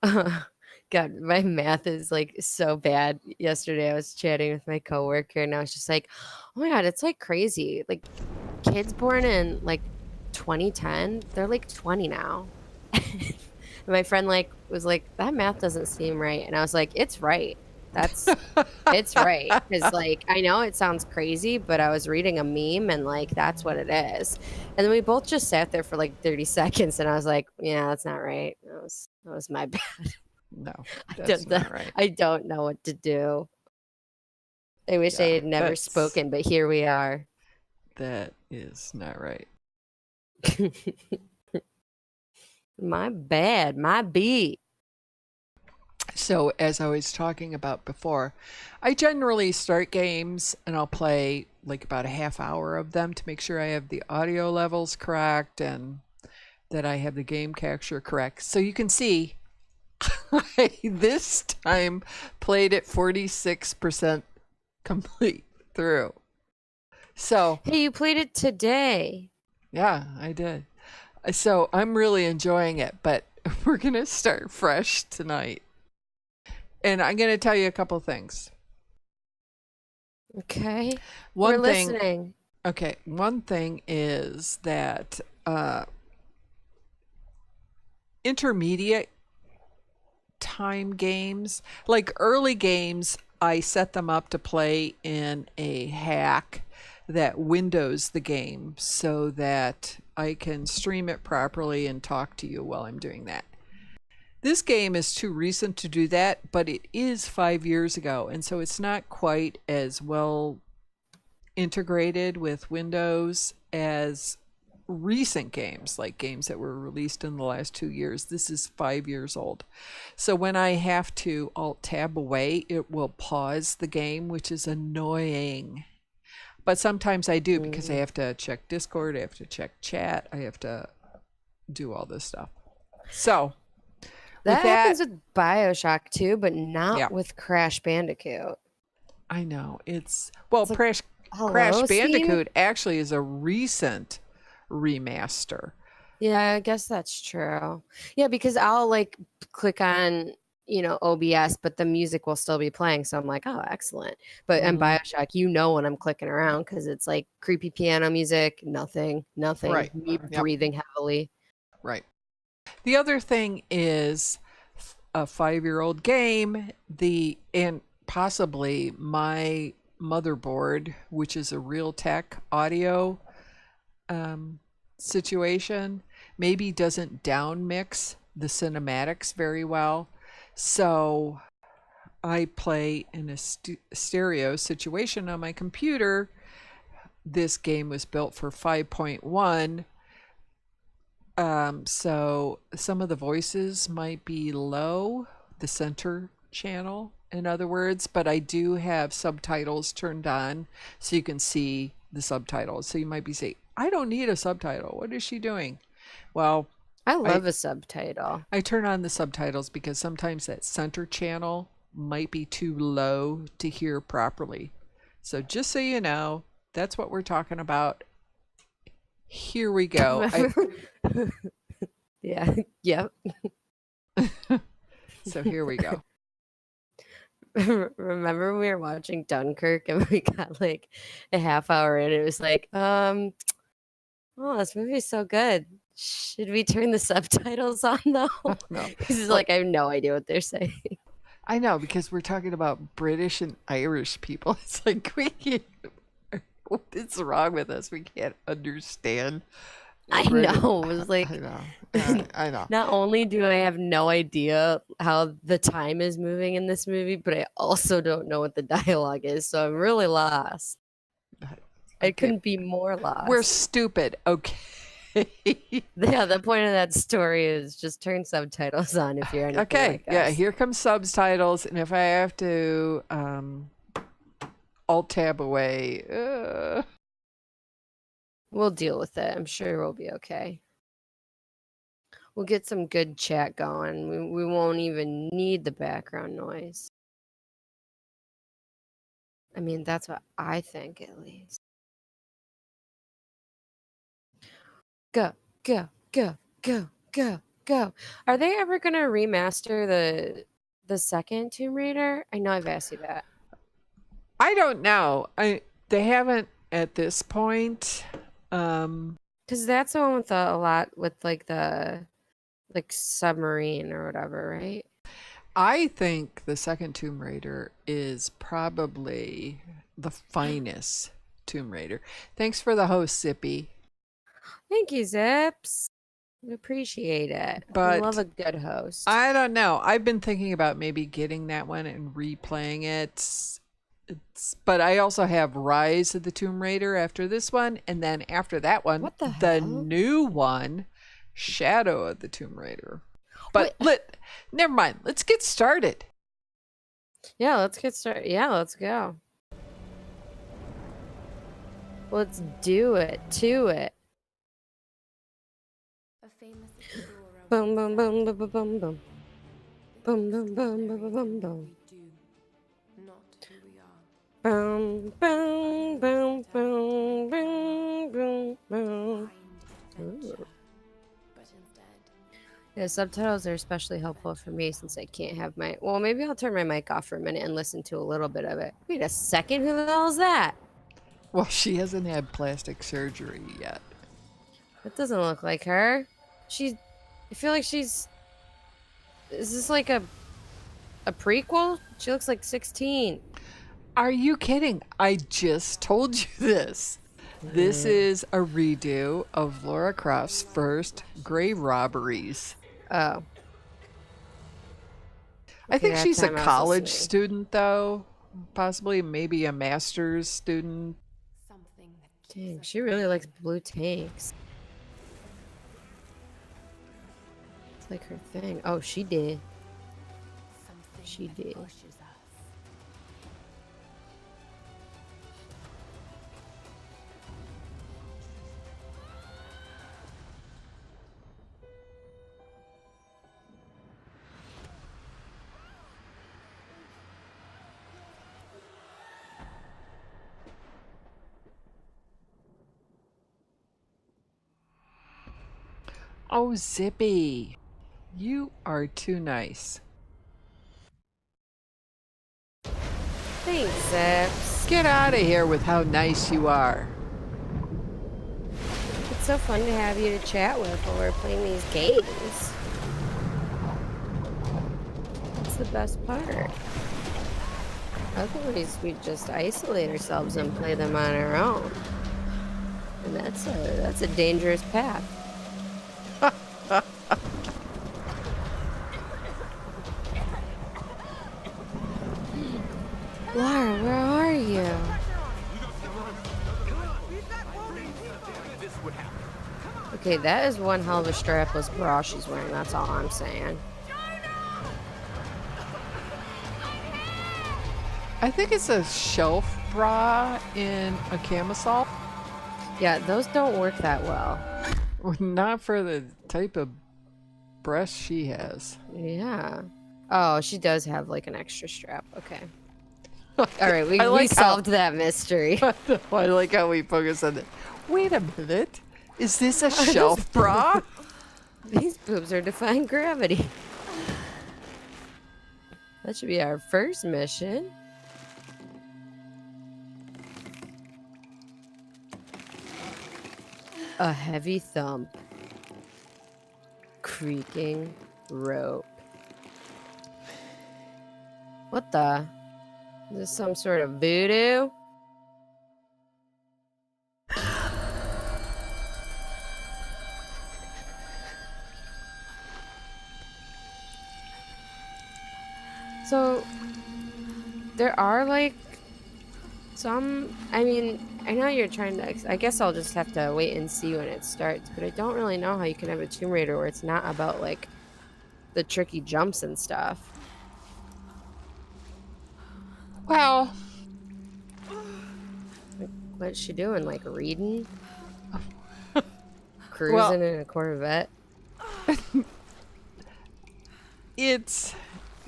God, my math is like so bad. Yesterday I was chatting with my coworker and I was just like, "Oh my God, it's like crazy. Like kids born in like 2010, they're like 20 now." And my friend like was like, "That math doesn't seem right." And I was like, "It's right. That's it's right." Because like I know it sounds crazy, but I was reading a meme and like that's what it is. And then we both just sat there for like 30 seconds and I was like, "Yeah, that's not right. That was my bad." No, I that's don't not right. I don't know what to do. I wish I Yeah, had never that's spoken, but here we are. that is not right. My bad, my B. So, as I was talking about before, I generally start games and I'll play like about a half hour of them to make sure I have the audio levels correct and that I have the game capture correct. So you can see I this time played it 46% complete through. So, Hey, you played it today. yeah, I did. So I'm really enjoying it, but we're going to start fresh tonight. And I'm going to tell you a couple things. Okay. We're One thing, listening. okay, one thing is that intermediate time games, like early games, I set them up to play in a hack that windows the game so that I can stream it properly and talk to you while I'm doing that. This game is too recent to do that, but it is 5 years ago, and so it's not quite as well integrated with Windows as recent games, like games that were released in the last 2 years. This is 5 years old. So when I have to Alt Tab away, it will pause the game, which is annoying. But sometimes I do because I Mm. have to check Discord, I have to check chat, I have to do all this stuff. So with That that, happens with BioShock too, but yeah, not with Crash Bandicoot. I know. It's well, It's like, Crash hello, Steam? Bandicoot actually is a recent remaster. Yeah, I guess that's true. Yeah, because I'll like click on, OBS, but the music will still be playing. So I'm like, oh, excellent. But in Mm, BioShock, when I'm clicking around because it's like creepy piano music, nothing, right. me Yep. breathing heavily. Right. The other thing is a 5-year-old game. And possibly my motherboard, which is a Realtek audio situation, maybe doesn't down mix the cinematics very well. So I play in a stereo situation on my computer. This game was built for 5.1. So some of the voices might be low, the center channel, in other words, but I do have subtitles turned on so you can see the subtitles. So you might be saying, I don't need a subtitle. What is she doing? Well, I I love a subtitle. I turn on the subtitles because sometimes that center channel might be too low to hear properly. So just so you know, that's what we're talking about. Here we go. Yeah, yep. So here we go. Remember when we were watching Dunkirk and we got like a half hour in? It was like, oh, this movie's so good. Should we turn the subtitles on though? No. Because it's Well, like I have no idea what they're saying. I know because we're talking about British and Irish people. It's like we can't, what is wrong with us? We can't understand I British. know. It was I like know. I know. not only do I have no idea how the time is moving in this movie, but I also don't know what the dialogue is. So I'm really lost. I Okay. couldn't be more We're lost. stupid. Okay. Yeah, the point of that story is just turn subtitles on if you're anything Okay. like Yeah. us. Here comes subtitles. And if I have to Alt Tab away, We'll deal with it. I'm sure we'll be okay. We'll get some good chat going. We won't even need the background noise. I mean, that's what I think at least. Go, go, go, go, go, go. Are they ever gonna remaster the second Tomb Raider? I know I've asked you that. I don't know. They haven't at this point. Because that's the one with a lot with like the like submarine or whatever, right? I think the second Tomb Raider is probably the finest Tomb Raider. Thanks for the host, Zippy. Thank you, Zips. We appreciate it. We love But a good host. I don't know. I've been thinking about maybe getting that one and replaying it. But I also have Rise of the Tomb Raider after this one, and then after that one, What the the hell? new one, Shadow of the Tomb Raider. Wait. But never mind. Let's get started. Yeah, let's get started. Yeah, let's go. Let's do it. To it. A famous explorer Boom, once boom, said, boom, boom, boom, boom. "The Boom, ghost boom, is boom, boom, buried boom, in boom, what we do, not who we are." boom, boom, boom, boom, boom, boom, boom. Find Ooh. adventure, but instead, Yeah, subtitles are especially helpful for me since I can't have my. Well, maybe I'll turn my mic off for a minute and listen to a little bit of it. Wait a second, who the hell is that? Well, she hasn't had plastic surgery yet. That doesn't look like her. I feel like she's. Is this like a prequel? She looks like 16. Are you kidding? I just told you this. This is a redo of Laura Croft's first Grave Robberies. Oh. I Okay, think that she's a time I was college listening. student, though. Possibly, maybe a master's student. something that keeps Dang, us she really likes blue tanks. It's like her thing. Oh, she did. something She that did. pushes us. Oh, Zippy. You are too nice. Thanks, Zips. Get out of here with how nice you are. It's so fun to have you to chat with while we're playing these games. That's the best part. Otherwise, we just isolate ourselves and play them on our own. And that's a dangerous path. Laura, where are you? Okay, that is one hell of a strapless bra she's wearing. That's all I'm saying. I think it's a shelf bra in a camisole. Yeah, those don't work that well. Not for the type of breast she has. Yeah. Oh, she does have like an extra strap. Okay. All right, we I like solved that mystery. I like how we focus on it. Wait a minute. Is this a shelf bra? These boobs are defying gravity. That should be our first mission. A heavy thump. Creaking rope. What the? Is this some sort of voodoo? So, there are like some. I mean, I know you're trying to. I guess I'll just have to wait and see when it starts, but I don't really know how you can have a Tomb Raider where it's not about like the tricky jumps and stuff. Well, What's she doing? Like reading? Cruising in a Corvette? it's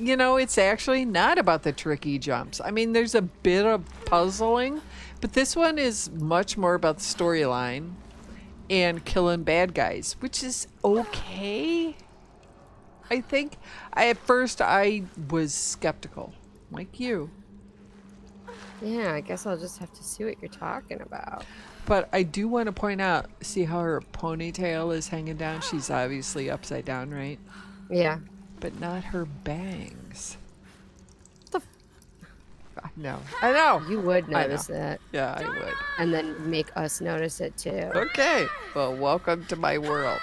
it's actually not about the tricky jumps. I mean, there's a bit of puzzling, but this one is much more about the storyline and killing bad guys, which is okay. I think at first I was skeptical, like you. Yeah, I guess I'll just have to see what you're talking about. But I do want to point out, see how her ponytail is hanging down? She's obviously upside down, right? Yeah. But not her bangs. The I know. You would I know. notice that. Yeah, I would. And then make us notice it too. Okay. Well, welcome to my world.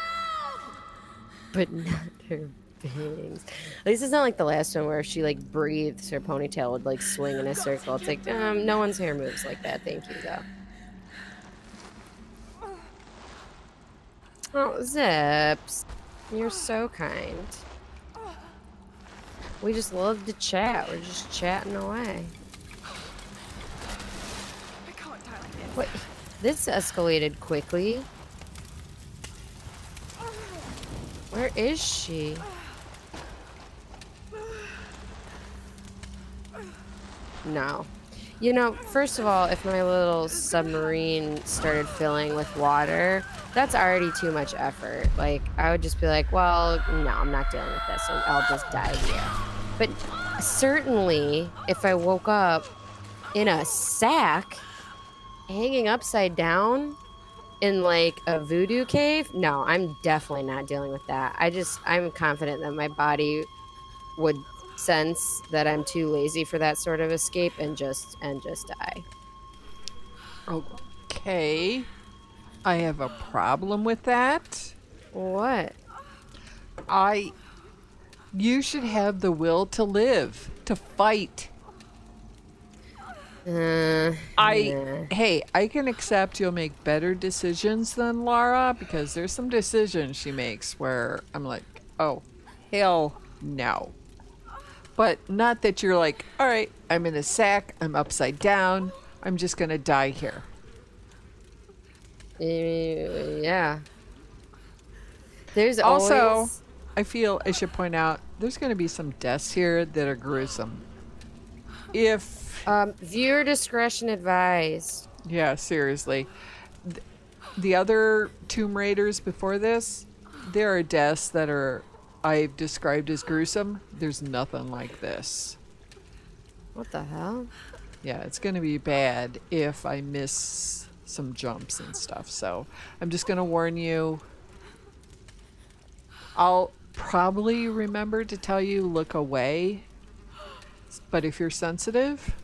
But not her bangs. At least it's not like the last one where if she like breathes, her ponytail would like swing in a circle. It's like, no one's hair moves like that. Thank you, though. Oh, Zips. You're so kind. We just love to chat. We're just chatting away. What? This escalated quickly. Where is she? No. You know, first of all, if my little submarine started filling with water, that's already too much effort. Like, I would just be like, well, no, I'm not dealing with this. I'll just die here. But certainly, if I woke up in a sack, hanging upside down in like a voodoo cave, no, I'm definitely not dealing with that. I'm confident that my body would sense that I'm too lazy for that sort of escape and just die. Okay. I have a problem with that. What? You should have the will to live, to fight. Nah. Hey, I can accept you'll make better decisions than Lara, because there's some decisions she makes where I'm like, oh, hell no. But not that you're like, all right, I'm in a sack, I'm upside down, I'm just gonna die here. Yeah. There's Also, always... I feel I should point out there's gonna be some deaths here that are gruesome. If viewer discretion advised. yeah, seriously. The other Tomb Raiders before this, there are deaths that are I've described as gruesome. There's nothing like this. What the hell? Yeah, it's going to be bad if I miss some jumps and stuff. So I'm just going to warn you. I'll probably remember to tell you look away. But if you're sensitive...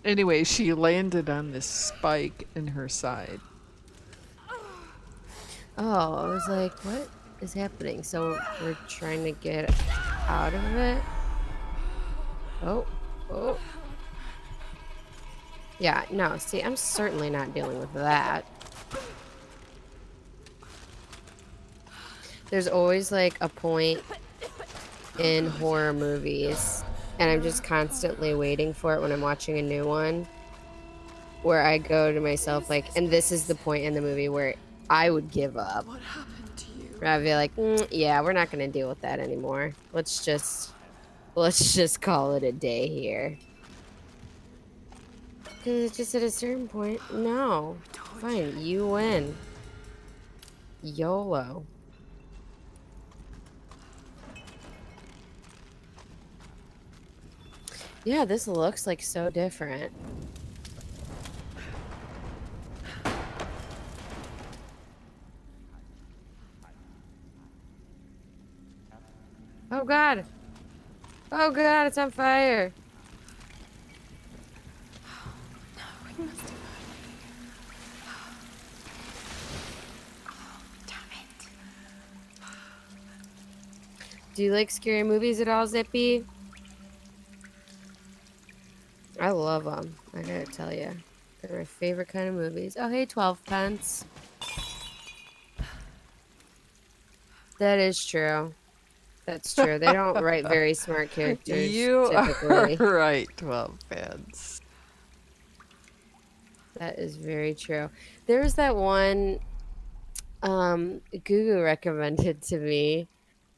Anyway, she landed on this spike in her side. Oh, I was like, what is happening? So we're trying to get out of it? Oh. Yeah, no, see, I'm certainly not dealing with that. There's always like a point in horror movies, and I'm just constantly waiting for it when I'm watching a new one, where I go to myself like, and this is the point in the movie where I would give up. What happened to you? I'd be like, yeah, we're not gonna deal with that anymore. Let's just call it a day here. Because it's just at a certain point, no. Fine, you win. YOLO. Yeah, this looks like so different. Oh god! Oh god, it's on fire! No, we must have. Oh, damn it. Do you like scary movies at all, Zippy? I love them, I gotta tell you. They're my favorite kind of movies. Oh, hey, 12 pence. That is true. That's true. They don't write very smart characters, You typically. are right, 12 fans. That is very true. There was that one Gugu recommended to me.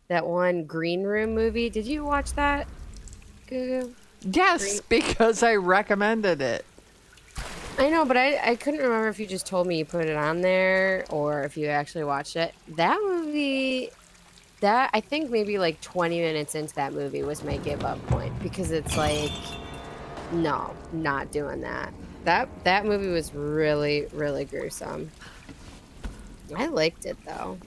That one Green Room movie. Did you watch that, Gugu? Yes, because I recommended it. I know, but I couldn't remember if you just told me you put it on there or if you actually watched it. That movie, that I think maybe like 20 minutes into that movie was my give up point because it's like, no, not doing that. That movie was really, really gruesome. I liked it though.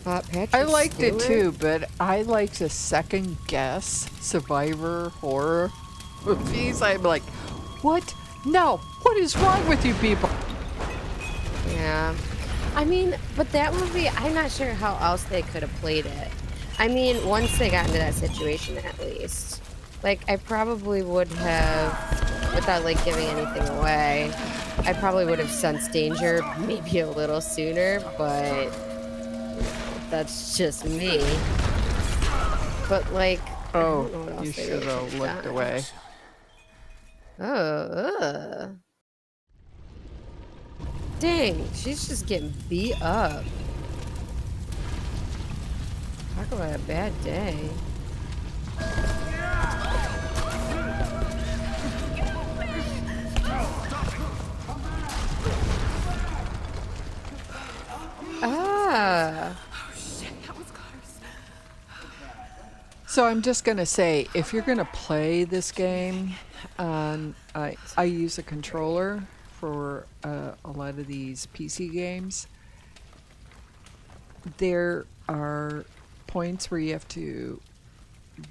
I Patrick liked it Stewart. too, but I like to second guess survivor horror movies. I'm like, what? No, what is wrong with you people? Yeah. I mean, but that movie, I'm not sure how else they could have played it. I mean, once they got into that situation, at least. Like, I probably would have, without like giving anything away, I probably would have sensed danger maybe a little sooner, but that's just me. But like, I Oh, don't know what you else they should really could have have looked done. away. Oh, dang, she's just getting beat up. Talk about a bad day. Ah. Oh shit, that was close. So I'm just gonna say, if you're gonna play this game, I use a controller for a lot of these PC games. There are points where you have to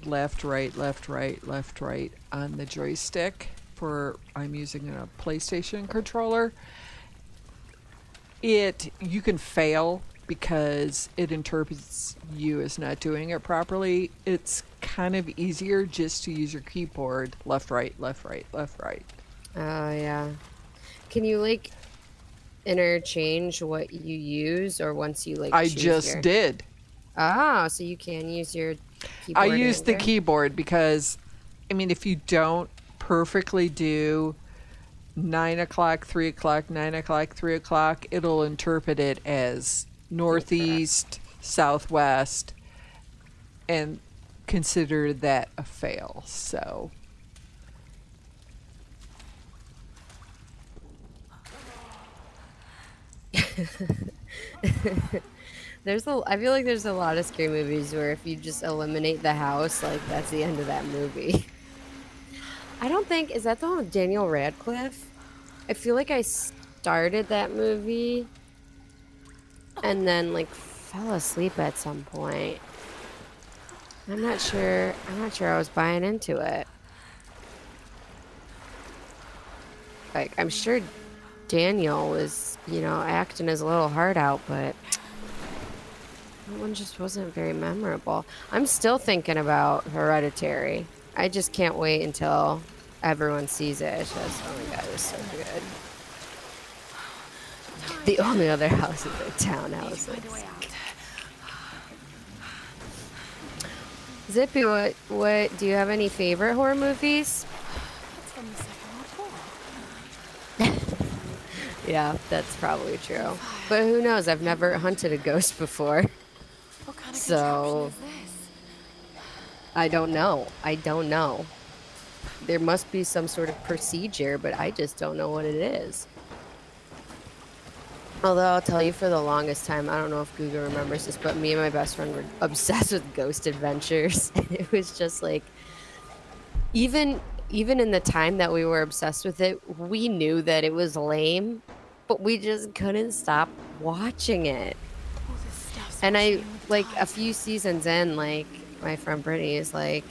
left, right, left, right, left, right on the joystick. For I'm using a PlayStation controller. You can fail because it interprets you as not doing it properly. It's kind of easier just to use your keyboard left, right, left, right, left, right. Oh, yeah. Can you like interchange what you use or once you like I choose just your did. Ah, so you can use your I keyboard used and the your keyboard because, I mean, if you don't perfectly do 9 o'clock, 3 o'clock, 9 o'clock, 3 o'clock, it'll interpret it as incorrect. northeast, southwest, and consider that a fail. So I feel like there's a lot of scary movies where if you just eliminate the house, like that's the end of that movie. I don't think is that the one with Daniel Radcliffe? I feel like I started that movie and then like fell asleep at some point. I'm not sure. I'm not sure I was buying into it. Like I'm sure Daniel was, acting his little heart out, but that one just wasn't very memorable. I'm still thinking about Hereditary. I just can't wait until everyone sees it. It's just, oh my God, it's so good. The only other house is the Find a way townhouses. out. Zippy, what do you have any favorite horror movies? That's from the Second World War. Yeah, that's probably true. But who knows? I've never hunted a ghost before. What kind of contraption So is this? I don't know. I don't know. There must be some sort of procedure, but I just don't know what it is. Although I'll tell you for the longest time, I don't know if Google remembers this, but me and my best friend were obsessed with Ghost Adventures. And it was just like even in the time that we were obsessed with it, we knew that it was lame, but we just couldn't stop watching it. All this stuff's And washing I in with like a tide. few seasons in, like my friend Brittany is like,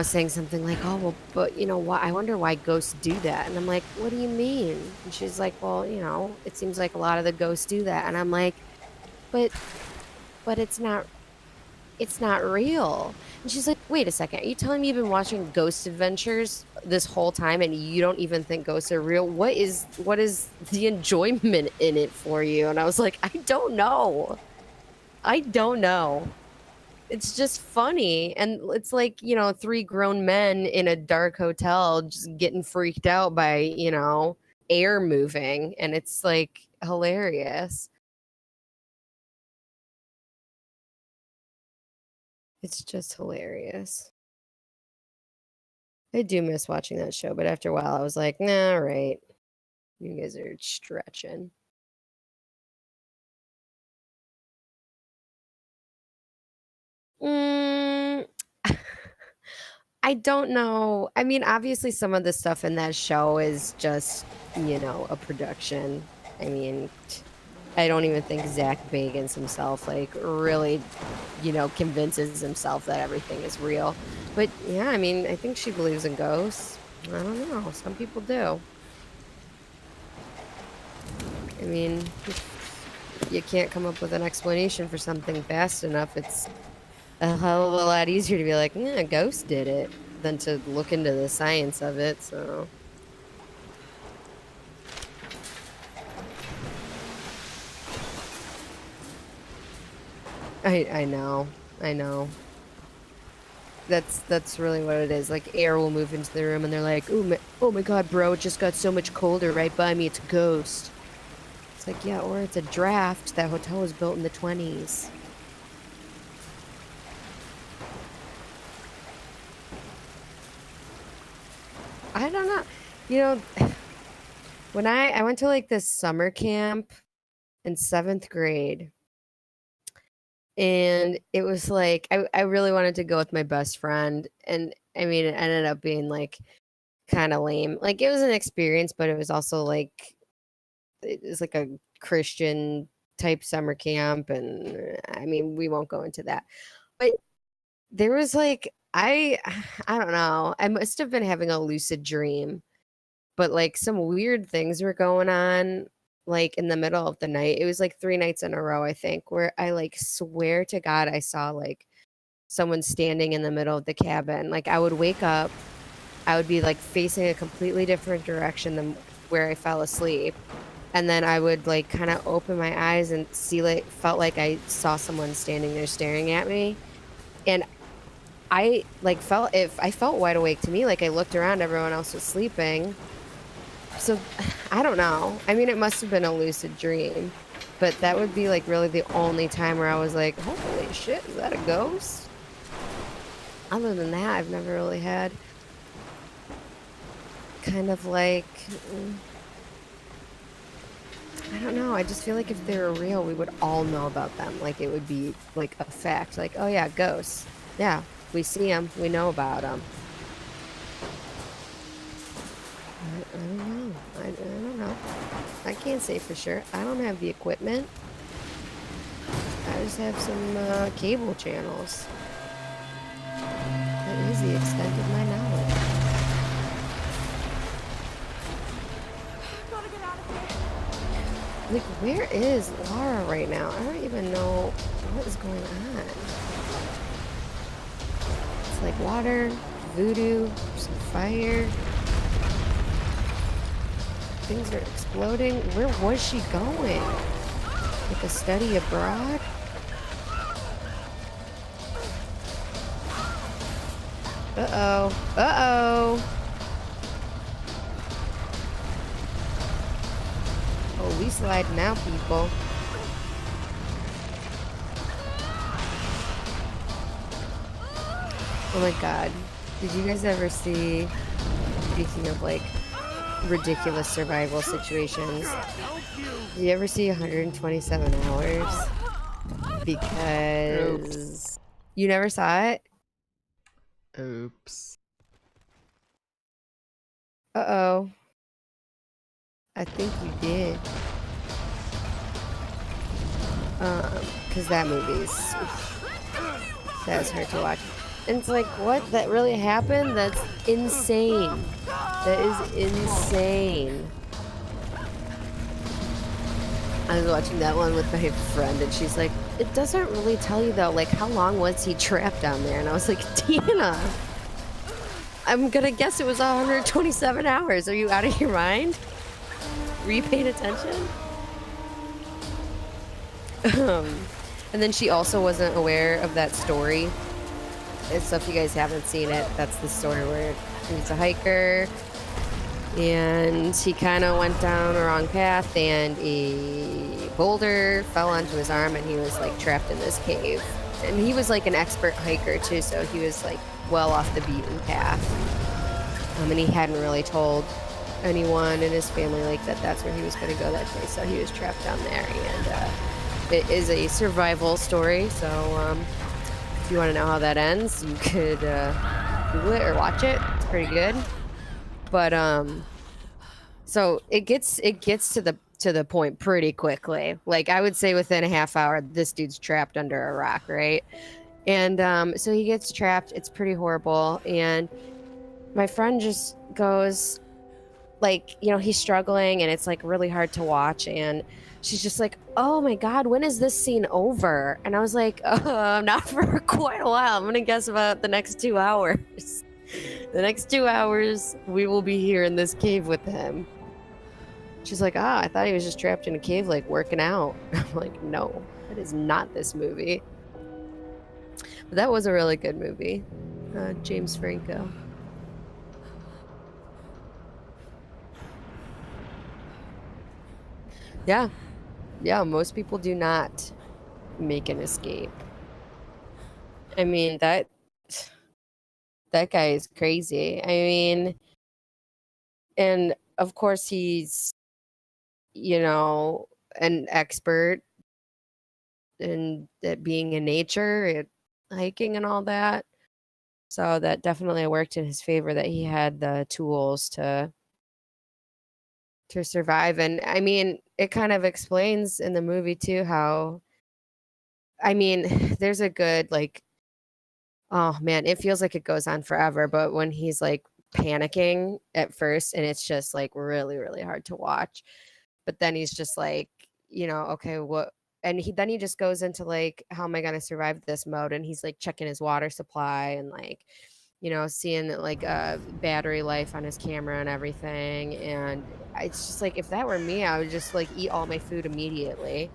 saying something like, "Oh, well, but why? I wonder why ghosts do that." And I'm like, "What do you mean?" And she's like, "Well, it seems like a lot of the ghosts do that." And I'm like, "But, but it's not real." And she's like, "Wait a second. Are you telling me you've been watching Ghost Adventures this whole time and you don't even think ghosts are real? What is the enjoyment in it for you?" And I was like, "I don't know. I don't know." It's just funny, and it's like, three grown men in a dark hotel just getting freaked out by, air moving, and it's, like, hilarious. It's just hilarious. I do miss watching that show, but after a while, I was like, nah, all right. You guys are stretching. Mm, I don't know. I mean, obviously, some of the stuff in that show is just, a production. I mean, I don't even think Zach Bagans himself, like, really, convinces himself that everything is real. But yeah, I mean, I think she believes in ghosts. I don't know. Some people do. I mean, if you can't come up with an explanation for something fast enough, it's a hell of a lot easier to be like, yeah, a ghost did it than to look into the science of it. So I know. I know. That's really what it is. Like air will move into the room and they're like, oh my god, bro, it just got so much colder right by me. It's a ghost. It's like, yeah, or it's a draft. That hotel was built in the 20s. I don't know. You know, when I went to like this summer camp in 7th grade, and it was like I really wanted to go with my best friend, and I mean it ended up being like kind of lame. Like it was an experience, but it was also like it was like a Christian type summer camp, and I mean we won't go into that. But there was like I don't know. I must have been having a lucid dream, but like some weird things were going on like in the middle of the night. It was like 3 nights in a row, I think, where I like swear to God I saw like someone standing in the middle of the cabin. Like I would wake up, I would be like facing a completely different direction than where I fell asleep. And then I would like kind of open my eyes and see like felt like I saw someone standing there staring at me. And I like felt if I felt wide awake to me, like I looked around, everyone else was sleeping. So I don't know. I mean, it must have been a lucid dream, but that would be like really the only time where I was like, holy shit, is that a ghost? Other than that, I've never really had kind of like, I don't know. I just feel like if they were real, we would all know about them. Like it would be like a fact. Like, oh yeah, ghosts. Yeah, we see them. We know about them. I don't know. I don't know. I can't say for sure. I don't have the equipment. I just have some cable channels. That is the extent of my knowledge. Gotta get out of here. Like, where is Laura right now? I don't even know what is going on. It's like water, voodoo, some fire. Things are exploding. Where was she going? Like a study abroad? Uh-oh. Uh-oh. Oh, we slide now, people. Oh my god. Did you guys ever see, speaking of like ridiculous survival situations, did you ever see 127 hours? Because you never saw it? Oops. Uh-oh. I think you did. Because that movie's... That's hard to watch. And it's like, what? That really happened? That's insane. That is insane. I was watching that one with my friend, and she's like, it doesn't really tell you, though, like, how long was he trapped down there? And I was like, Deanna, I'm gonna guess it was 127 hours. Are you out of your mind? Were you paying attention? And then she also wasn't aware of that story. And so if you guys haven't seen it, that's the story where he's a hiker and he kind of went down the wrong path and a boulder fell onto his arm and he was like trapped in this cave. And he was like an expert hiker too, so he was like well off the beaten path. And he hadn't really told anyone in his family like that's where he was going to go that day, so he was trapped down there. And it is a survival story, so if you want to know how that ends, you could Google it or watch it. It's pretty good. But so it gets to the point pretty quickly. Like, I would say within a half hour, this dude's trapped under a rock, right? And so he gets trapped. It's pretty horrible. And my friend just goes, like, you know, he's struggling and it's like really hard to watch. And she's just like, oh my God, when is this scene over? And I was like, not for quite a while. I'm going to guess about the next 2 hours. The next 2 hours, we will be here in this cave with him. She's like, I thought he was just trapped in a cave, like working out. I'm like, no, that is not this movie. But that was a really good movie. James Franco. Yeah. Yeah, most people do not make an escape. I mean, that guy is crazy. I mean, and of course he's, you know, an expert in at being in nature, at hiking and all that. So that definitely worked in his favor that he had the tools to survive. And I mean, it kind of explains in the movie too how, I mean, there's a good, like, oh man, it feels like it goes on forever, but when he's like panicking at first and it's just like really, really hard to watch. But then he's just like, you know, okay, what? And then he just goes into like, how am I going to survive this mode? And he's like checking his water supply and like, you know, seeing like battery life on his camera and everything. And it's just like, if that were me, I would just like eat all my food immediately.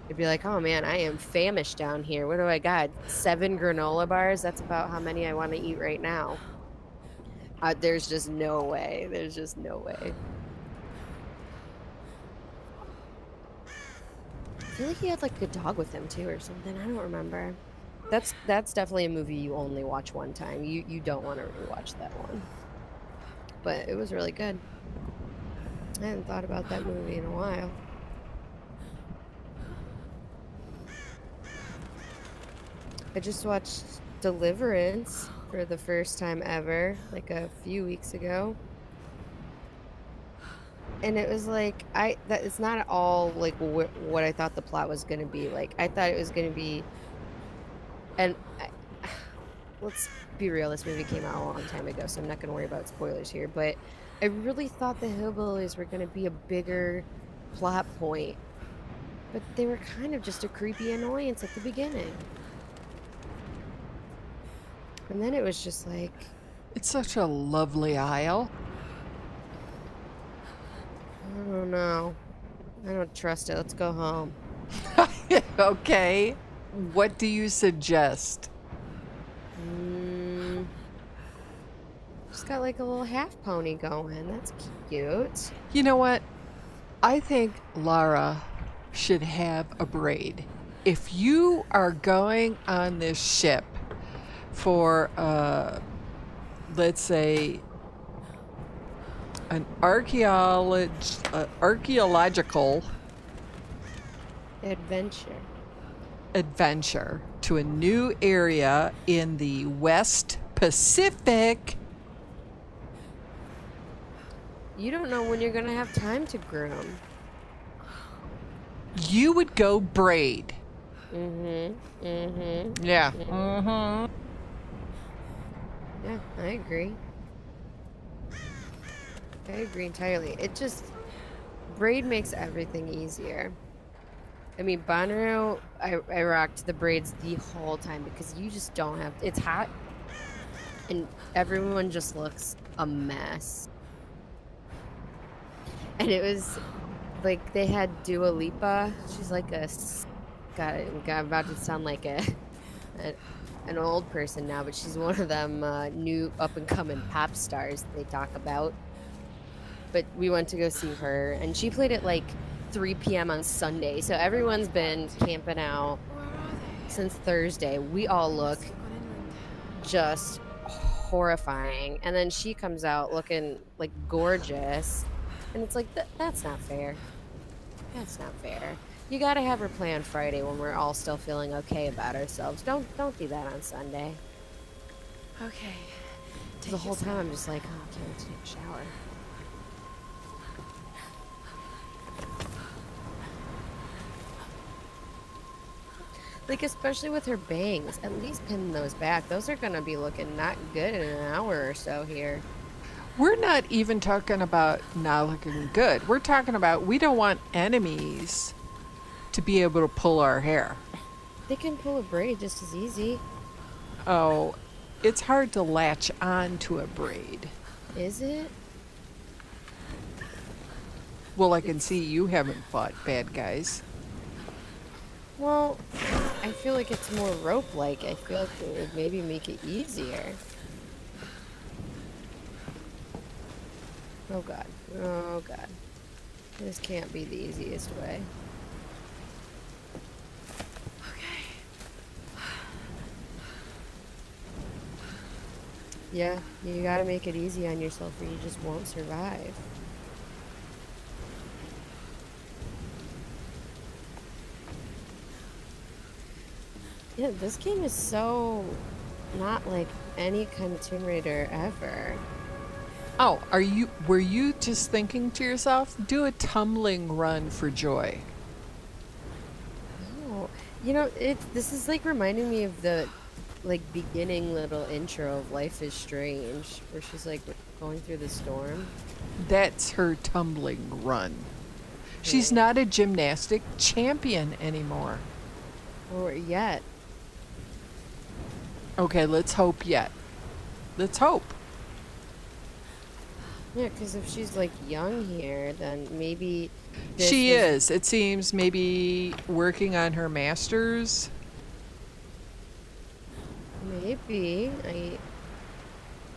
It'd be like, oh man, I am famished down here. What do I got? 7 granola bars? That's about how many I want to eat right now. There's just no way. There's just no way. I feel like he had like a dog with him too or something. I don't remember. That's definitely a movie you only watch one time. You don't want to rewatch that one. But it was really good. I hadn't thought about that movie in a while. I just watched Deliverance for the first time ever, like a few weeks ago. And it was like, it's not at all like what I thought the plot was going to be. Like, I thought it was going to be, and let's be real, this movie came out a long time ago, so I'm not going to worry about spoilers here, but I really thought the hillbillies were going to be a bigger plot point. But they were kind of just a creepy annoyance at the beginning. And then it was just like... It's such a lovely aisle. I don't know. I don't trust it. Let's go home. Okay. What do you suggest? Just got like a little half pony going. That's cute. You know what? I think Lara should have a braid. If you are going on this ship for, let's say, an archaeological adventure to a new area in the West Pacific. You don't know when you're going to have time to groom. You would go braid. Yeah. Yeah. Yeah, I agree. I agree entirely. It just... braid makes everything easier. I mean, Bonnaroo, I rocked the braids the whole time because you just don't have... It's hot, and everyone just looks a mess. And it was like they had Dua Lipa. She's like a... God, I'm about to sound like an old person now, but she's one of them new up-and-coming pop stars they talk about. But we went to go see her, and she played at like 3 p.m. on Sunday. So everyone's been camping out since Thursday. We all look just horrifying. And then she comes out looking like gorgeous. And it's like, that's not fair. That's not fair. You got to have her play on Friday when we're all still feeling okay about ourselves. Don't do that on Sunday. Okay. 'Cause the whole time I'm just like, oh, I can't wait to take a shower. Like, especially with her bangs, at least pin those back. Those are gonna be looking not good in an hour or so here. We're not even talking about not looking good. We're talking about we don't want enemies to be able to pull our hair. They can pull a braid just as easy. Oh, it's hard to latch on to a braid. Is it? Well, I can see you haven't fought bad guys. Well, I feel like it's more rope-like. I feel like it would maybe make it easier. Oh god. Oh god. This can't be the easiest way. Okay. Yeah, you gotta make it easy on yourself or you just won't survive. Yeah, this game is so not like any kind of Tomb Raider ever. Oh, were you just thinking to yourself, do a tumbling run for joy? Oh, you know, this is like reminding me of the like beginning little intro of Life is Strange, where she's like going through the storm. That's her tumbling run. She's not a gymnastic champion anymore. Or yet. Okay, let's hope yet. Let's hope. Yeah, because if she's like young here, then maybe She is. It seems maybe working on her master's. Maybe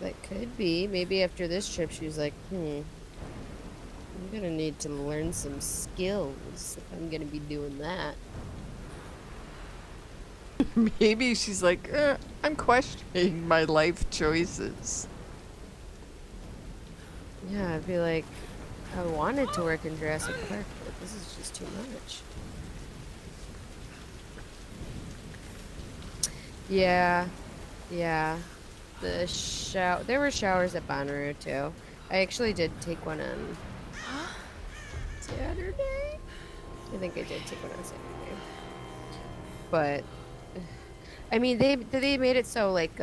that could be. Maybe after this trip, she was like, I'm gonna need to learn some skills if I'm gonna be doing that. Maybe she's like, I'm questioning my life choices. Yeah, I'd be like, I wanted to work in Jurassic Park, but this is just too much. Yeah. There were showers at Bonnaroo too. I actually did take one on Saturday. I think I did take one on Saturday. But I mean, they made it so like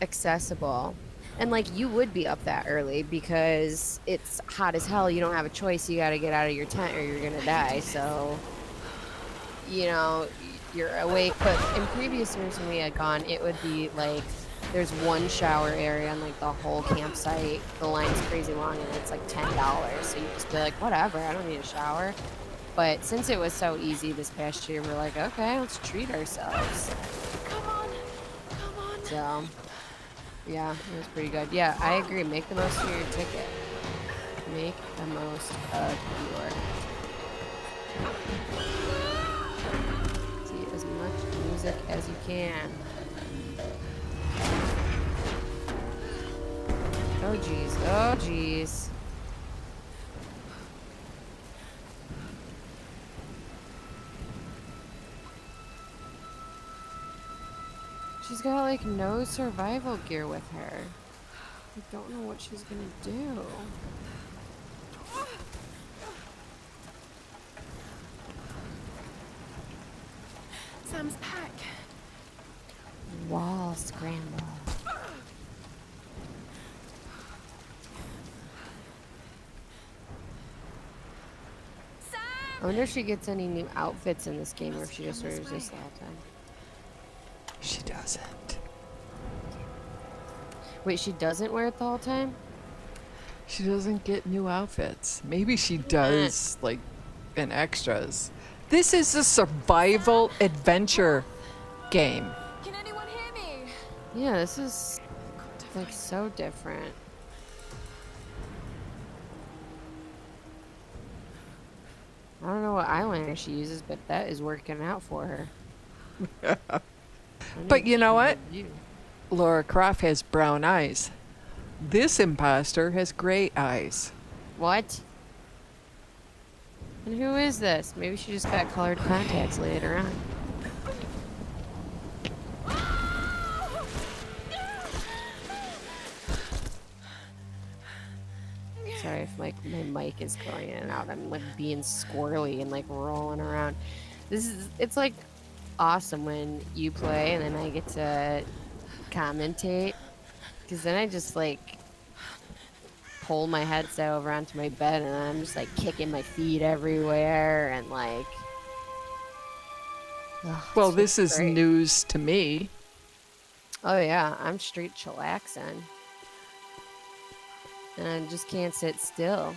accessible. And like you would be up that early because it's hot as hell. You don't have a choice. You got to get out of your tent or you're going to die. So, you know, you're awake. But in previous years when we had gone, it would be like there's one shower area on like the whole campsite. The line's crazy long and it's like $10. So you just be like, whatever, I don't need a shower. But since it was so easy this past year, we're like, okay, let's treat ourselves. Come on. Come on. So, yeah, it was pretty good. Yeah, I agree. Make the most of your ticket. Make the most of your see as much music as you can. Oh geez. Oh geez. She's got like no survival gear with her. I don't know what she's gonna do. Sam's pack. Wall scramble. Sam! I wonder if she gets any new outfits in this game or if she just wears this the whole time. She doesn't. Wait, she doesn't wear it the whole time? She doesn't get new outfits. Maybe she does, like, in extras. This is a survival adventure game. Can anyone hear me? Yeah, this is like so different. I don't know what eyeliner she uses, but that is working out for her. But you know what? Laura Croft has brown eyes. This imposter has gray eyes. What? And who is this? Maybe she just got colored contacts later on. Sorry if like my mic is going in and out. I'm like being squirrely and like rolling around. It's like awesome when you play and then I get to commentate, because then I just like pull my headset over onto my bed and I'm just like kicking my feet everywhere and like. Well, this is great. news to me. Oh yeah, I'm straight chillaxing. And I just can't sit still.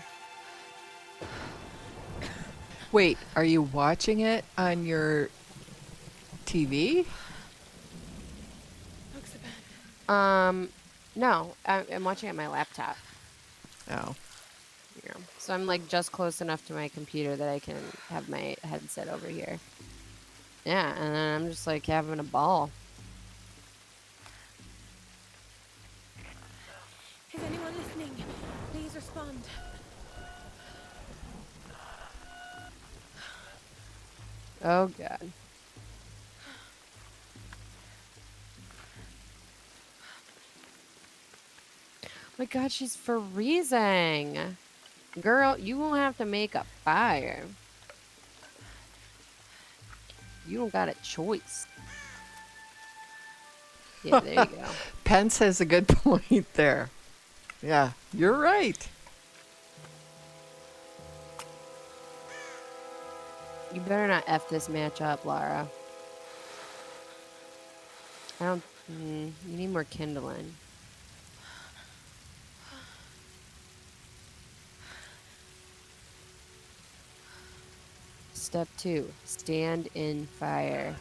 Wait, are you watching it on your TV? No, I'm watching it on my laptop. Oh. Yeah. So I'm like just close enough to my computer that I can have my headset over here. Yeah, and then I'm just like having a ball. Is anyone listening? Please respond. Oh god. My god, she's freezing. Girl, you won't have to make a fire. You don't got a choice. Yeah, there you go. Pence has a good point there. Yeah, you're right. You better not F this match up, Lara. I don't... you need more kindling. Step 2. Stand in fire.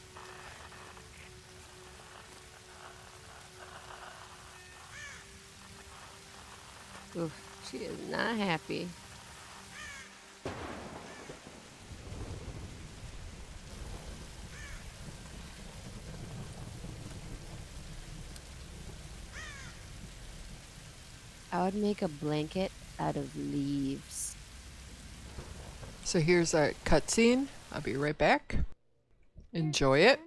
Oof, she is not happy. I would make a blanket out of leaves. So here's our cutscene. I'll be right back. Enjoy it.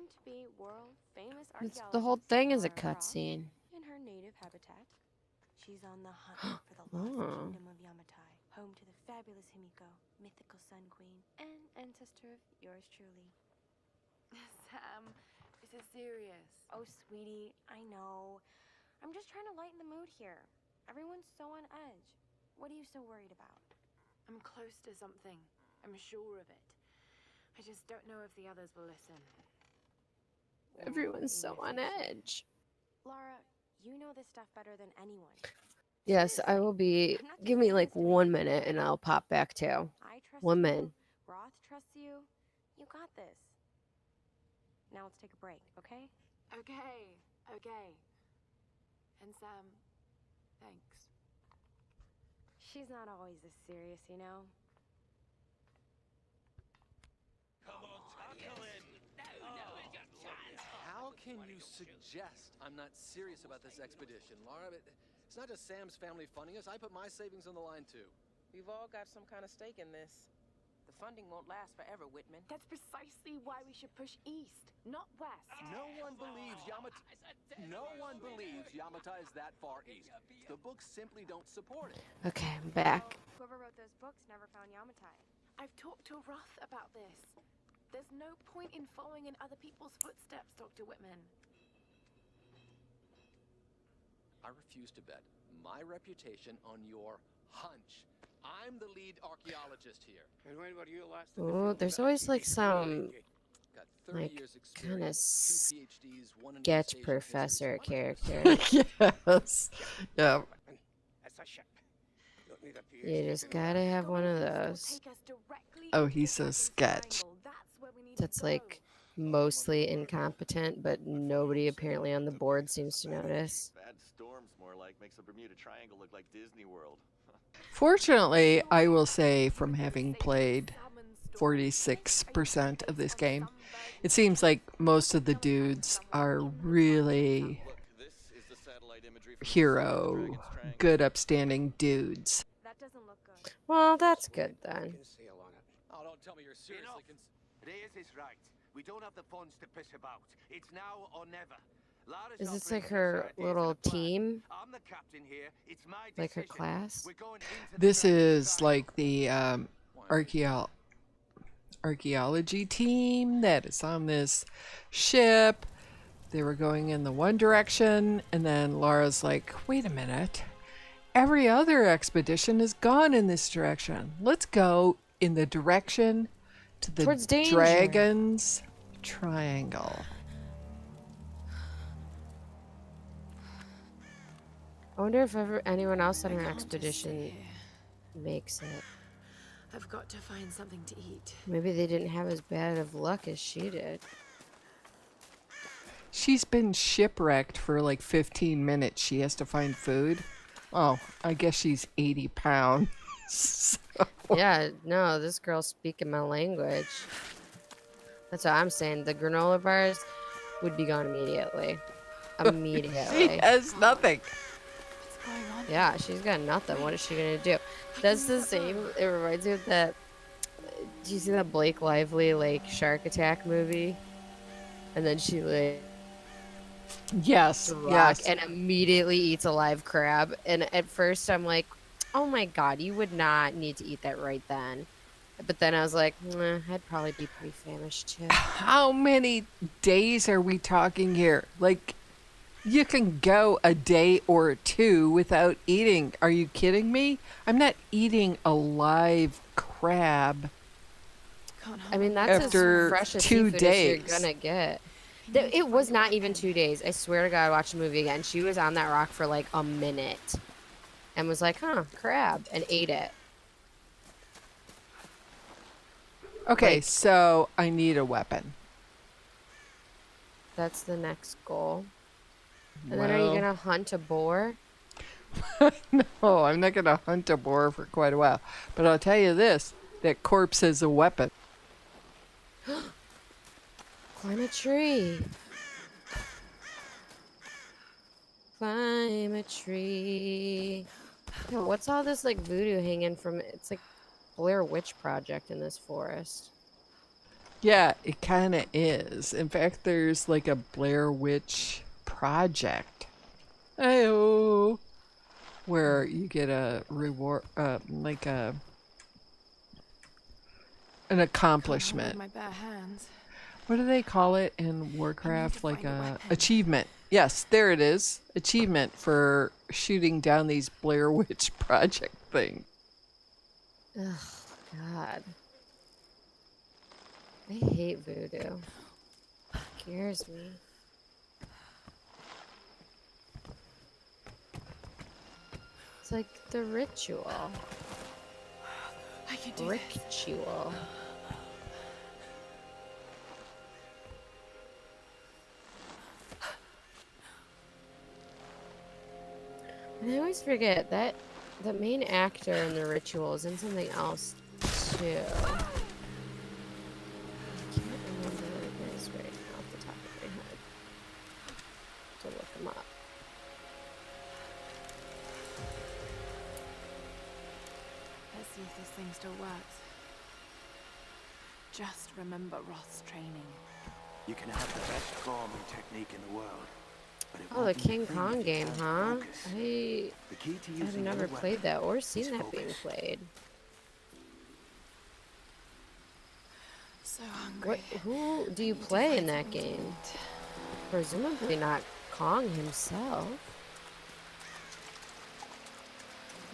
The whole thing is a cutscene. In her native habitat, she's on the hunt for the lost kingdom of Yamatai, home to the fabulous Himiko, mythical sun queen, and ancestor of yours truly. Sam, this is serious. Oh, sweetie, I know. I'm just trying to lighten the mood here. Everyone's so on edge. What are you so worried about? I'm close to something. I'm sure of it. I just don't know if the others will listen. Everyone's so on edge. Lara, you know this stuff better than anyone. Yes, I will be. Give me like 1 minute and I'll pop back too. I trust 1 you. minute. Roth trusts you. You got this. Now let's take a break, okay? Okay. And Sam, thanks. She's not always this serious, you know? How can you suggest I'm not serious about this expedition, Laura? It's not just Sam's family funding us. I put my savings on the line, too. We've all got some kind of stake in this. The funding won't last forever, Whitman. That's precisely why we should push east, not west. No one believes Yamatai is that far east. The books simply don't support it. Okay, I'm back. Whoever wrote those books never found Yamatai. I've talked to Roth about this. There's no point in following in other people's footsteps, Dr. Whitman. I refuse to bet my reputation on your hunch. I'm the lead archaeologist here. Oh, there's always like some Got 30 like years kind of experience, 2 PhDs, 1 in sketch East Asian professor physics, 1 in character. Yes. Yeah. You just gotta have one of those. Oh, he's a sketch. That's like mostly incompetent, but nobody apparently on the board seems to notice. Bad storms, more like, makes the Bermuda Triangle look like Disney World. Fortunately, I will say from having played 46% of this game, it seems like most of the dudes are really imagery from hero, Dragon's Triangle. good upstanding dudes. That doesn't look good. Well, that's good then. Oh, don't tell me you're seriously Enough. cons- Reyes is right. We don't have the funds to piss about. It's now or never. Lara's Is this offering like her fresh ideas little and a plan. team? I'm the captain here. It's my Like her decision. class? We're going into the This Dragon's is Triangle. like the archaeology team that is on this ship. They were going in the one direction, and then Laura's like, wait a minute. Every other expedition has gone in this direction. Let's go in the direction to the Towards danger. Dragon's Triangle. I wonder if ever anyone else on her expedition makes it. I've got to find something to eat. Maybe they didn't have as bad of luck as she did. She's been shipwrecked for like 15 minutes. She has to find food. Oh, I guess she's 80 pounds. So- Yeah, no, this girl's speaking my language. That's what I'm saying. The granola bars would be gone immediately. She Immediately. has nothing. What's going on? Yeah, she's got nothing. What is she gonna do? That's the same. It reminds me of that. Do you see that Blake Lively like shark attack movie? And then she like Yes, rock yes. and immediately eats a live crab. And at first I'm like, oh my god, you would not need to eat that right then. But then I was like, I'd probably be pretty famished too. How many days are we talking here? Like, you can go a day or two without eating. Are you kidding me? I'm not eating a live crab. Can't I mean, that's After as fresh as 2 seafood as days. you're gonna get. It was not even 2 days. I swear to God, I watched the movie again. She was on that rock for like a minute and was like, huh, crab, and ate it. Okay, Like- so I need a weapon. That's the next goal. And then are you Well- gonna hunt a boar? No, I'm not going to hunt a boar for quite a while. But I'll tell you this, that corpse is a weapon. Climb a tree. Climb a tree. Yo, what's all this like voodoo hanging from? It's like Blair Witch Project in this forest. Yeah, it kind of is. In fact, there's like a Blair Witch Project. Ayo. Where you get a reward, like an accomplishment. My bare hands. What do they call it in Warcraft? Like find a a weapon. achievement. Yes, there it is. Achievement for shooting down these Blair Witch Project things. Ugh, God. I hate voodoo. Scares me. It's like the ritual. I can do this. Ritual. And I always forget that the main actor in the ritual is in something else too. I can't remember what it is right now off the top of my head. To look him up. Let's see if this thing still works. Just remember Roth's training. You can have the best farming technique in the world. But it Oh, the won't be King thing Kong if you game, can't huh? focus. I The key to I've using never your played weapon that or is seen that being focus. played. So hungry. What? Who do you Need to play find in that something to game? eat. Presumably not Kong himself.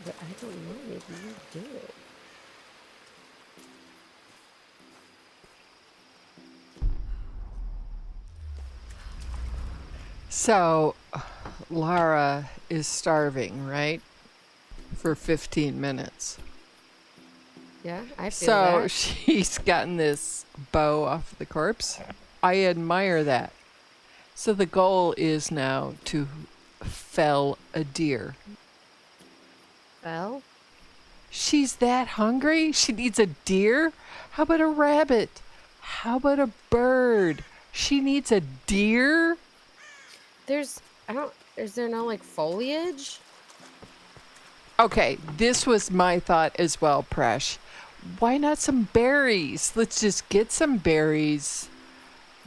But I don't know, maybe you do. So, Lara is starving, right? For 15 minutes. Yeah, I feel So that. she's gotten this bow off the corpse. I admire that. So the goal is now to fell a deer. Well, She's that hungry? She needs a deer? How about a rabbit? How about a bird? She needs a deer? there's I don't. Is there no like foliage? Okay, this was my thought as well, Presh. Why not some berries? Let's just get some berries.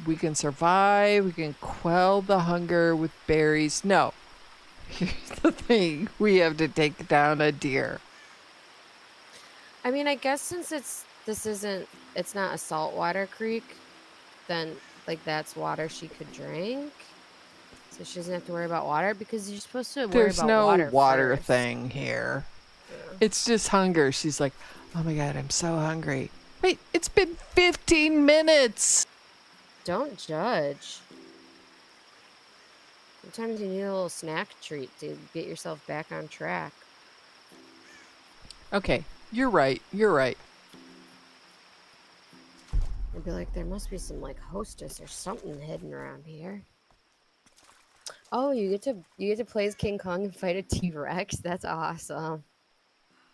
We can survive. We can quell the hunger with berries. No. Here's the thing. We have to take down a deer. I mean, I guess since it's not a saltwater creek, then like that's water she could drink. So she doesn't have to worry about water because you're supposed to worry There's about no water first. thing here. Yeah. It's just hunger. She's like, oh my God, I'm so hungry. Wait, it's been 15 minutes. Don't judge. Sometimes you need a little snack treat to get yourself back on track. Okay, you're right. You're right. I'd be like, there must be some like hostess or something hidden around here. Oh, you get to play as King Kong and fight a T-Rex. That's awesome.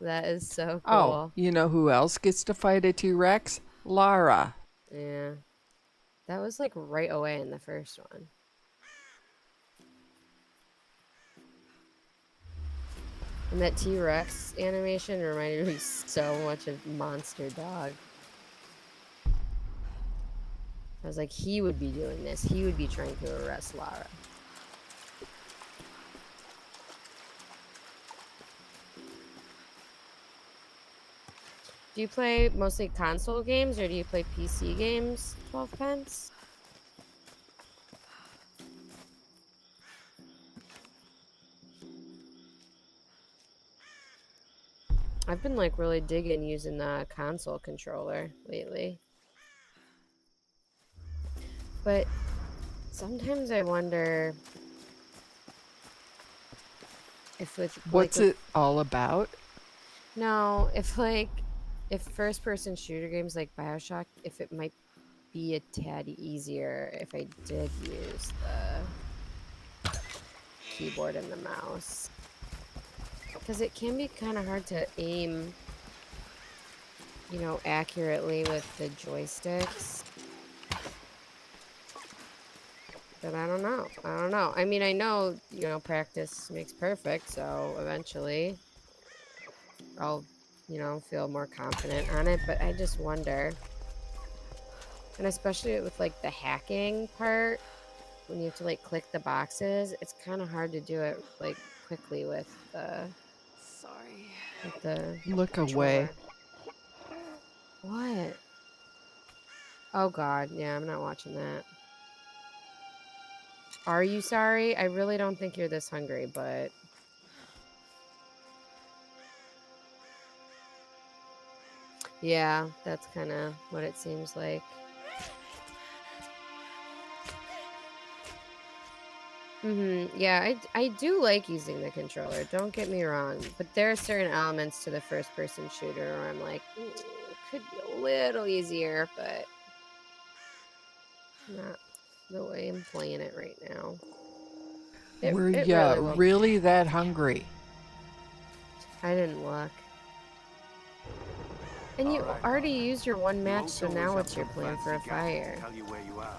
That is so cool. Oh, you know who else gets to fight a T-Rex? Lara. Yeah. That was like right away in the first one. And that T-Rex animation reminded me so much of Monster Dog. I was like, he would be doing this. He would be trying to arrest Lara. Do you play mostly console games or do you play PC games, 12 pence? I've been like really digging using the console controller lately. But sometimes I wonder if with What's like, it all about? No, if first person shooter games like BioShock, if it might be a tad easier if I did use the keyboard and the mouse. Because it can be kind of hard to aim, you know, accurately with the joysticks. But I don't know. I don't know. I mean, I know, you know, practice makes perfect, so eventually I'll, you know, feel more confident on it, but I just wonder. And especially with like the hacking part, when you have to like click the boxes, it's kind of hard to do it like quickly with the Look controller. away. What? Oh God, yeah, I'm not watching that. Are you sorry? I really don't think you're this hungry, but yeah, that's kind of what it seems like. Yeah, I do like using the controller, don't get me wrong, but there are certain elements to the first person shooter where I'm like, it could be a little easier, but not the way I'm playing it right now. Were It ya really will. really that hungry? I didn't look. And you already used your one match, so now what's your plan for a fire? Tell you where you are.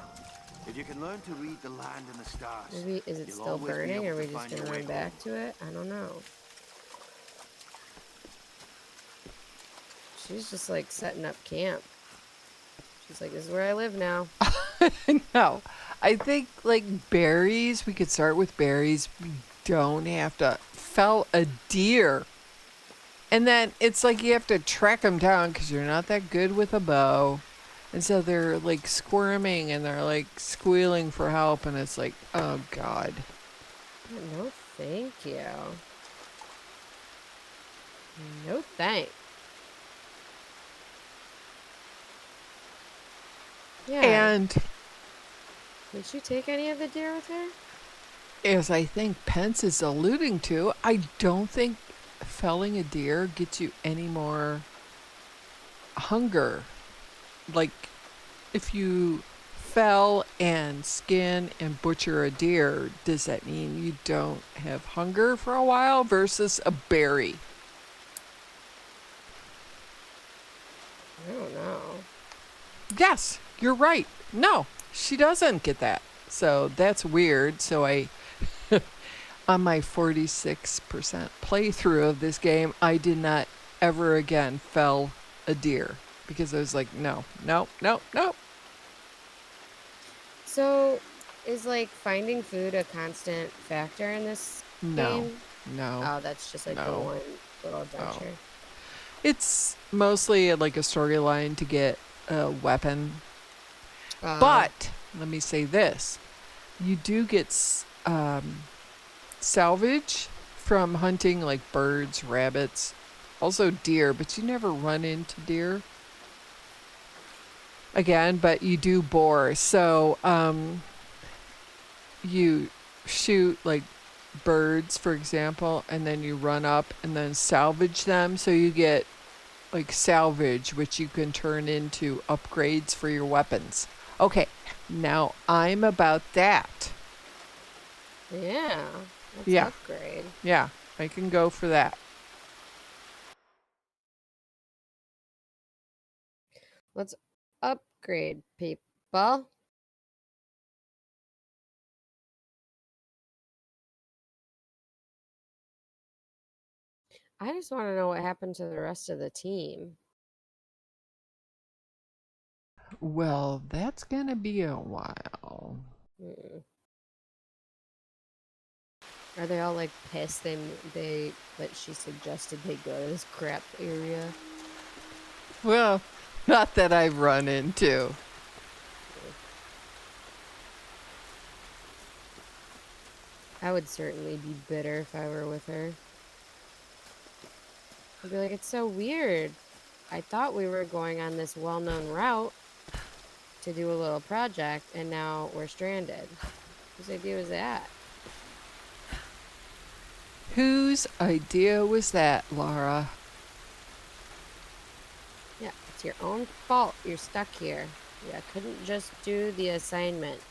If you can learn to read the land and the stars, Maybe, is it you'll still always be burning? able Or are we to just find gonna your way run back home. to it? I don't know. She's just like setting up camp. She's like, this is where I live now. No. I think like berries, we could start with berries. We don't have to fell a deer. And then it's like you have to track them down because you're not that good with a bow. And so they're like squirming and they're like squealing for help. And it's like, oh God. No, thank you. No thanks. Yeah. And did she take any of the deer with her? as I think Pence is alluding to, I don't think felling a deer gets you any more hunger. Like, if you fell and skin and butcher a deer, does that mean you don't have hunger for a while versus a berry? I don't know. Yes, you're right. No, she doesn't get that. So that's weird. So I On my 46% playthrough of this game, I did not ever again fell a deer because I was like, no, no, no, no. So, is like finding food a constant factor in this No, game? no, Oh, that's just like the no. one little adventure. It's mostly like a storyline to get a weapon. Uh, But let me say this: you do get salvage from hunting like birds, rabbits, also deer, but you never run into deer again, but you do boar. So you shoot like birds, for example, and then you run up and then salvage them. So you get like salvage, which you can turn into upgrades for your weapons. Okay, now I'm about that. yeah. Let's Yeah. upgrade. Yeah, I can go for that. Let's upgrade, people. I just want to know what happened to the rest of the team. Well, that's gonna be a while. Mm. Are they all like pissed? They that she suggested they go to this crap area. Well, not that I've run into. I would certainly be bitter if I were with her. I'd be like, it's so weird. I thought we were going on this well-known route to do a little project, and now we're stranded. Whose idea was that? Whose idea was that, Laura? Yeah, it's your own fault. You're stuck here. Yeah, couldn't just do the assignment.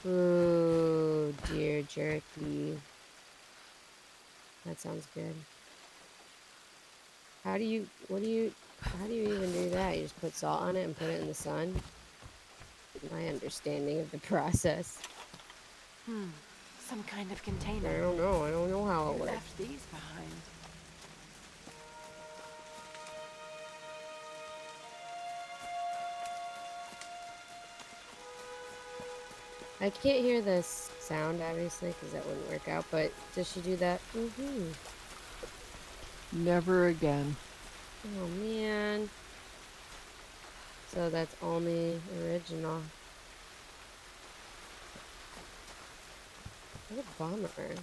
Ooh, dear jerky. That sounds good. How do you even do that? You just put salt on it and put it in the sun? My understanding of the process. Some kind of I container. don't know. I don't know how it Who works. left these behind? I can't hear this sound, obviously, because that wouldn't work out, but does she do that? Never again. Oh, man. So that's only original. What a bummer.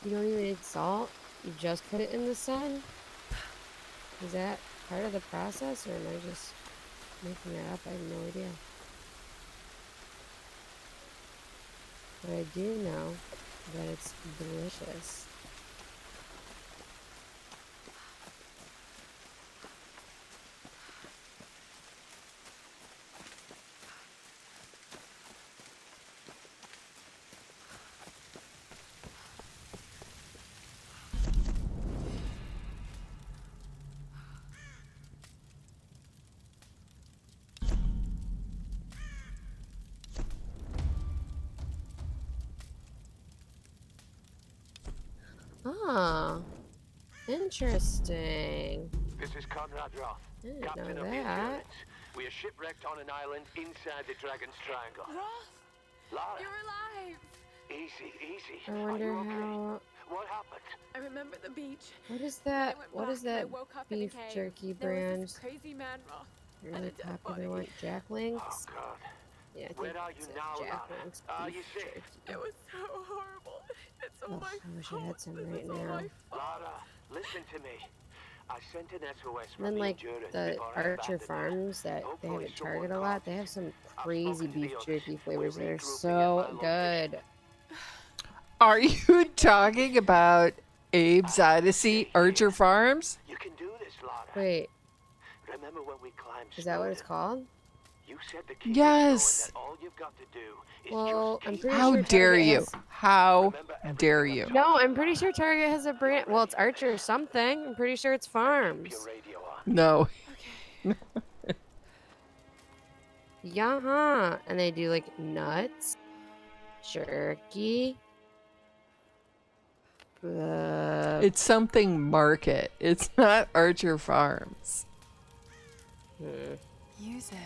You don't even need salt? You just put it in the sun? Is that part of the process, or am I just making that up? I have no idea. But I do know that it's delicious. Ah, interesting. This is Conrad Roth, I didn't captain know of the that. Endurance. We are shipwrecked on an island inside the Dragon's Triangle. Roth, Lara, you're alive! easy, easy. I Are wonder you okay? how. What happened? I remember the beach. What is When I that? went What is back and I that woke up in a beef cave. jerky There was brand? this crazy man, Roth. Really and a dead popular body. one? Jack Links? Oh, God. Yeah, I think Where are you it's now, Jack Lara? Links Are beef you safe? jerky. It was so horrible. It's all Ugh, my I wish I fault. had some This right is all now. my fault. Lara, listen to me. I sent an SOS And from then the like Endurance the before I Archer abandoned you. Farms that they have Hopefully at Target a someone lot, they caught have it. some I've crazy spoken to beef the others. jerky flavors that are regrouping at so my good. location. Are you talking about Abe's Odyssey, Archer Farms? You can do this, Lara. Wait, Remember when we climbed Is that what it's Snowden? called? You said the key Yes. is going, that all you've got to do is Well, just I'm keep pretty How sure dare Target you? has. How dare you? No, I'm pretty sure Target has a brand. Well, it's Archer or something. I'm pretty sure it's keep your Farms. radio on. No. Yeah, and they do like nuts, jerky. It's something Market. It's not Archer Farms. Music.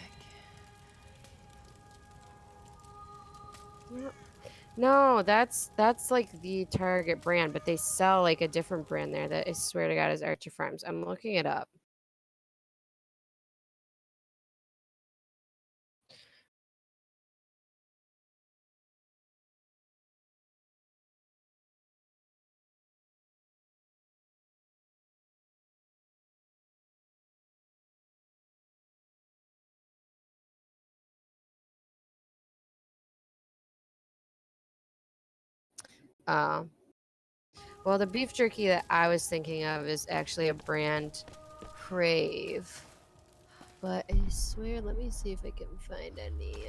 No, that's like the Target brand, but they sell like a different brand there that I swear to God is Archer Farms. I'm looking it up. Uh, well, the beef jerky that I was thinking of is actually a brand Crave. But I swear, let me see if I can find any.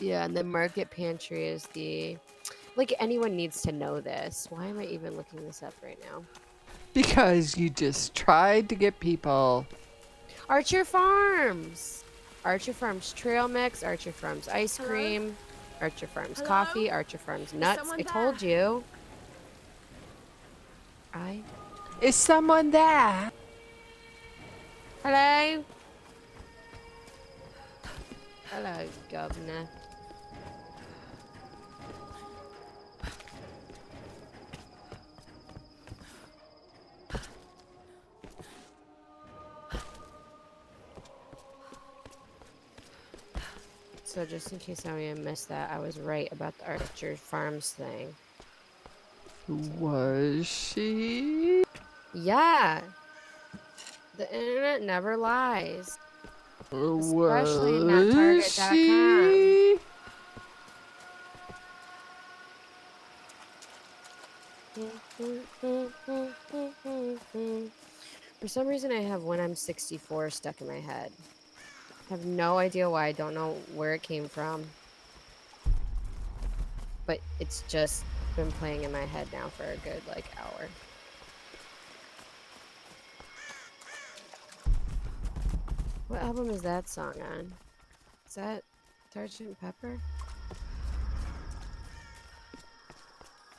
Yeah, and the Market Pantry is the. Like, anyone needs to know this. Why am I even looking this up right now? Because you just tried to get people. Archer Farms! Archer Farms Trail Mix, Archer Farms Ice Hello? Cream, Archer Farms Hello? Coffee, Archer Farms Nuts. someone I told there? you. Is someone there? Hello? Hello, Governor. So just in case I missed that, I was right about the Archer Farms thing. Was she? Yeah. The internet never lies. Especially not Was Target.com. she? For some reason, I have When I'm 64 stuck in my head. I have no idea why. I don't know where it came from. But it's just been playing in my head now for a good, like, hour. What album is that song on? Is that Sgt. Pepper?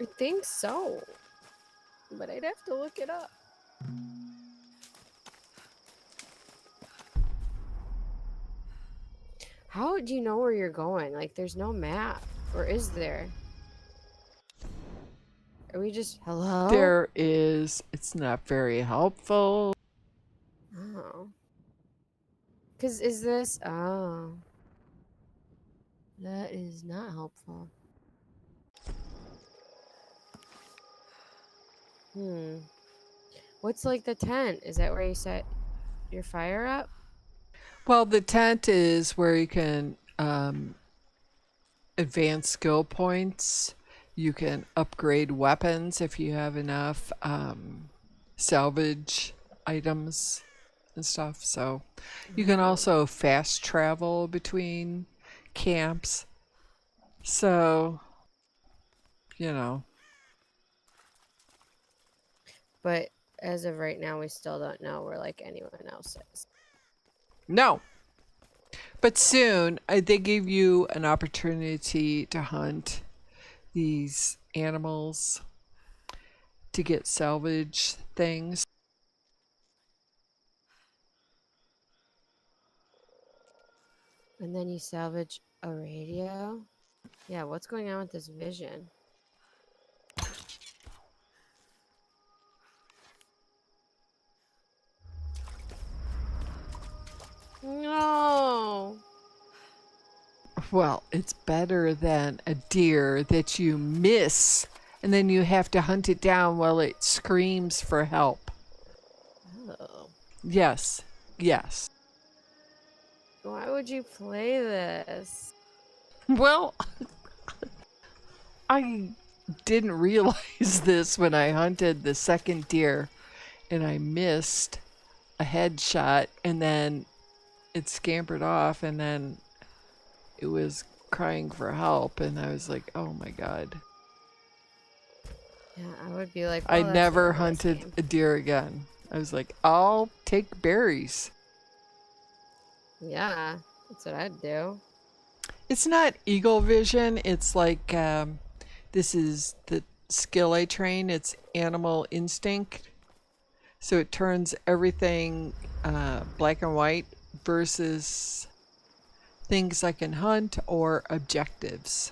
I think so. But I'd have to look it up. How do you know where you're going? Like, there's no map. Or is there? Are we just... Hello? There is. It's not very helpful. Oh. Because is this... Oh. That is not helpful. What's like the tent? Is that where you set your fire up? Well, the tent is where you can advance skill points. You can upgrade weapons if you have enough salvage items and stuff. So you can also fast travel between camps. So, you know. But as of right now, we still don't know where like anyone else is. No. But soon, they give you an opportunity to hunt these animals to get salvage things. And then you salvage a radio? Yeah, what's going on with this vision? No. Well, it's better than a deer that you miss and then you have to hunt it down while it screams for help. Oh. Yes. Yes. Why would you play this? Well, I didn't realize this when I hunted the second deer. and I missed a headshot, and then it scampered off, and then it was crying for help, and I was like, oh my god. Yeah, I would be like, I well, that's never the end of this hunted game. a deer again. I was like, I'll take berries. Yeah, that's what I'd do. It's not eagle vision. It's like, this is the skill I train. It's animal instinct. So it turns everything black and white versus things I can hunt or objectives.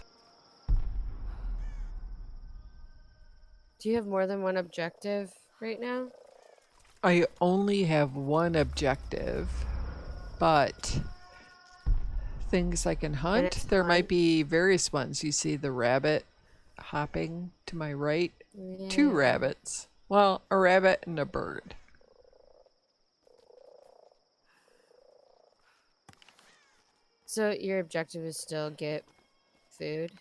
Do you have more than one objective right now? I only have one objective, but things I can hunt, it's there might hunt? be various ones. You see the rabbit hopping to my right. 2 Yeah. rabbits. Well, a rabbit and a bird. So your objective is still get food?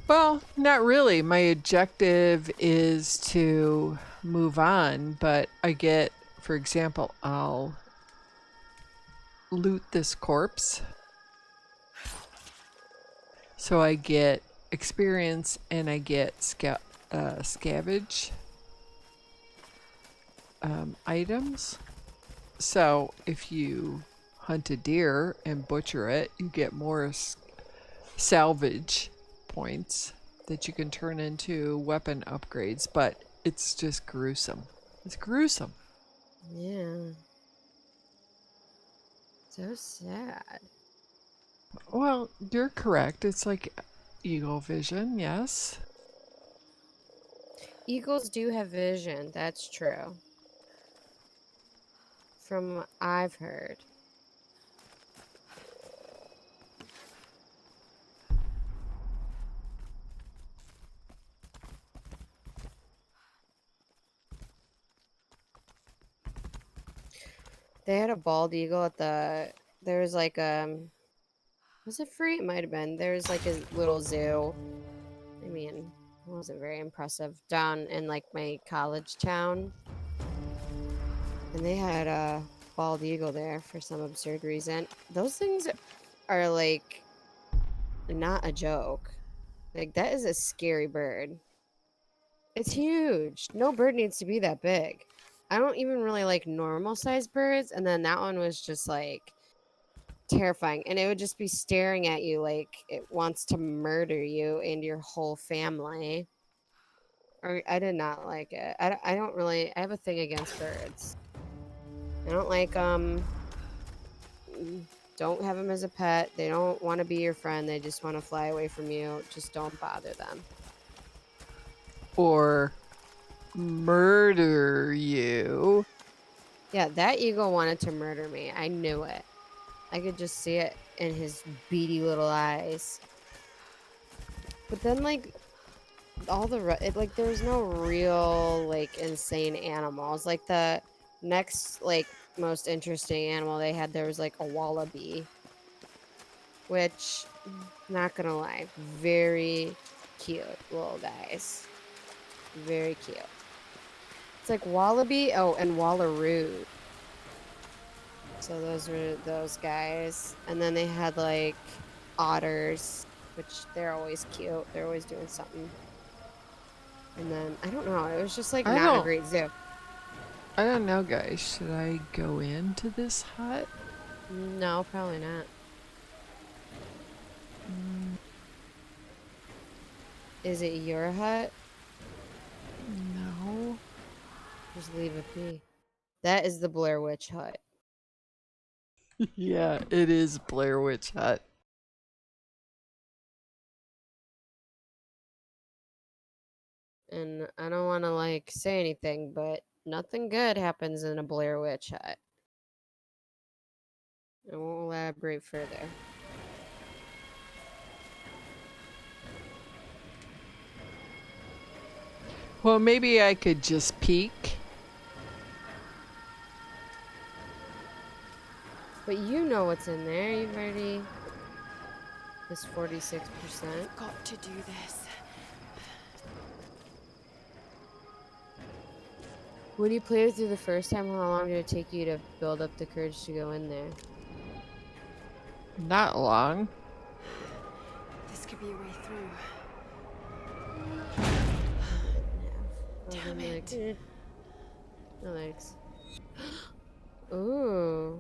Well, not really. My objective is to move on, but I get, for example, I'll loot this corpse. So I get experience and I get scavenge items. So if you hunt a deer and butcher it, you get more salvage points that you can turn into weapon upgrades, but it's just gruesome. It's gruesome. Yeah. So sad. Well, you're correct. It's like eagle vision, yes. Eagles do have vision, that's true. From what I've heard. They had a bald eagle at the, there was like was it free? It might have been. There was like a little zoo. I mean, it wasn't very impressive. Down in like my college town. And they had a bald eagle there for some absurd reason. Those things are like not a joke. Like that is a scary bird. It's huge. No bird needs to be that big. I don't even really like normal sized birds, and then that one was just like terrifying, and it would just be staring at you like it wants to murder you and your whole family. Or I did not like it. I don't really. I have a thing against birds. I don't like don't have them as a pet. They don't want to be your friend. They just want to fly away from you. Just don't bother them. Or murder you. Yeah, that eagle wanted to murder me. I knew it. I could just see it in his beady little eyes. But then, like, all the like, there's no real like insane animals. Like the next like most interesting animal they had, there was like a wallaby, which, not gonna lie, very cute little guys. Very cute. It's like wallaby, oh, and wallaroo. So those were those guys. And then they had like otters, which they're always cute. They're always doing something. And then, I don't know, it was just like not a great zoo. I don't know, guys. Should I go into this hut? No, probably not. Is it your hut? No. Just leave it be. That is the Blair Witch hut. Yeah, it is Blair Witch Hut. And I don't want to like say anything, but nothing good happens in a Blair Witch hut. I won't elaborate further. Well, maybe I could just peek. But you know what's in there. You've already... This 46%. Got to do this. When you played through the first time, how long did it take you to build up the courage to go in there? Not long. This could be a way through. Damn it. No thanks. Ooh.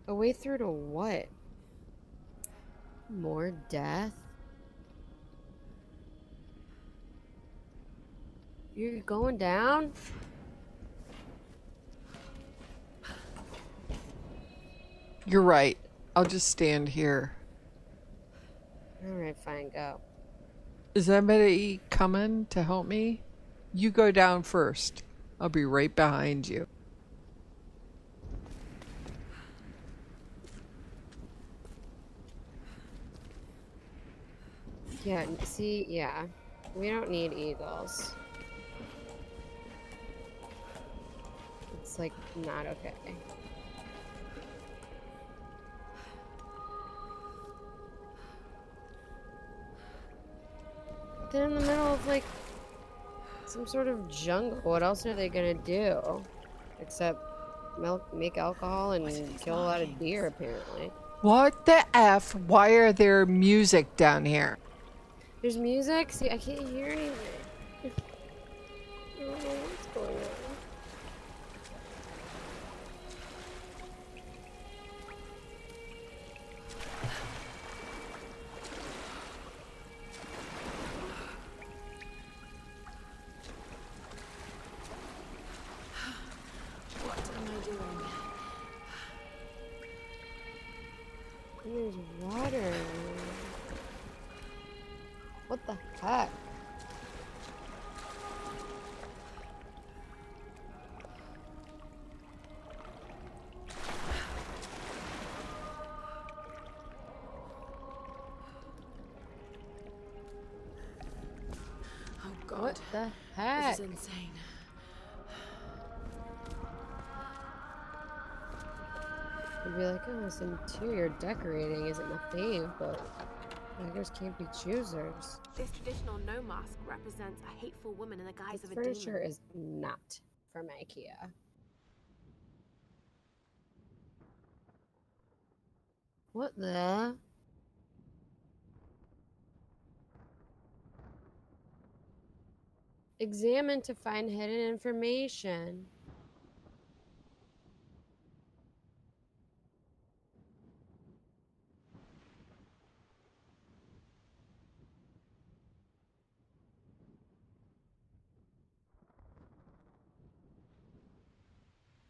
A way through to what? More death? You're going down? You're right. I'll just stand here. Alright, fine, go. Is anybody coming to help me? You go down first. I'll be right behind you. Yeah, see, yeah. We don't need eagles. It's like not okay. They're in the middle of like some sort of jungle. What else are they gonna do? Except make alcohol and kill a lot of deer, apparently. What the F? Why are there music down here? There's music? See, I can't hear anything. I don't know what's going on. What am I doing? And there's water. What the heck? Oh God. What the heck? This is insane. I'd be like, oh, this interior decorating isn't my fave, but beggars can't be choosers. This traditional no mask represents a hateful woman in the guise This of a demon. furniture is not from IKEA. What the? Examine to find hidden information.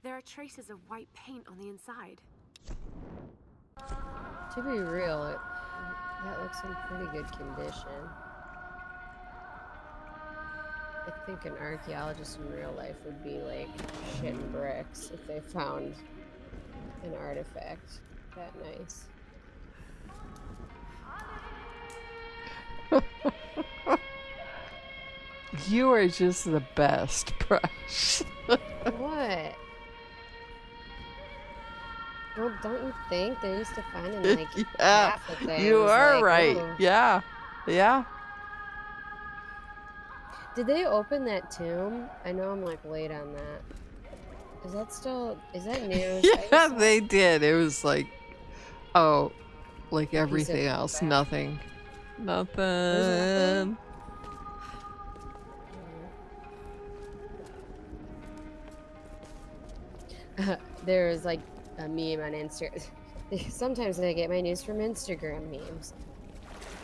There are traces of white paint on the inside. To be real, that looks in pretty good condition. I think an archaeologist in real life would be like shitting bricks if they found an artifact that nice. You are just the best, Brush. What? Well, don't you think they used to find in like Yeah, half of things? you are like, right. ooh. Yeah. Yeah. Did they open that tomb? I know I'm like late on that. Is that news? Yeah, they did. It was like, oh, like of everything else. crap. Nothing. There's Nothing. nothing? There was like a meme on Instagram. Sometimes I get my news from Instagram memes.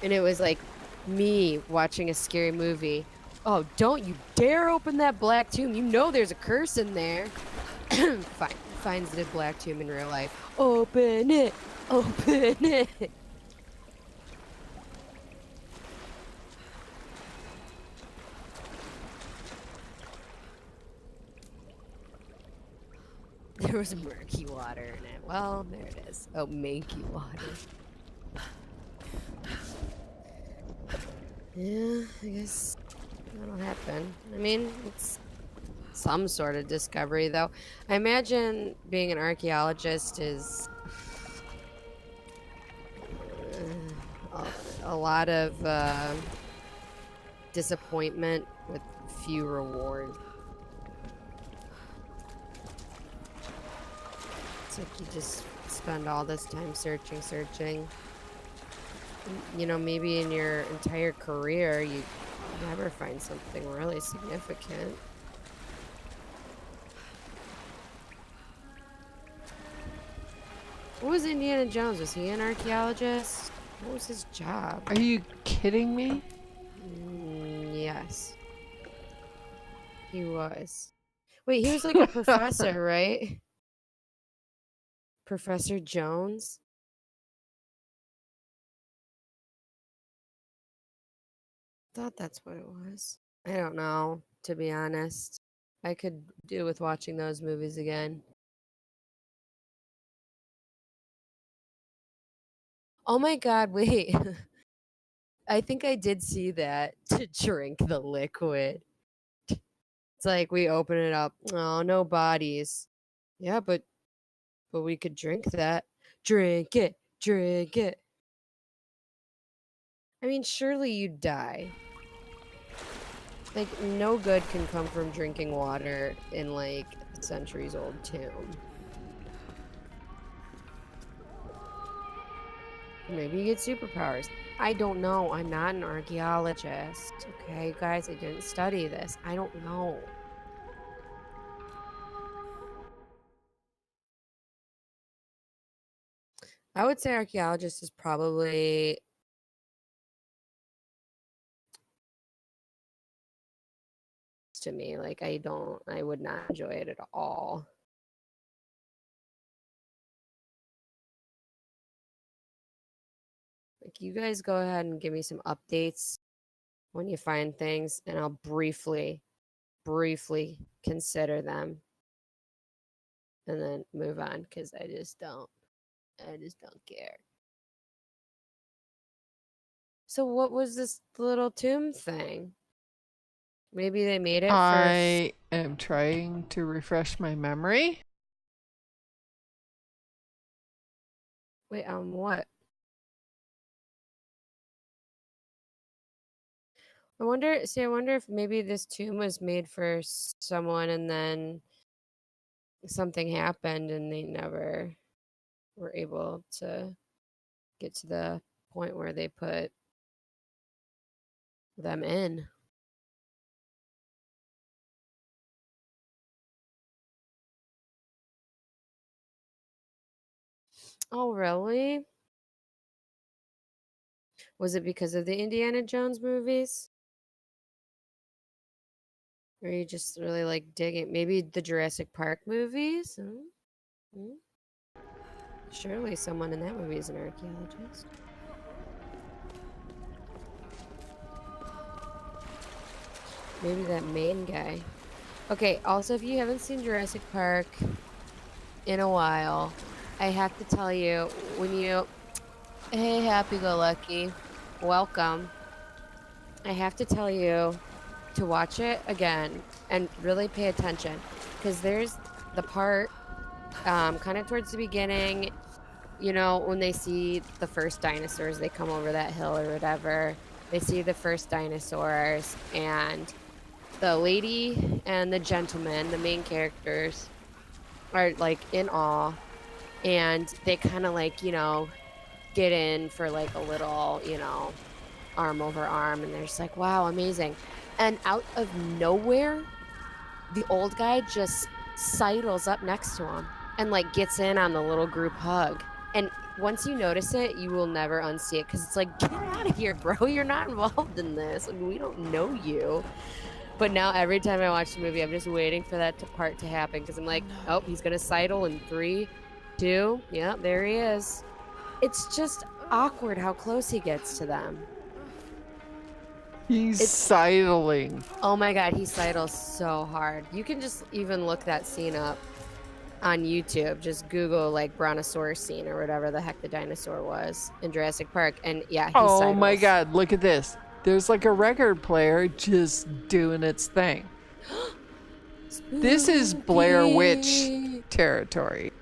And it was like me watching a scary movie. Oh, don't you dare open that black tomb. You know there's a curse in there. Fine. Finds the black tomb in real life. Open it. Open it. There was murky water in it. Well, there it is. Oh, minky water. Yeah, I guess that'll happen. I mean, it's some sort of discovery, though. I imagine being an archaeologist is a lot of disappointment with few reward. It's like you just spend all this time searching. You know, maybe in your entire career, you never find something really significant. What was Indiana Jones? Was he an archaeologist? What was his job? Are you kidding me? Yes. He was. Wait, he was like a professor, right? Professor Jones? Thought that's what it was. I don't know, to be honest. I could do with watching those movies again. Oh my god, wait. I think I did see that to drink the liquid. It's like we open it up. Oh, no bodies. Yeah, but we could drink that. Drink it. Drink it. I mean, surely you'd die. Like, no good can come from drinking water in, like, a centuries-old tomb. Maybe you get superpowers. I don't know. I'm not an archaeologist. Okay, guys, I didn't study this. I don't know. I would say archaeologist is probably to me. Like, I would not enjoy it at all. Like, you guys go ahead and give me some updates when you find things, and I'll briefly consider them and then move on, because I just don't care. So what was this little tomb thing? Maybe they made it for... I am trying to refresh my memory. Wait, what? I wonder if maybe this tomb was made for someone and then something happened and they never were able to get to the point where they put them in. Oh, really? Was it because of the Indiana Jones movies? Or you just really like digging? Maybe the Jurassic Park movies? Hmm? Surely someone in that movie is an archaeologist. Maybe that main guy. Okay, also, if you haven't seen Jurassic Park in a while, I have to tell you, when you... Hey, happy-go-lucky. Welcome. I have to tell you to watch it again and really pay attention, because there's the part kind of towards the beginning, you know, when they see the first dinosaurs, they come over that hill or whatever. They see the first dinosaurs, and the lady and the gentleman, the main characters, are like in awe, and they kind of like, you know, get in for like a little, you know, arm over arm, and they're just like, wow, amazing. And out of nowhere, the old guy just sidles up next to him and like gets in on the little group hug. And once you notice it, you will never unsee it, because it's like, get out of here, bro. You're not involved in this. Like, we don't know you. But now every time I watch the movie, I'm just waiting for that part to happen, because I'm like, oh, he's going to sidle in 3, 2. Yeah, there he is. It's just awkward how close he gets to them. He's sidling. Oh my god, he sidles so hard. You can just even look that scene up on YouTube. Just Google like brontosaurus scene or whatever the heck the dinosaur was in Jurassic Park, and yeah, he sidles. Oh my god, look at this. There's like a record player just doing its thing. This is Blair Witch territory.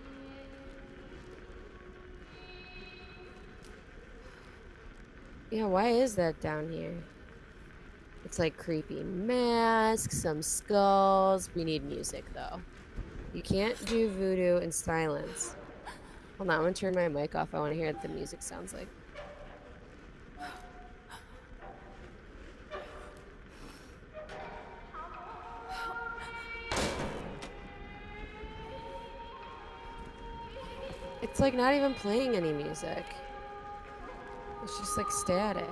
Yeah, why is that down here? It's like creepy masks, some skulls. We need music though. You can't do voodoo in silence. Hold on, I'm gonna turn my mic off. I want to hear what the music sounds like. It's like not even playing any music. It's just like static.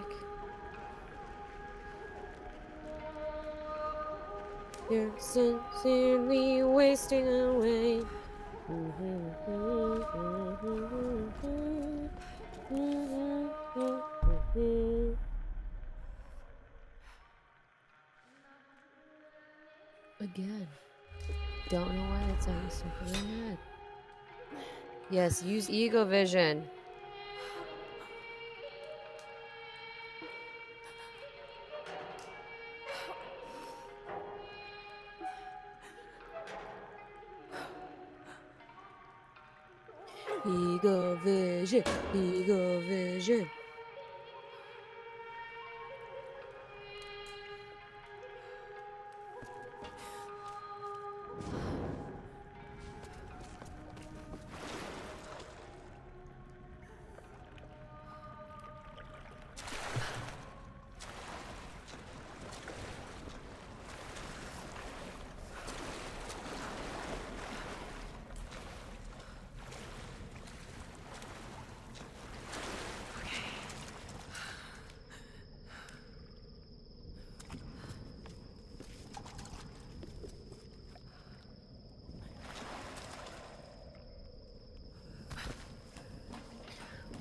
You're sincerely wasting away. Again. Don't know why that's always stuck in my head. Yes, use ego vision. Ego vision, ego vision.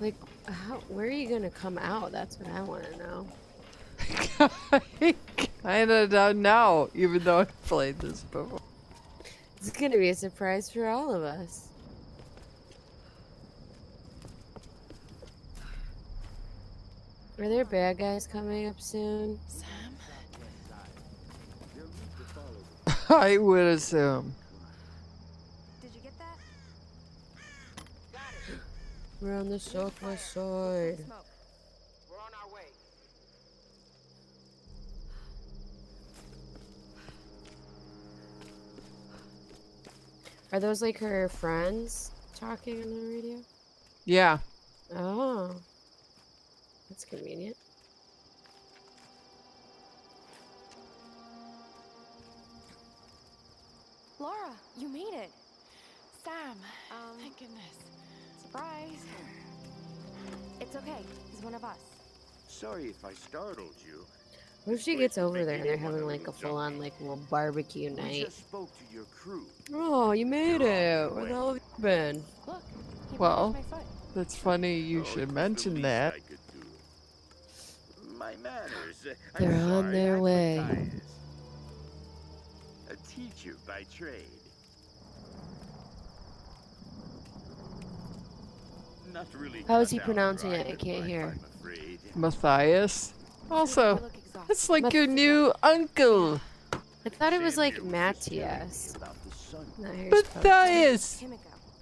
Like, where are you gonna come out? That's what I want to know. I kind of don't know, even though I've played this before. It's gonna be a surprise for all of us. Are there bad guys coming up soon? Sam? I would assume. Did you get that? We're on the southwest side. Smoke. We're on our way. Are those like her friends talking on the radio? Yeah. Oh. That's convenient. Laura, you made it. Sam, thank goodness. Surprise. It's okay. He's one of us. Sorry if I startled you. What if she gets over there and they're having like a full-on like little barbecue We night? just spoke to your crew. Oh, you made it. Where the hell have you been? Look, he Well, bandaged my foot. that's funny you Oh, should it was the mention least that. I could do. My manners. I'm They're on sorry, their I'm way. Matthias. A teacher by trade. Not really. How is he cut out pronouncing for it? I either can't life, hear. I'm afraid. Matthias. Also, You look exhausted. it's like your new uncle. I thought it was Sam like here was just telling me Matthias. about the sun. Not how you're supposed to. Matthias. Himiko.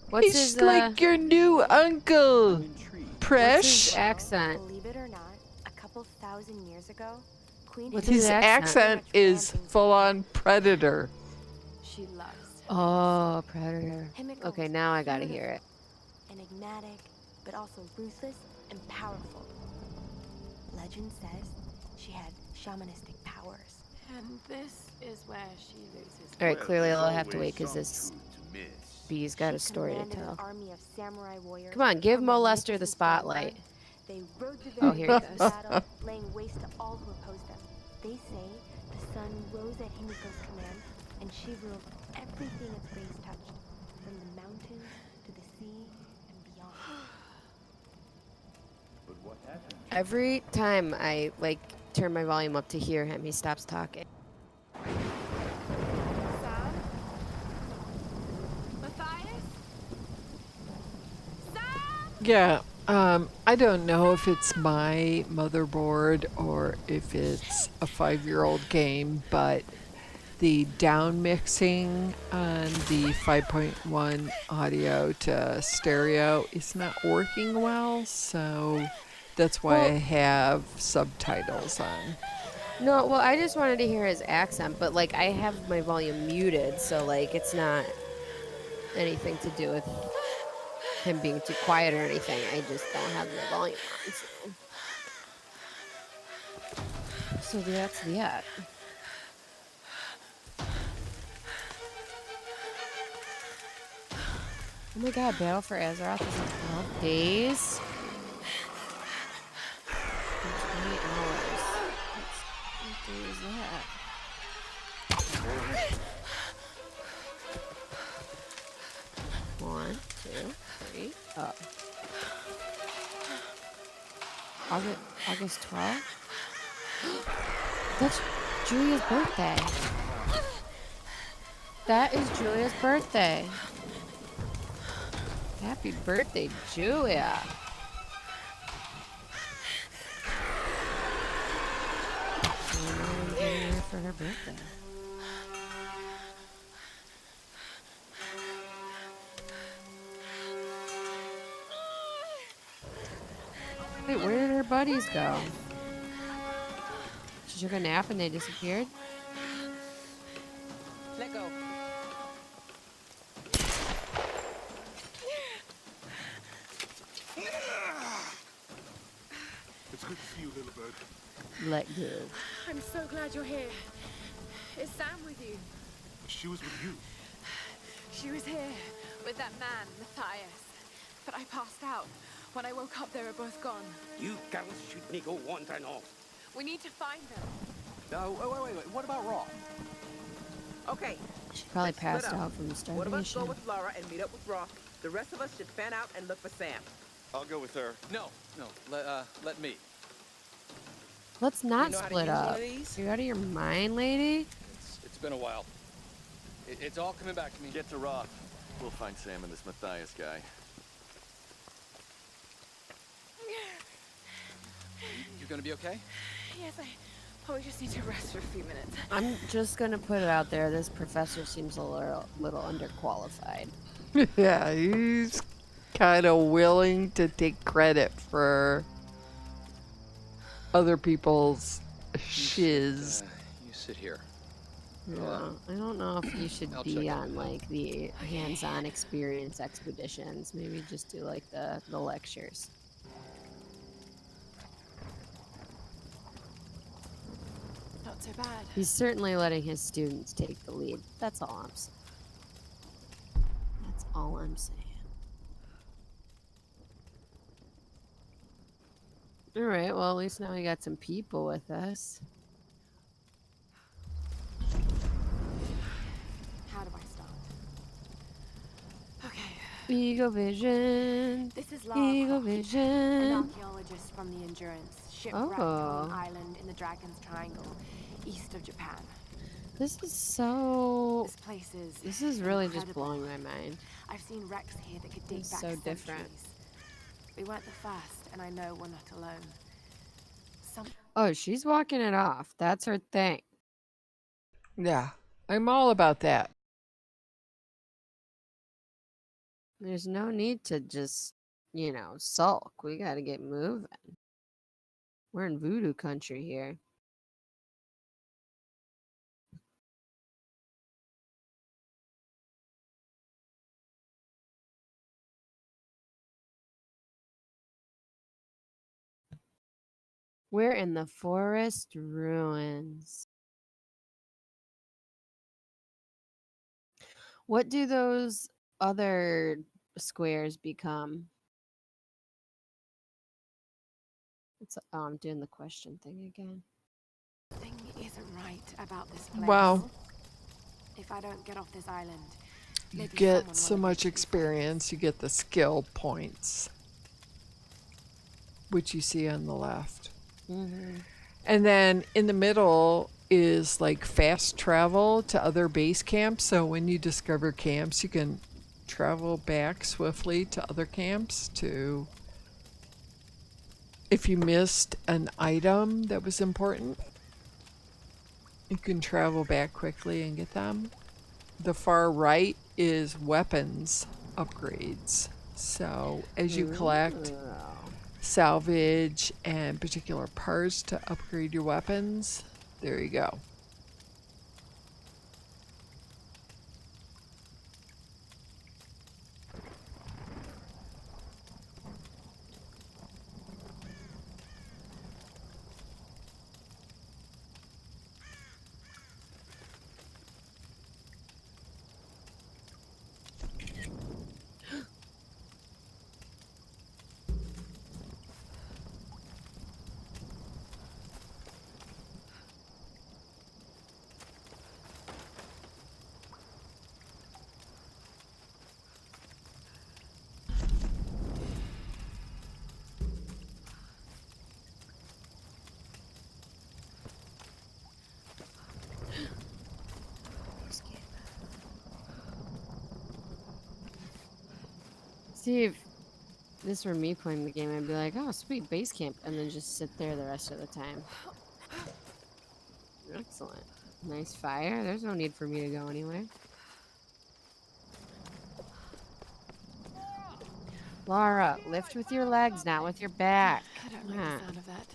What's He's his like your new uncle. I'm intrigued. what's Presh. his accent? Believe it or not, a couple thousand years ago, Queen What's Himiko his His accent? accent is full-on predator. she loves. Oh, predator. Himiko Okay, was now I gotta hear it. enigmatic, but also ruthless and powerful. Legend says she had shamanistic powers. And this is where she loses. All right, Well, clearly there's I'll have to always wait because some this truth to miss. bee's got She a story to commanded an tell. army of samurai warriors Come on, give from Molester the magnificent spotlight. Skyline. They rode the Oh, very here he edge of goes. battle, laying waste to all who opposed them. They say the sun rose at Himiko's command, and she ruled everything its rays touched, from the mountains to the sea and beyond. But what happened? Every time I like turn my volume up to hear him, he stops talking. Sam? Matthias? Sam? Yeah, I don't know if it's my motherboard or if it's a 5-year-old game, but the down mixing on the 5.1 audio to stereo is not working well, so that's why I have subtitles on. No, well, I just wanted to hear his accent, but like I have my volume muted, so like it's not anything to do with him being too quiet or anything. I just don't have the volume on. So that's that. Oh my god, Battle for Azeroth is in 12 days? In 20 hours. What day is that? One, two, three. Oh. August 12th? That's Julia's birthday. That is Julia's birthday. Happy birthday, Julia. For her birthday. Wait, where did her buddies go? She took a nap and they disappeared? Let go. It's good to see you, little bird. Let go. I'm so glad you're here. Is Sam with you? She was with you. She was here with that man, Matthias. But I passed out. When I woke up, they were both gone. You girls should me go wandering off. We need to find them. No, wait. What about Roth? Okay. She probably let's split passed up. out from One of us go starvation. with Laura and meet up with Rock. The rest of us should fan out and look for Sam. I'll go with her. No. Let me. Let's not You know how to split use one up. of these? You out of your mind, lady? It's been a while. It's all coming back to me. Get to Roth. We'll find Sam and this Matthias guy. You gonna be okay? Yes, I probably just need to rest for a few minutes. I'm just gonna put it out there. This professor seems a little underqualified. Yeah, he's kind of willing to take credit for other people's shiz. You sit here. Yeah, I don't know if you should I'll be check on like the hands-on experience expeditions. Maybe just do like the lectures. Not so bad. He's certainly letting his students take the lead. That's all I'm saying. That's all I'm saying. All right, well, at least now we got some people with us. How do I start? Okay. Eagle Vision. This is Lara Eagle Croft, an Vision. archaeologist from the Endurance, shipwrecked on an island in the Dragon's Triangle, east of Japan. This is so... This place is This is really just incredible. blowing my mind. I've seen wrecks here that could date It's back so centuries. different. We weren't the first, and I know we're not alone. Oh, she's walking it off. That's her thing. Yeah, I'm all about that. There's no need to just, sulk. We gotta get moving. We're in voodoo country here. We're in the forest ruins. What do those other squares become? I'm doing the question thing again. Something isn't right about this place. Wow. If I don't get off this island, You maybe get someone so will much eventually experience, you get the skill points, which you see on the left. Mm-hmm. And then in the middle is like fast travel to other base camps. So when you discover camps, you can travel back swiftly to other camps to, if you missed an item that was important, you can travel back quickly and get them. The far right is weapons upgrades. So as you collect salvage and particular parts to upgrade your weapons, There you go. See, if this were me playing the game, I'd be like, oh, sweet, base camp, and then just sit there the rest of the time. Excellent. Nice fire. There's no need for me to go anywhere. Laura, lift with your legs, not with your back. I don't like the sound of that.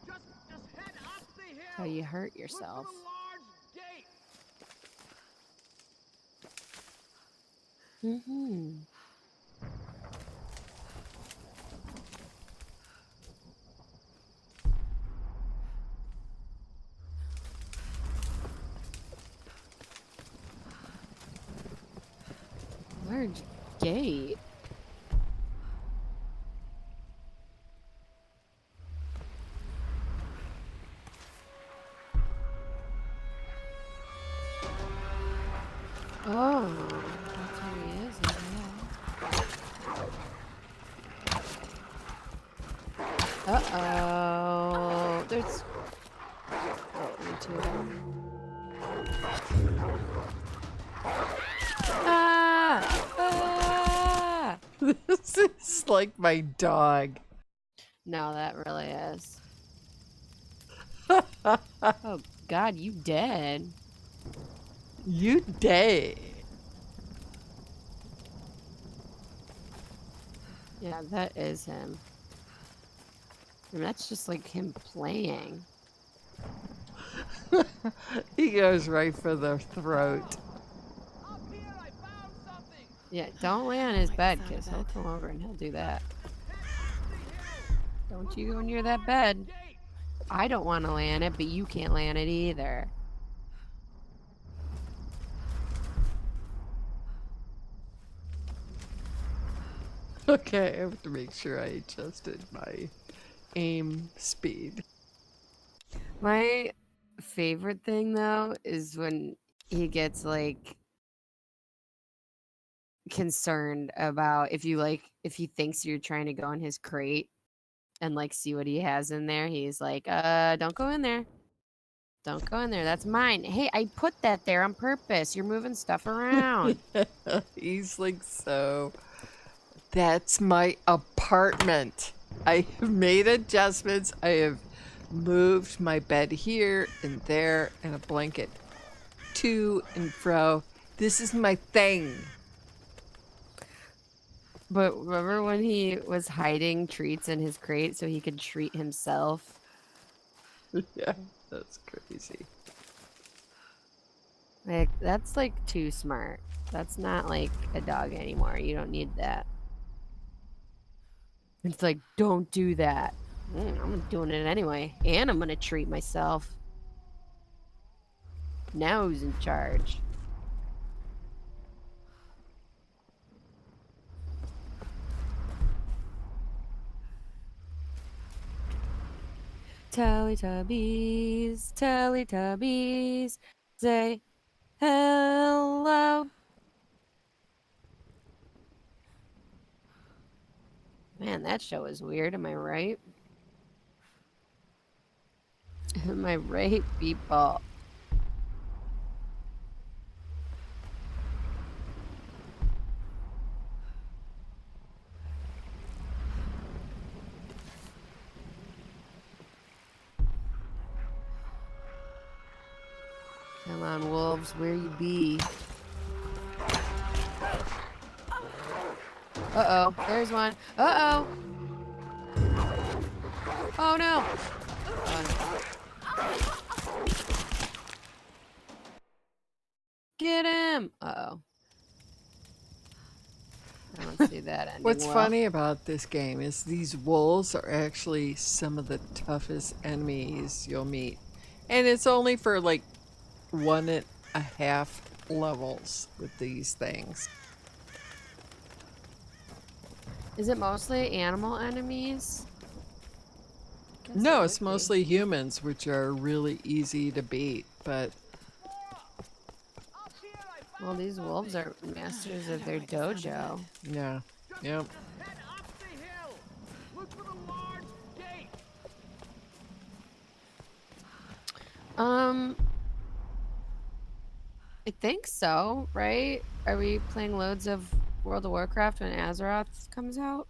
Just head up the hill. How you hurt yourself. Look for the large gate. Mm-hmm. Large gate. Oh, that's where he is. Uh-oh. There's... Oh, me too. Ah! Ah! This is like my dog. No, that really is. Oh, God, you dead. You dead. Yeah, that is him. I mean, that's just like him playing. He goes right for the throat. Up here, I found something. Yeah, don't lay on his bed, sound because of he'll that. come over and he'll do that. Head up the hill. Don't you go near that bed. Gate. I don't want to lay on it, but you can't lay on it either. Okay, I have to make sure I adjusted my aim speed. My favorite thing, though, is when he gets, like, concerned about if he thinks you're trying to go in his crate and, like, see what he has in there. He's like, don't go in there. Don't go in there. That's mine. Hey, I put that there on purpose. You're moving stuff around. He's like, so that's my apartment. I have made adjustments. I have moved my bed here and there and a blanket to and fro. This is my thing. But remember when he was hiding treats in his crate so he could treat himself? Yeah, that's crazy. Like, that's like too smart. That's not like a dog anymore. You don't need that. It's like, don't do that. I'm doing it anyway. And I'm going to treat myself. Now who's in charge? Teletubbies, say hello. Man, that show is weird. Am I right? Am I right, people? Come on, wolves, where you be? Uh-oh, there's one. Uh-oh! Oh, no! Oh, no. Get him! Uh-oh. I don't see that ending What's well. funny about this game is these wolves are actually some of the toughest enemies you'll meet. And it's only for like 1.5 levels with these things. Is it mostly animal enemies? Guess No, it it's would be. mostly humans, which are really easy to beat, but Well, these wolves are masters of their dojo. yeah. Yep. Head up the hill. Look for the large gate. I think so, right? Are we playing loads of World of Warcraft when Azeroth comes out?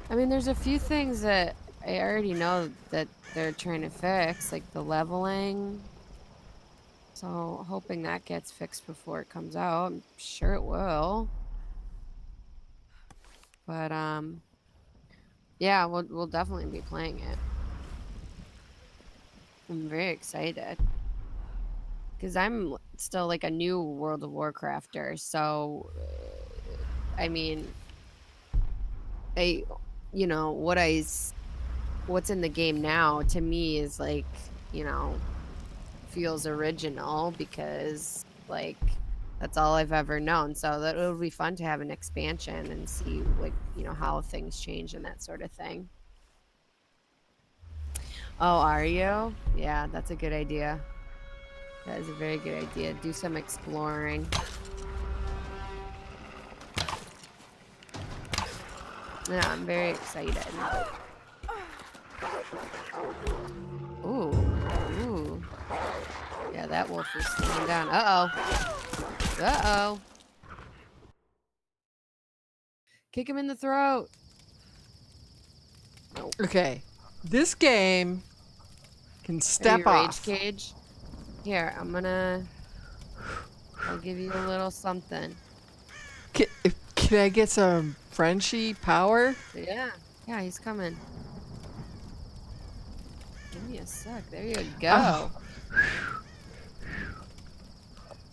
I mean, there's a few things that I already know that they're trying to fix, like the leveling. So hoping that gets fixed before it comes out. I'm sure it will. But yeah, we'll definitely be playing it. I'm very excited. Because I'm still like a new World of Warcrafter, so I mean, you know, what's in the game now to me is like, you know, feels original because like that's all I've ever known. So that it'll be fun to have an expansion and see like, you know, how things change and that sort of thing. Oh, are you? Yeah, that's a good idea. That is a very good idea. Do some exploring. Yeah, I'm very excited. Ooh. Ooh. Yeah, that wolf is slowing down. Uh-oh. Uh-oh. Kick him in the throat. Nope. Okay. This game can Are step you rage off. cage? Here, I'll give you a little something. Can I get some Frenchie power? Yeah. Yeah, he's coming. Give me a sec. There you go. Oh.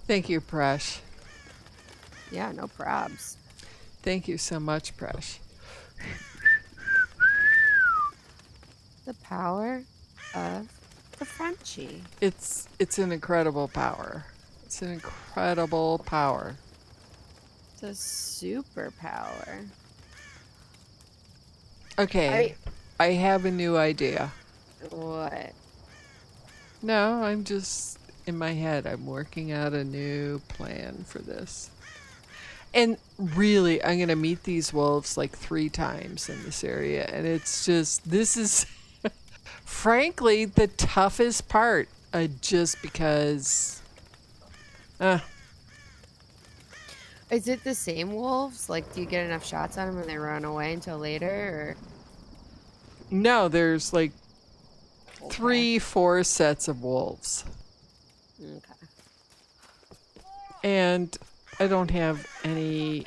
Thank you, Presh. Yeah, no probs. Thank you so much, Presh. The power of the Frenchie. It's an incredible power. It's an incredible power. It's a superpower. Okay, I have a new idea. What? No, I'm just in my head. I'm working out a new plan for this. And really, I'm going to meet these wolves like 3 times in this area. And it's just, this is frankly the toughest part. Just because. Is it the same wolves? Like, do you get enough shots on them and they run away until later? Or? No, there's like 3-4 sets of wolves. Okay. And I don't have any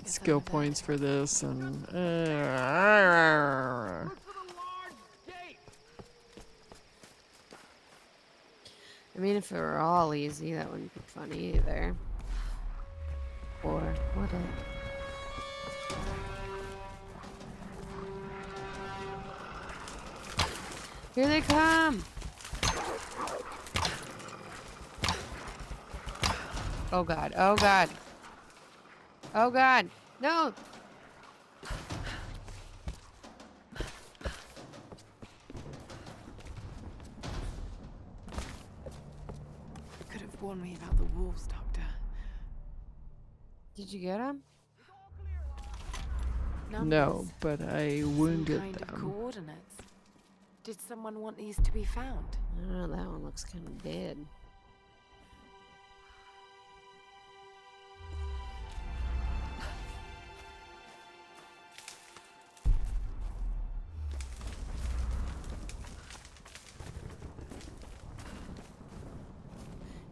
skill points for this. And I mean, if it were all easy, that wouldn't be funny either. Or would it? Here they come! Oh god, oh god. Oh god, no! You could have warned me about the wolves, Doctor. Did you get him? no, but I wounded Some kind of them. coordinates. Did someone want these to be found? I don't know, that one looks kind of dead.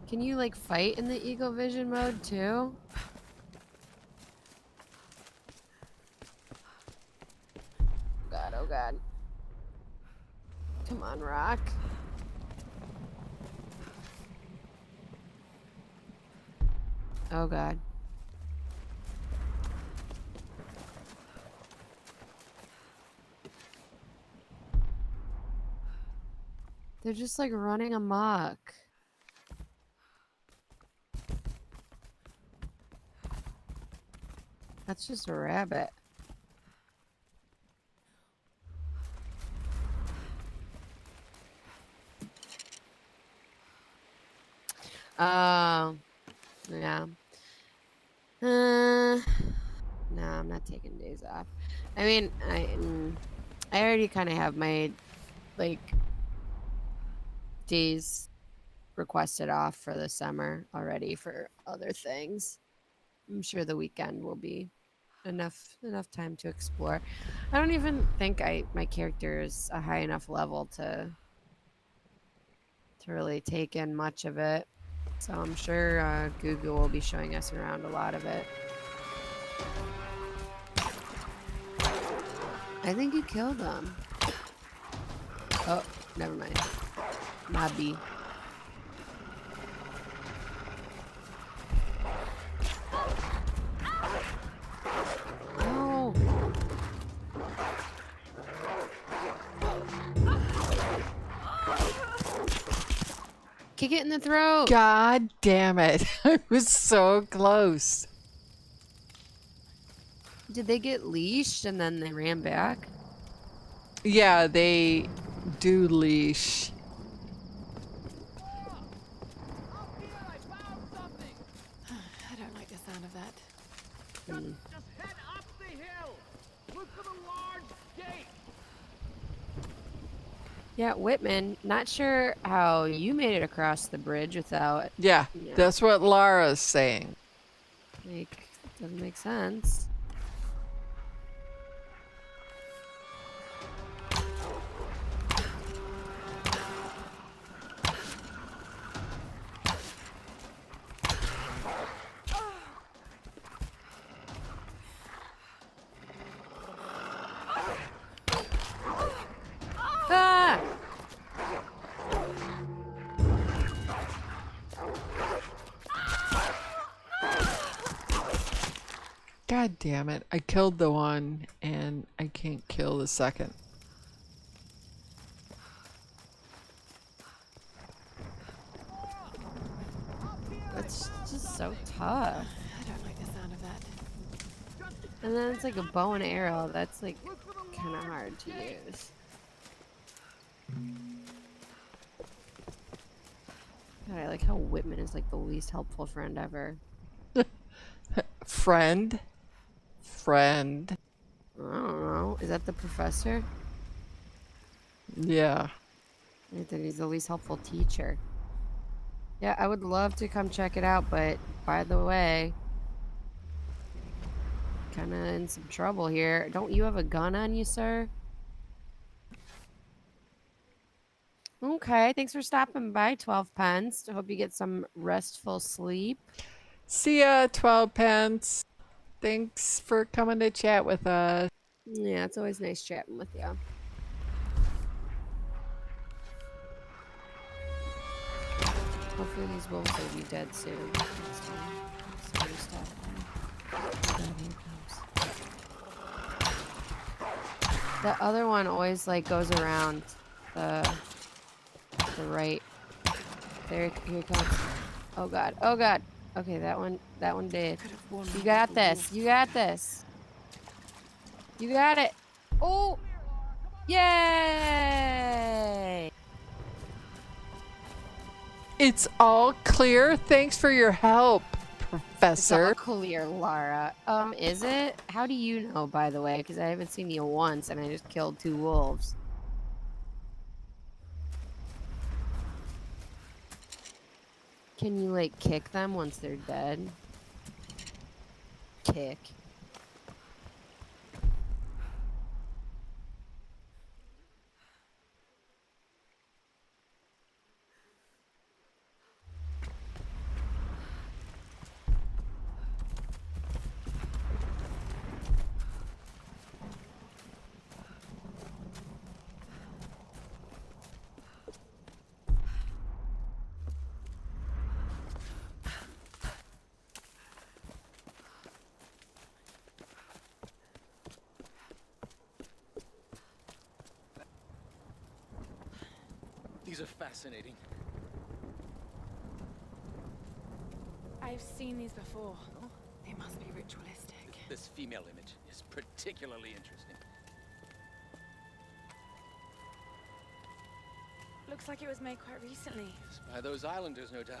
Can you like fight in the Eagle Vision mode too? God, oh god. Come on, Rock. Oh god. They're just like running amok. That's just a rabbit. Oh, yeah. No, I'm not taking days off. I mean, I already kind of have my like days requested off for the summer already for other things. I'm sure the weekend will be enough time to explore. I don't even think my character is a high enough level to really take in much of it. So I'm sure Gugu will be showing us around a lot of it. I think you killed them. Oh, never mind. Mobby. No. Kick it in the throat. God damn it. I was so close. Did they get leashed and then they ran back? Yeah, they do leash. I don't like the sound of that. Just head up the hill. Look for the large gate. Yeah, Whitman, not sure how you made it across the bridge without, Yeah, you know, that's what Lara's saying. like, doesn't make sense. Ah! God damn it. I killed the one and I can't kill the second. That's just so tough. I don't like the sound of that. And then it's like a bow and arrow. That's like kind of hard to use. God, I like how Whitman is like the least helpful friend ever. Friend? Friend. I don't know. Is that the professor? Yeah. I think he's the least helpful teacher. Yeah, I would love to come check it out, but by the way, kind of in some trouble here. Don't you have a gun on you, sir? Okay, thanks for stopping by, 12 pence. I hope you get some restful sleep. See ya, 12 pence. Thanks for coming to chat with us. Yeah, it's always nice chatting with you. Hopefully these wolves will be dead soon. Next time. So we stop by. Oh, here it comes. The other one always like goes around the right. There, here it comes. Oh god. Oh god. Okay, that one did. You got this. You got this. You got it. Oh! Yay! It's all clear. Thanks for your help, It's all Professor. clear, Lara. Is it? How do you know, by the way? Because I haven't seen you once, and I just killed 2 wolves. Can you, like, kick them once they're dead? Kick. These are fascinating. I've seen these before. They must be ritualistic. This female image is particularly interesting. Looks like it was made quite recently. It's by those islanders, no doubt.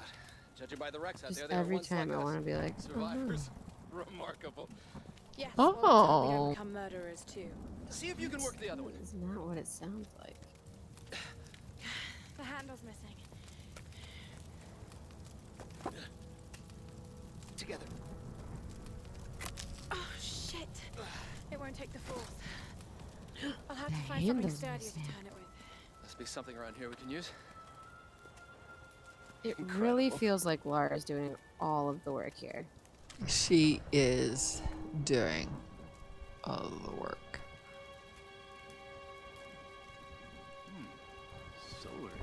Judging by the wrecks out Just there, they were every once time like I us. want to be like, Survivors. Remarkable. Yes. Oh. Well, we don't become murderers too. See if you can work the other one. It's not what it sounds like. The handle's missing. Together. Oh shit! It won't take the force. I'll have The to find something handle's sturdier to missing. turn it with. Must be something around here we can use. It really feels like Lara's doing all of the work here. She is doing all of the work. Solar imagery.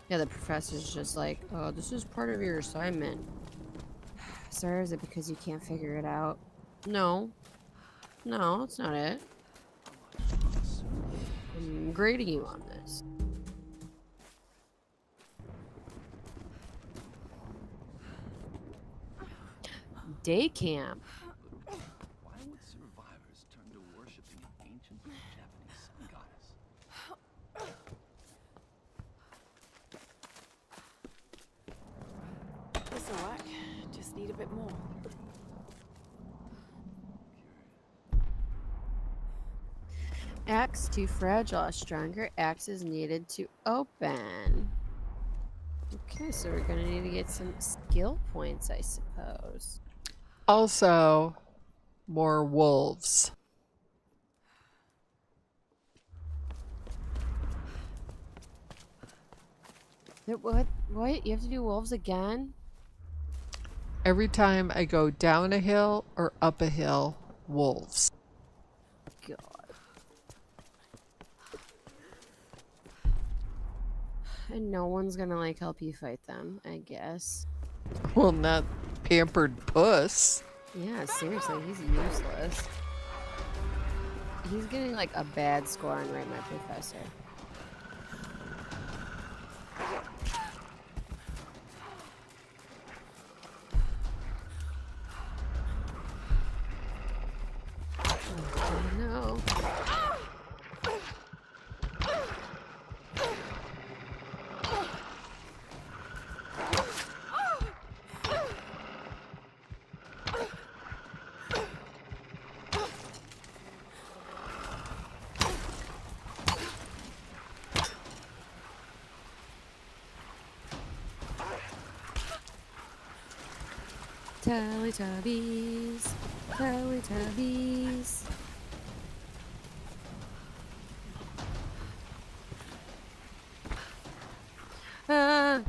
Yeah, the professor's just like, oh, this is part of your assignment. Sir, is it because you can't figure it out? No. No, that's not it. I'm grading you on this. Day camp. Why would survivors turn to worshiping an ancient Japanese sun goddess? This'll work. Just need a bit more. Axe too fragile. A stronger axe is needed to open. Okay, so we're gonna need to get some skill points, I suppose. Also, more wolves. What? What? You have to do wolves again? Every time I go down a hill or up a hill, wolves. God. And no one's gonna like help you fight them, I guess. Well, not pampered puss. Yeah, seriously, he's useless. He's getting like a bad score on Rate My Professor. Oh, no. Teletubbies, Teletubbies. Ah.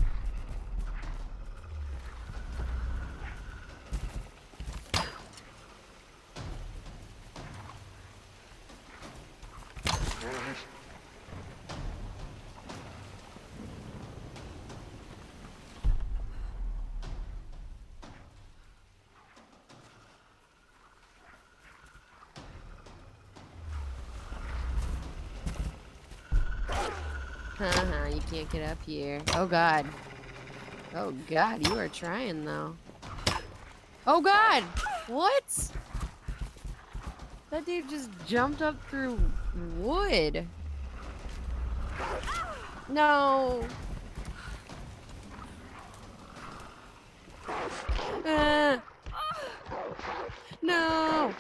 You can't get up here. Oh god. Oh god, you are trying though. Oh god! What? That dude just jumped up through wood. No. No.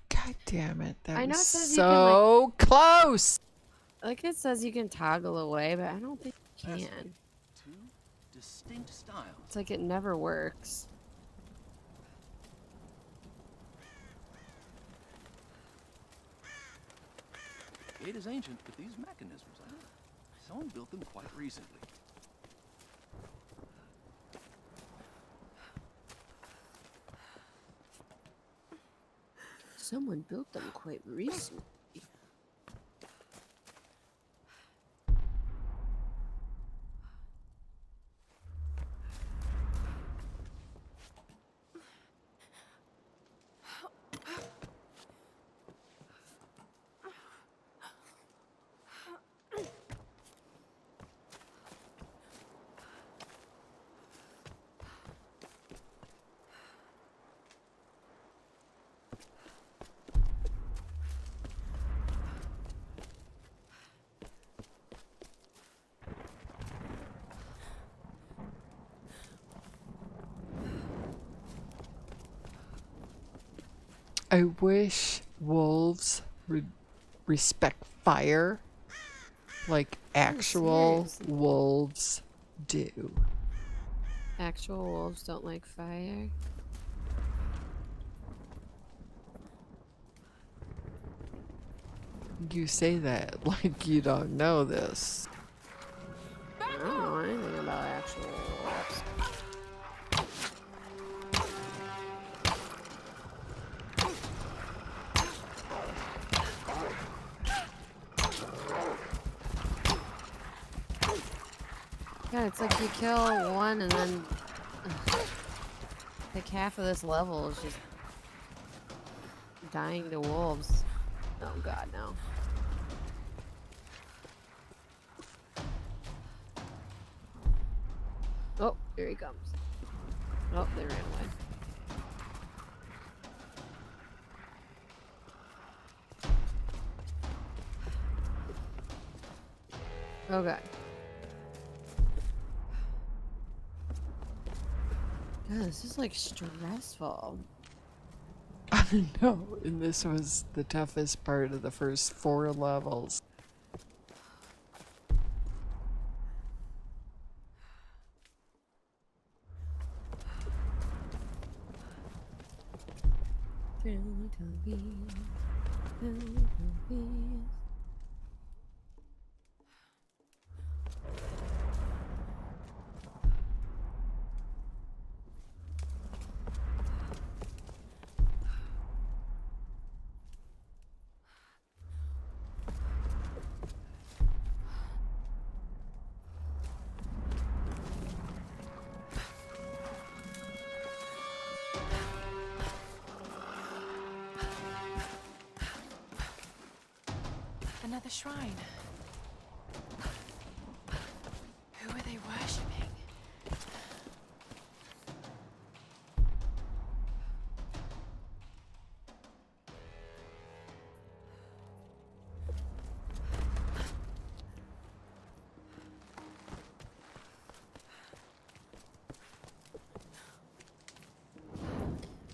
God damn it. That I know was it says you so close. Like it says you can toggle away, but I don't think you can. Two distinct styles. It's like it never works. It is ancient, but these mechanisms, someone built them quite recently. Someone built them quite recently. I wish wolves would respect fire like actual seriously. wolves do. Actual wolves don't like fire. You say that like you don't know this. I don't know anything about actual wolves. Yeah, it's like you kill one and then like half of this level is just dying to wolves. Oh god, no. Oh, here he comes. Oh, they ran away. Oh god. God, this is like stressful. I know, and this was the toughest part of the first 4 levels. Another shrine. Who are they worshipping?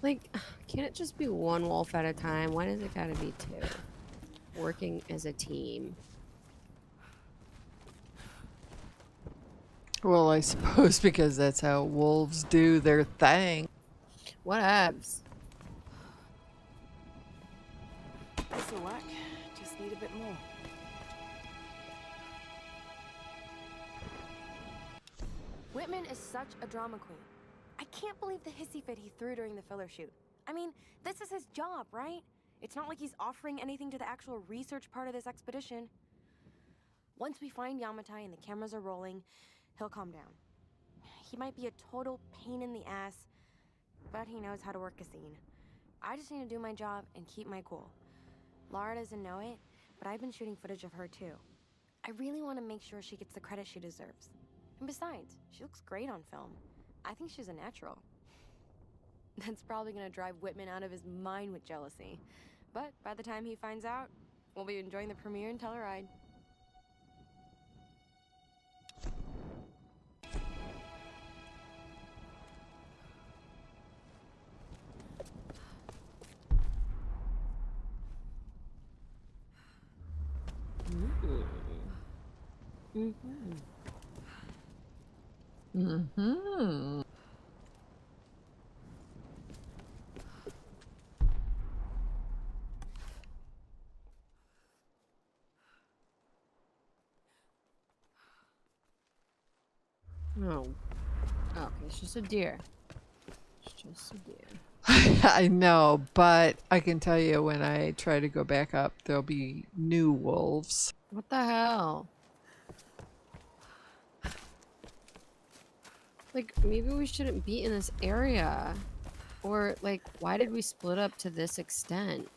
Like, can't it just be one wolf at a time? Why does it gotta be two? Working as a team. Well, I suppose because that's how wolves do their thing. Whatevs. This'll work. Just need a bit more. Whitman is such a drama queen. I can't believe the hissy fit he threw during the filler shoot. I mean, this is his job, right? It's not like he's offering anything to the actual research part of this expedition. Once we find Yamatai and the cameras are rolling, he'll calm down. He might be a total pain in the ass, but he knows how to work a scene. I just need to do my job and keep my cool. Laura doesn't know it, but I've been shooting footage of her too. I really want to make sure she gets the credit she deserves. And besides, she looks great on film. I think she's a natural. That's probably gonna drive Whitman out of his mind with jealousy. But by the time he finds out, we'll be enjoying the premiere in Telluride. Mm-hmm. Oh. Okay, it's just a deer. It's just a deer. I know, but I can tell you when I try to go back up, there'll be new wolves. What the hell? Like, maybe we shouldn't be in this area. Or, like, why did we split up to this extent?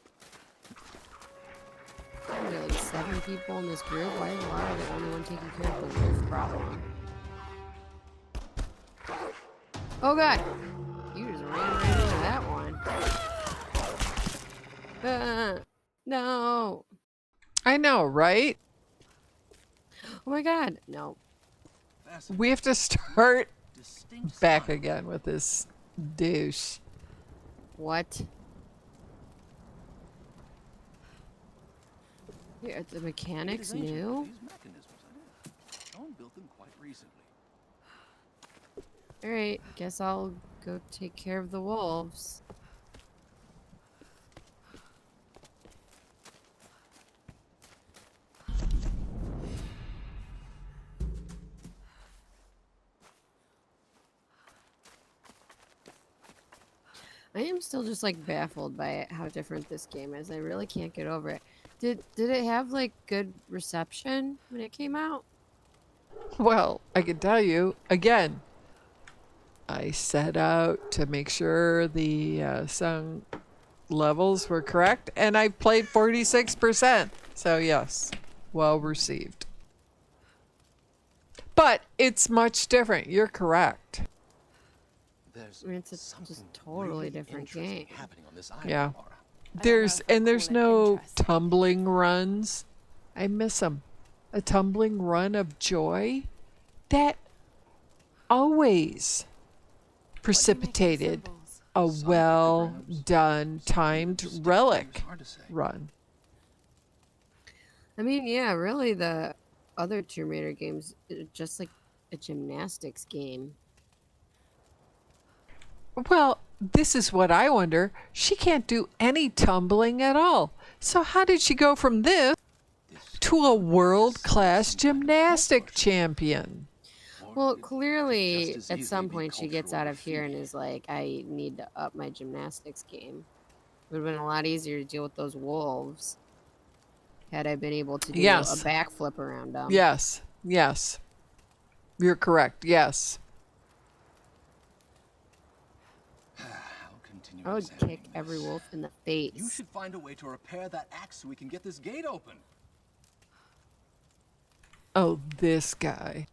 There are like 7 people in this group. Why is Lara the only one taking care of the wolf problem? Oh god! You just ran right into that one. No! I know, right? Oh my god! No. We have to start back again with this douche. What? Yeah, the It mechanics is ancient, but new? these mechanisms, someone built them quite recently. Alright, guess I'll go take care of the wolves. I am still just like baffled by how different this game is. I really can't get over it. Did it have like good reception when it came out? Well, I can tell you again. I set out to make sure the song levels were correct, and I played 46%. So yes, well received. But it's much different. You're correct. There's I mean, it's just totally really different interesting game. happening on this island, Yeah. Laura. There's no tumbling runs. I miss them. A tumbling run of joy that always precipitated a well done timed relic run. I mean, yeah, really the other Tomb Raider games are just like a gymnastics game. Well, this is what I wonder. She can't do any tumbling at all. So how did she go from this to a world-class gymnastic champion? Well, clearly at some point she gets out of here and is like, I need to up my gymnastics game. It would have been a lot easier to deal with those wolves had I been able to do a backflip around them. Yes. Yes. You're correct. Yes. I would kick every wolf in the face. You should find a way to repair that axe so we can get this gate open. Oh, this guy.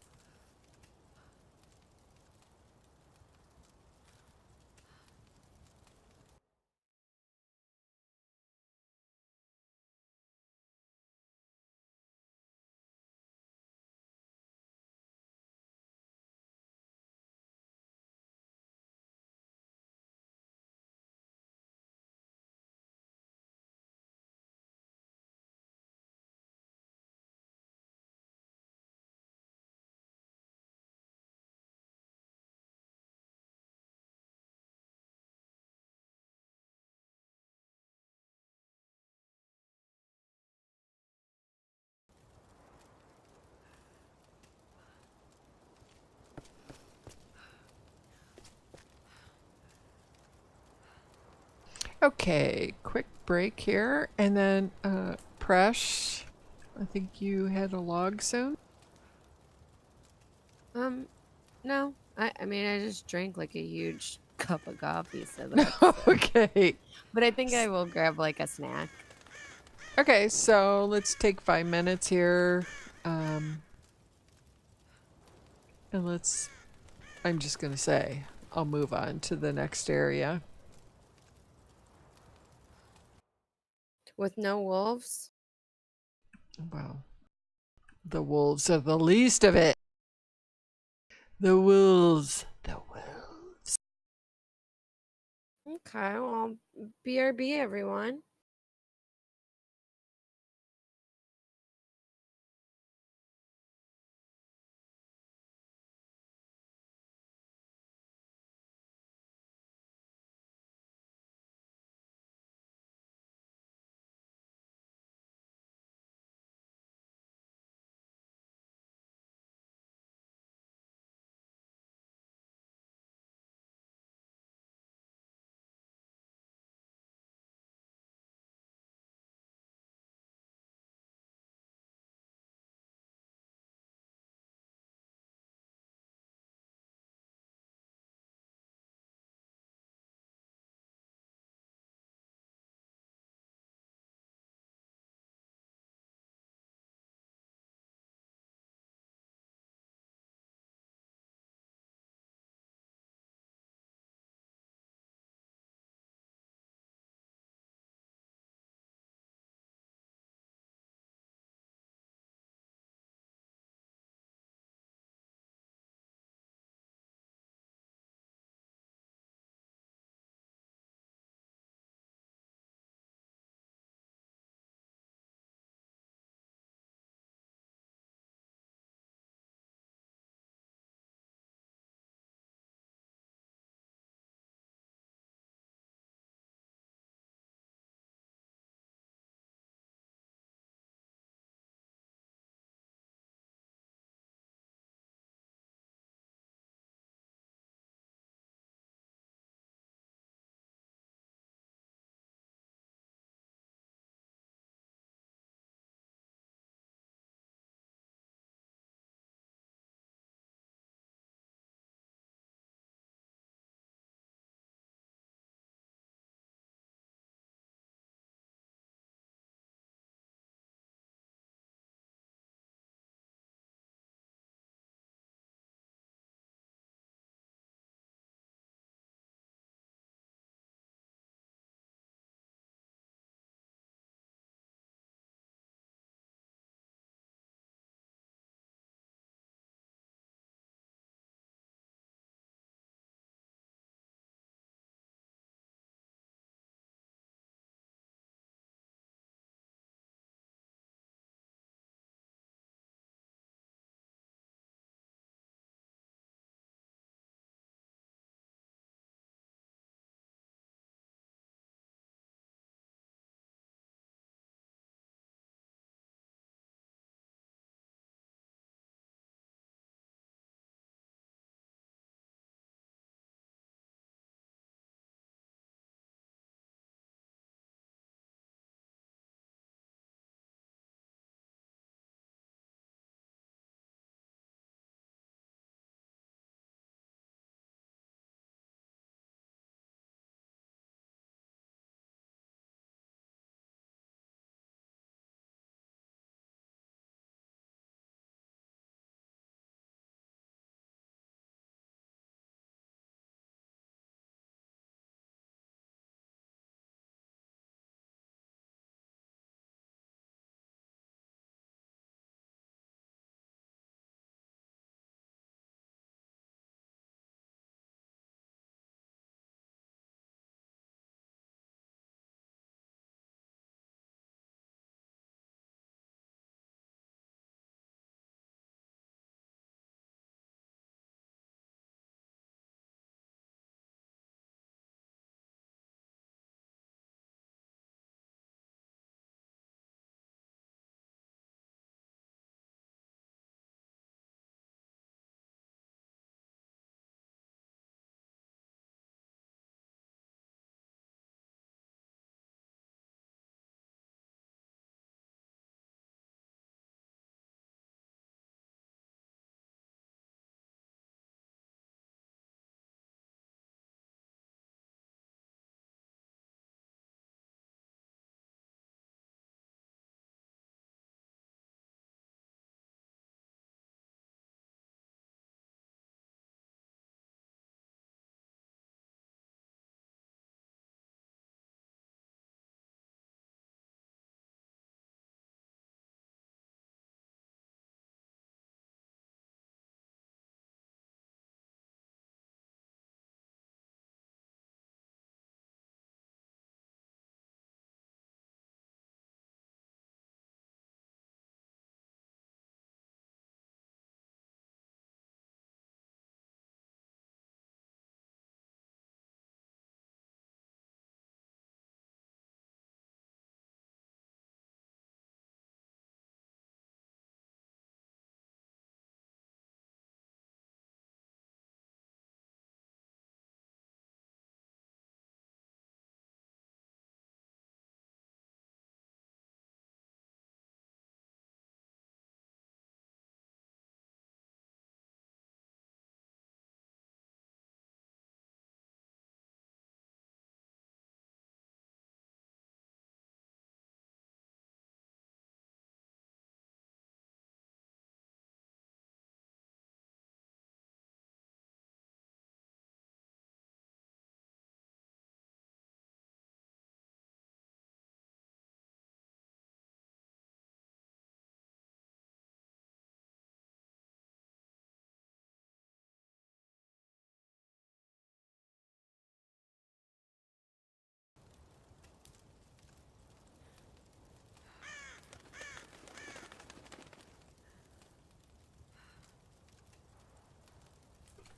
Okay, quick break here, and then Presh, I think you had a log soon? No. I mean, I just drank like a huge cup of coffee, so that's Okay. But I think I will grab like a snack. Okay, so let's take 5 minutes here. And I'm just going to say, I'll move on to the next area. With no wolves? Well, the wolves are the least of it. The wolves. The wolves. Okay, well, BRB, everyone.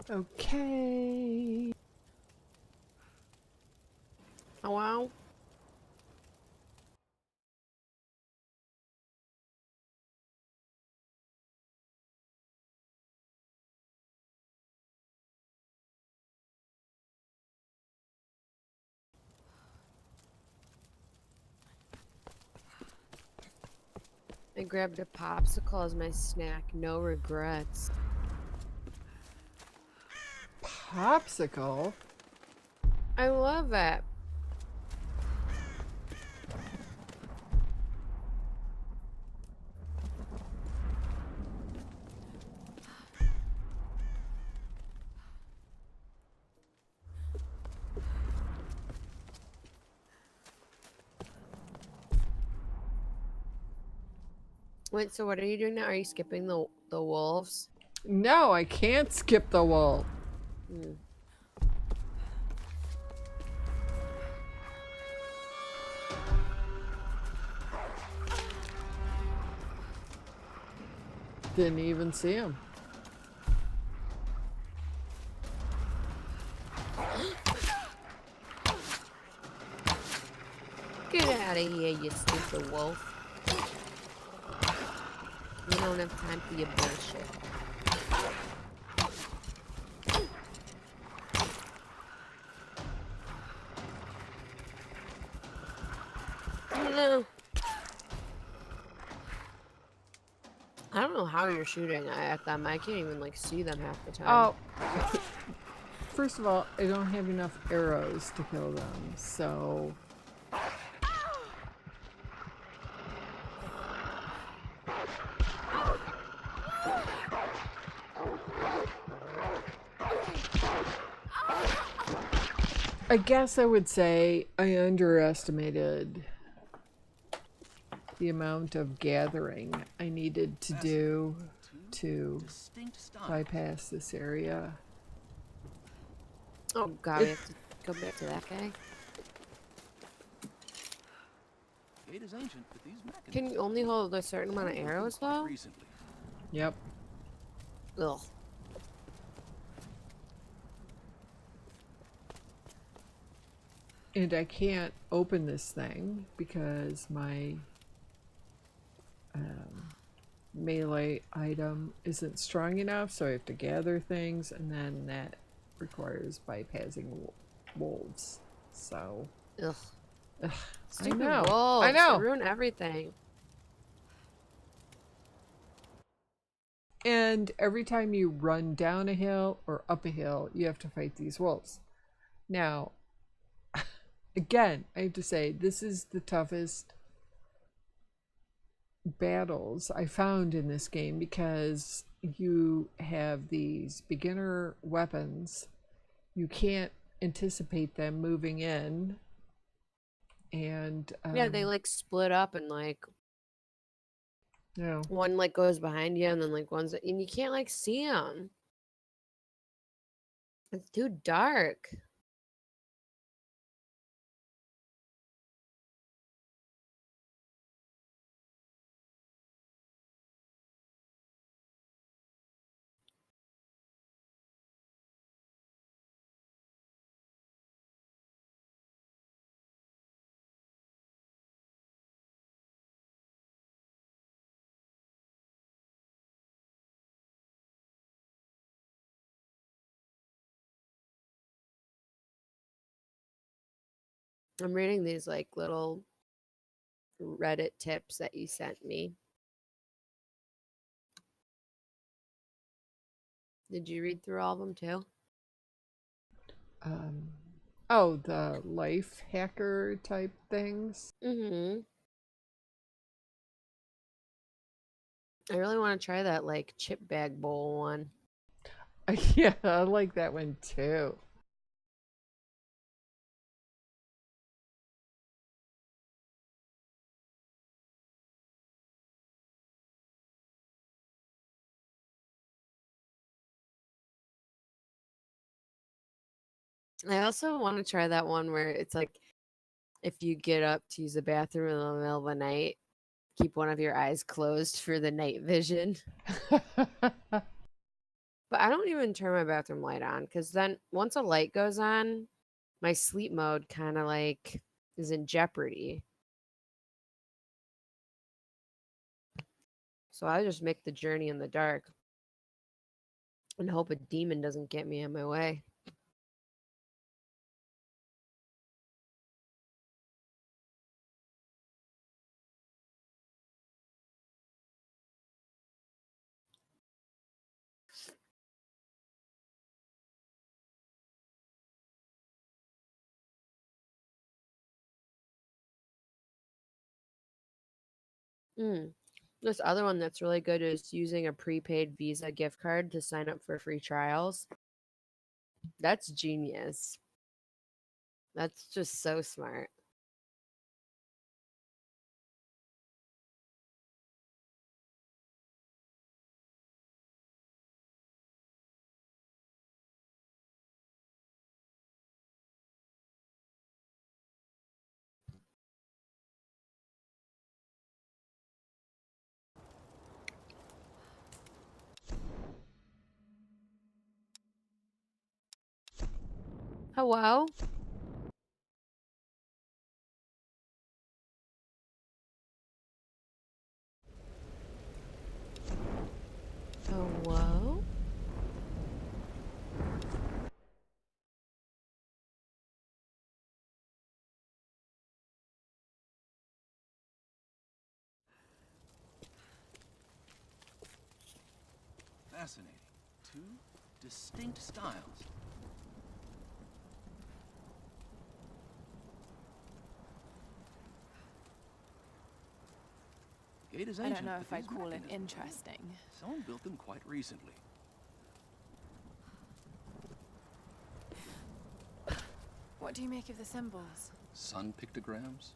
Okay. Oh, wow. I grabbed a popsicle as my snack. No regrets. Popsicle? I love it. Wait, so what are you doing now? Are you skipping the wolves? No, I can't skip the wolf. Hmm. Didn't even see him. Get out of here, you stupid wolf. We don't have time for your bullshit. No. I don't know how you're shooting at them. I can't even like see them half the time. Oh. First of all, I don't have enough arrows to kill them, so... I guess I would say I underestimated the amount of gathering I needed to do to bypass this area. Oh god, we have to go back to that guy. Gate is ancient, but these mechanisms Can you only hold a certain amount of arrows though? recently. Yep. Ugh. And I can't open this thing because my melee item isn't strong enough, so I have to gather things, and then that requires bypassing wolves. So, Ugh. I Stupid know. wolves. I know. They ruin everything. And every time you run down a hill or up a hill, you have to fight these wolves. Now, again, I have to say, this is the toughest battles I found in this game because you have these beginner weapons. You can't anticipate them moving in. And Yeah, they like split up and like you know, one like goes behind you and then like one's and you can't like see them. It's too dark. I'm reading these like little Reddit tips that you sent me. Did you read through all of them too? oh, the life hacker type things. Mm-hmm. I really want to try that like chip bag bowl one. Yeah, I like that one too. I also want to try that one where it's like if you get up to use the bathroom in the middle of the night, keep one of your eyes closed for the night vision. But I don't even turn my bathroom light on because then once a light goes on, my sleep mode kind of like is in jeopardy. So I just make the journey in the dark and hope a demon doesn't get me in my way. Mm. This other one that's really good is using a prepaid Visa gift card to sign up for free trials. That's genius. That's just so smart. Hello? Hello? Fascinating. Two distinct styles. The gate is I ancient, don't know but if I'd these call it mechanisms- interesting. Someone built them quite recently. What do you make of the symbols? Sun pictograms?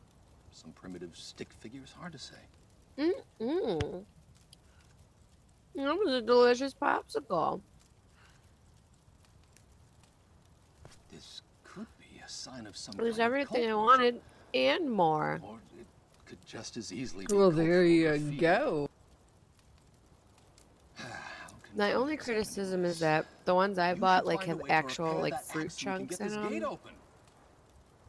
Some primitive stick figures? Hard to say. Mm-mm. That was a delicious popsicle. This could be a sign of some It was kind of everything I cult worship. wanted and more. Or it could just as easily be Well, there cultural you graffiti. go. How My only convenient criticism examining is this. that the ones I You bought should like find a have way to actual repair like that fruit axe so we can chunks get in this gate them. open.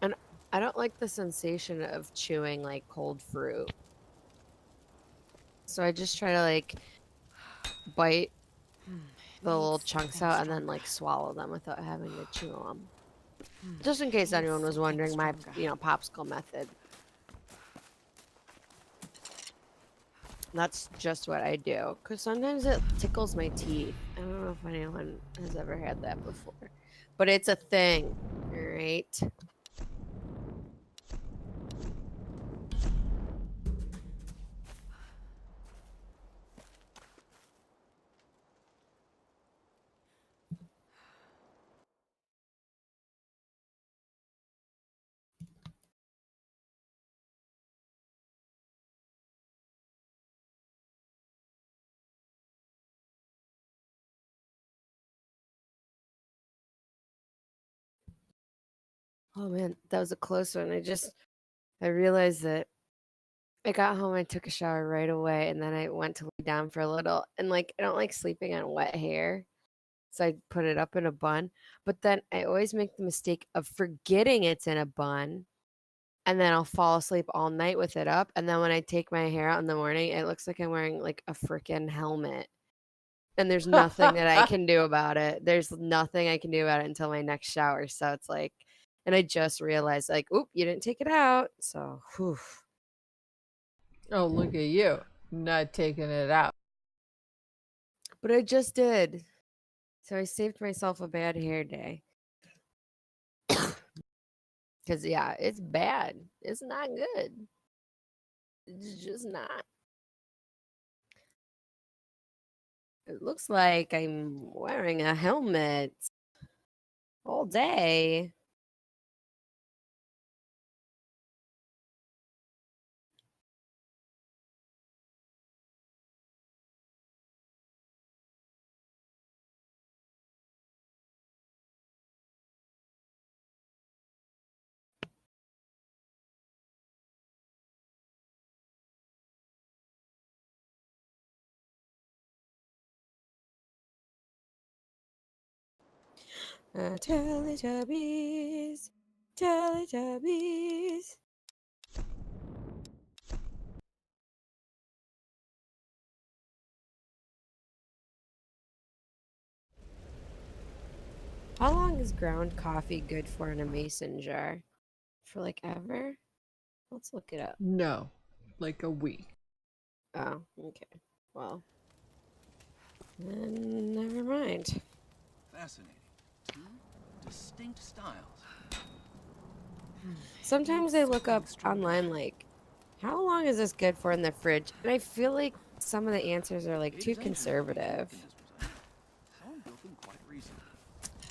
And I don't like the sensation of chewing like cold fruit. So I just try to like bite the little Needs chunks something out and then stronger. like swallow them without having to chew them. Just in case Needs anyone was something wondering my, stronger. popsicle method. That's just what I do. Because sometimes it tickles my teeth. I don't know if anyone has ever had that before. But it's a thing. Alright? Oh man, that was a close one. I realized that I got home, I took a shower right away, and then I went to lay down for a little. And like, I don't like sleeping on wet hair. So I put it up in a bun. But then I always make the mistake of forgetting it's in a bun. And then I'll fall asleep all night with it up. And then when I take my hair out in the morning, it looks like I'm wearing like a freaking helmet. And there's nothing that I can do about it. There's nothing I can do about it until my next shower. So it's like, and I just realized, like, oop, you didn't take it out. So, whew. Oh, look at you, not taking it out. But I just did. So I saved myself a bad hair day. Because, yeah, it's bad. It's not good. It's just not. It looks like I'm wearing a helmet all day. Teletubbies. Teletubbies. How long is ground coffee good for in a mason jar? For like ever? Let's look it up. No, like a week. Oh, okay. Well, then never mind. Fascinating. Two distinct styles. Sometimes I look up online, like, how long is this good for in the fridge? And I feel like some of the answers are like too conservative. Someone built them quite recently.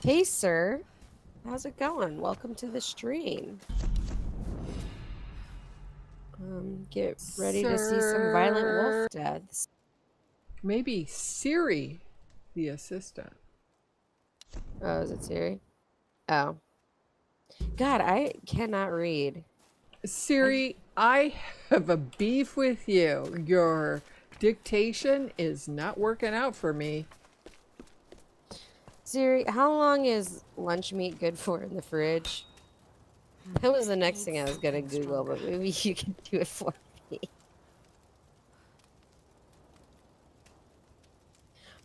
Hey, sir. How's it going? Welcome to the stream. Get ready to see some violent wolf deaths. Maybe Siri, the assistant. Oh, is it Siri? Oh. God, I cannot read. Siri, I have a beef with you. Your dictation is not working out for me. Siri, how long is lunch meat good for in the fridge? That was the next thing I was going to Google, but maybe you can do it for me.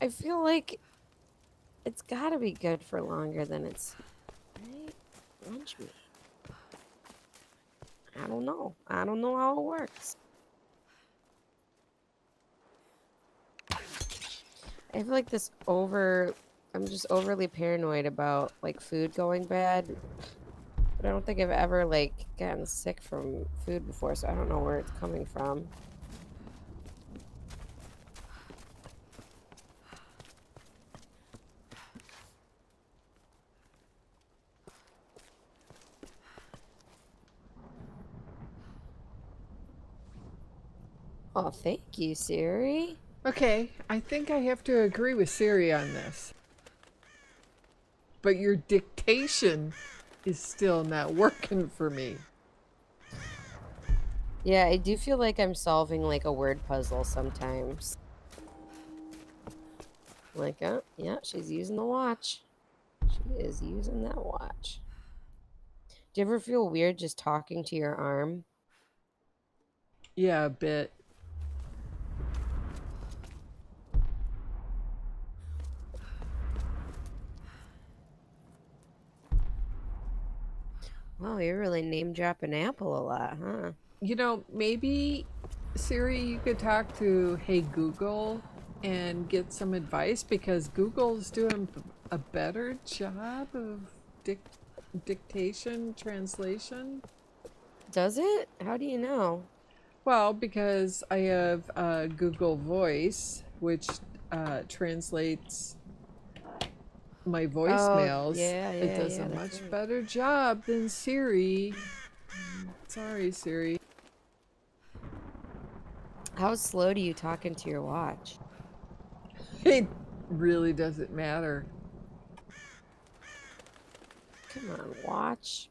I feel like it's got to be good for longer than it's right? Lunch meat. I don't know. I don't know how it works. I feel like I'm just overly paranoid about like food going bad. But I don't think I've ever like gotten sick from food before, so I don't know where it's coming from. Oh, thank you, Siri. Okay, I think I have to agree with Siri on this. But your dictation is still not working for me. Yeah, I do feel like I'm solving like a word puzzle sometimes. Like, oh, yeah, she's using the watch. She is using that watch. Do you ever feel weird just talking to your arm? Yeah, a bit. Wow, you're really name dropping Apple a lot, huh? You know, maybe Siri, you could talk to Hey Google and get some advice because Google's doing a better job of dictation translation. Does it? How do you know? Well, because I have Google Voice, which translates my voicemails. yeah, It yeah, does yeah, a that's much right. better job than Siri. Sorry, Siri. How slow do you talk into your watch? It really doesn't matter. Come on, watch.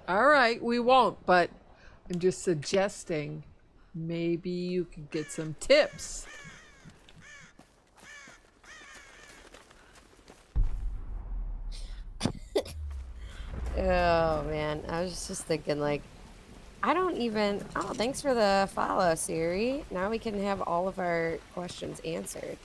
All right, we won't, but I'm just suggesting maybe you could get some tips. Oh man, I was just thinking like, I don't even. Oh, thanks for the follow, Siri. Now we can have all of our questions answered.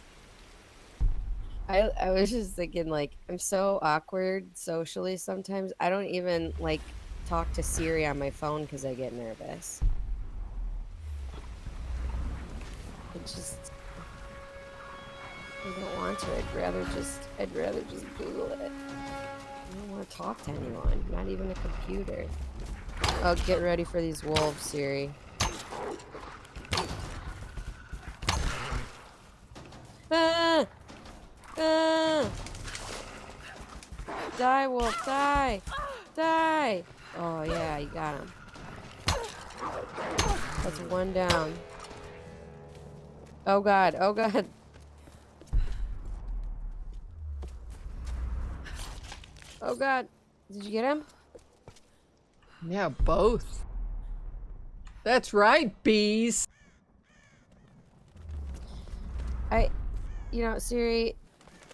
I was just thinking like, I'm so awkward socially sometimes. I don't even like talk to Siri on my phone because I get nervous. It just I don't want to. I'd rather just Google it. I don't want to talk to anyone, not even a computer. Oh, get ready for these wolves, Siri. Ah! Ah! Die, wolf, die! Die! Oh, yeah, you got him. That's one down. Oh, God. Oh, God. Oh, God. Did you get him? Yeah, both. That's right, bees. Siri,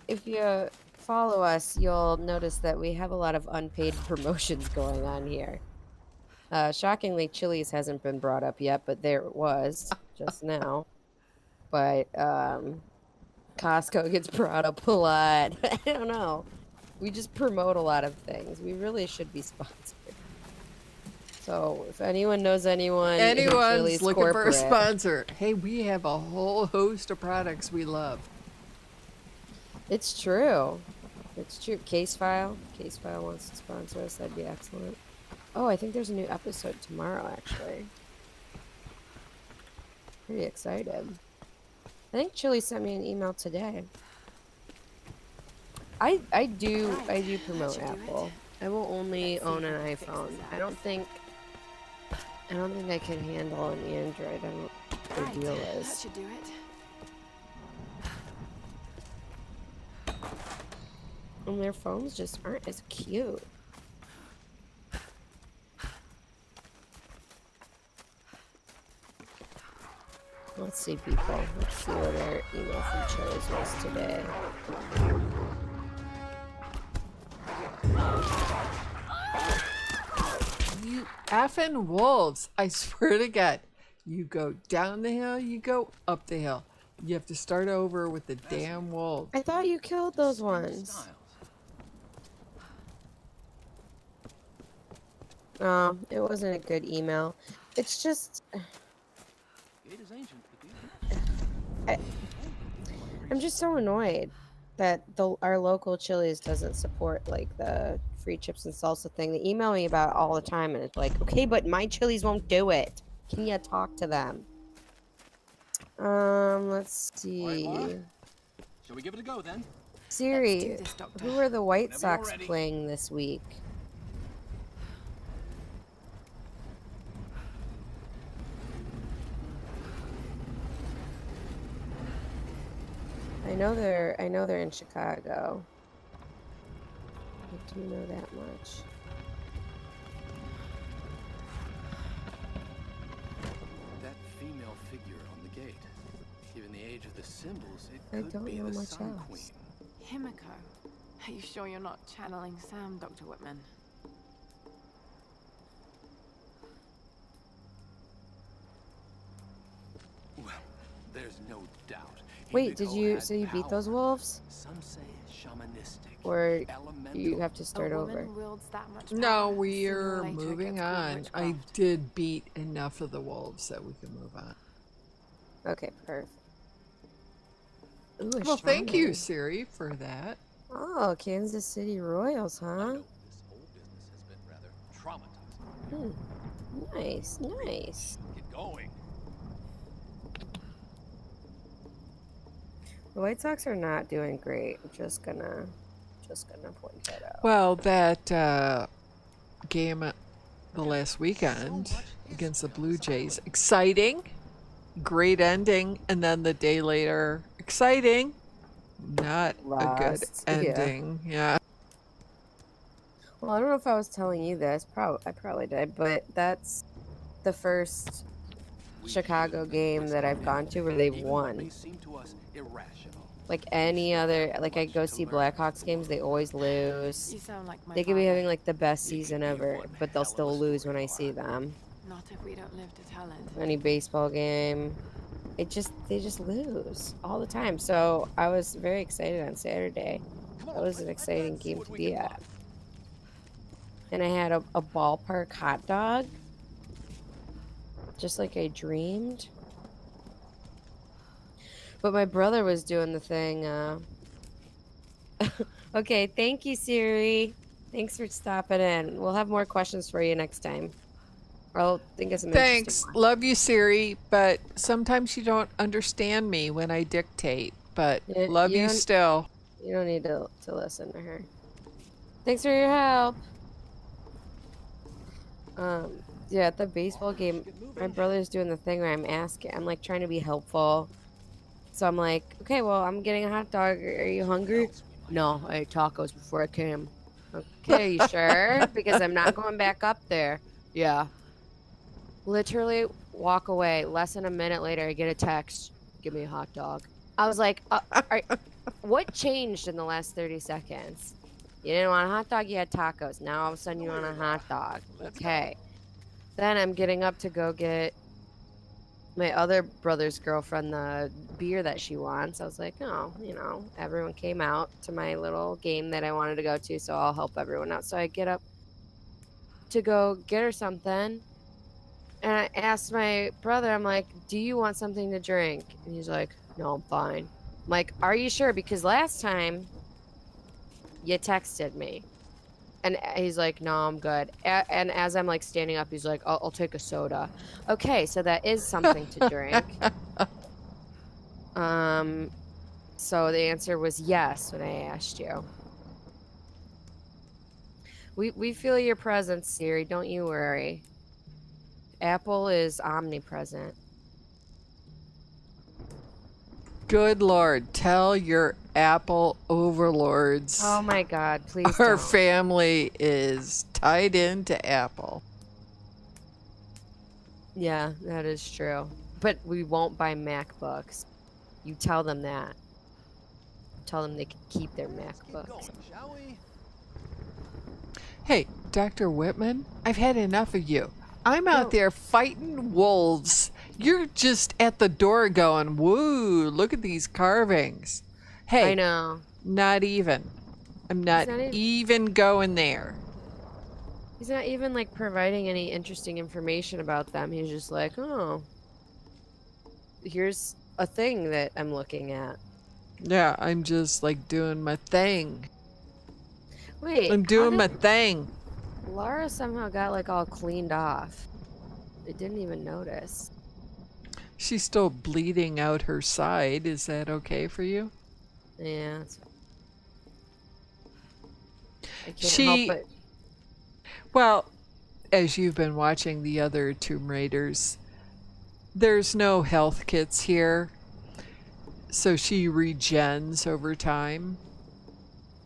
if you follow us, you'll notice that we have a lot of unpaid promotions going on here. Shockingly, Chili's hasn't been brought up yet, but there it was just now. But Costco gets brought up a lot. I don't know. We just promote a lot of things. We really should be sponsored. So if anyone knows anyone, in Anyone's Chili's looking for a corporate, sponsor. Hey, we have a whole host of products we love. It's true. It's true. Case File wants to sponsor us. That'd be excellent. Oh, I think there's a new episode tomorrow, actually. Pretty excited. I think Chili sent me an email today. I do promote Apple. I will only own an iPhone. I don't think I can handle an Android. I don't know what their deal is. That should do it. And their phones just aren't as cute. Let's see, people. Let's see what our email from Chili's was today. You effing wolves. I swear to God. You go down the hill, you go up the hill. You have to start over with the damn wolves. I thought you killed those ones. Oh, it wasn't a good email. It's just... I'm just so annoyed that our local Chili's doesn't support like the free chips and salsa thing. They email me about it all the time, and it's like, okay, but my Chili's won't do it. Can you talk to them? Let's see. Shall we give it a go then? Siri, Let's do this, Doctor. who are the White Whenever you're Sox ready. playing this week? I know they're in Chicago. I do know that much. That female figure on the gate. Given the age of the symbols, it I could don't be know the much Sun else. Queen. Himiko. Are you sure you're not channeling Sam, Dr. Whitman? Well, there's no doubt. Wait, Himiko so had you beat power. those wolves? Some say shamanistic. Or elemental. you have to start A over? woman wields that much No, power, we're sooner or later it moving gets called on. I witchcraft. did beat enough of the wolves that we can move on. Okay, perfect. Ooh, a Well, thank you, shaman. Siri, for that. Oh, Kansas City Royals, I huh? know this whole business has been rather traumatizing. Nice, nice. Get going. The White Sox are not doing great. I'm just gonna point that out. Well, that game the last weekend against the Blue Jays, exciting, great ending, and then the day later, exciting, not a good Lost, yeah. ending. Yeah. Well, I don't know if I was telling you this. I probably did, but that's the first Chicago game that I've gone to where they've won. Like any other, like I go see Blackhawks games, they always lose. You sound like my They could be father. having like the best season ever, but they'll still lose when I see them. Not if we don't live to tell it. Any baseball game, they just lose all the time. So I was very excited on Saturday. That was an exciting game to be at. And I had a ballpark hot dog, just like I dreamed. But my brother was doing the thing. Okay, thank you, Siri. Thanks for stopping in. We'll have more questions for you next time. I'll think of some Thanks. interesting ones. Love you, Siri, but sometimes you don't understand me when I dictate, but Yeah, love you you don't- still. You don't need to listen to her. Thanks for your help. Yeah, at the baseball game, my brother's doing the thing where I'm like trying to be helpful. So I'm like, okay, well, I'm getting a hot dog. Are you hungry? No, I ate tacos before I came. Okay, you sure? Because I'm not going back up there. Yeah. Literally walk away. Less than a minute later, I get a text. Give me a hot dog. I was like, what changed in the last 30 seconds? You didn't want a hot dog, you had tacos. Now all of a sudden you want a hot dog. Okay. Then I'm getting up to go get my other brother's girlfriend the beer that she wants. I was like, oh, you know, everyone came out to my little game that I wanted to go to, so I'll help everyone out. So I get up to go get her something. And I asked my brother, I'm like, do you want something to drink? And he's like, no, I'm fine. I'm like, are you sure? Because last time you texted me. And he's like, no, I'm good. And as I'm like standing up, he's like, I'll take a soda. Okay, so that is something to drink. So the answer was yes when I asked you. We feel your presence, Siri. Don't you worry. Apple is omnipresent. Good Lord, tell your Apple overlords. Oh my God, please Our don't. family is tied into Apple. Yeah, that is true. But we won't buy MacBooks. You tell them that. Tell them they can keep their MacBooks. Shall we? Hey, Dr. Whitman, I've had enough of you. I'm out there fighting wolves. You're just at the door going, woo, look at these carvings. Hey, I know. not even. I'm not even going there. He's not even like providing any interesting information about them. He's just like, oh, here's a thing that I'm looking at. Yeah, I'm just like doing my thing. Wait, I'm doing my thing. Laura somehow got like all cleaned off. I didn't even notice. She's still bleeding out her side. Is that okay for you? Yeah. I can't help it. Well, as you've been watching the other Tomb Raiders, there's no health kits here. So she regens over time.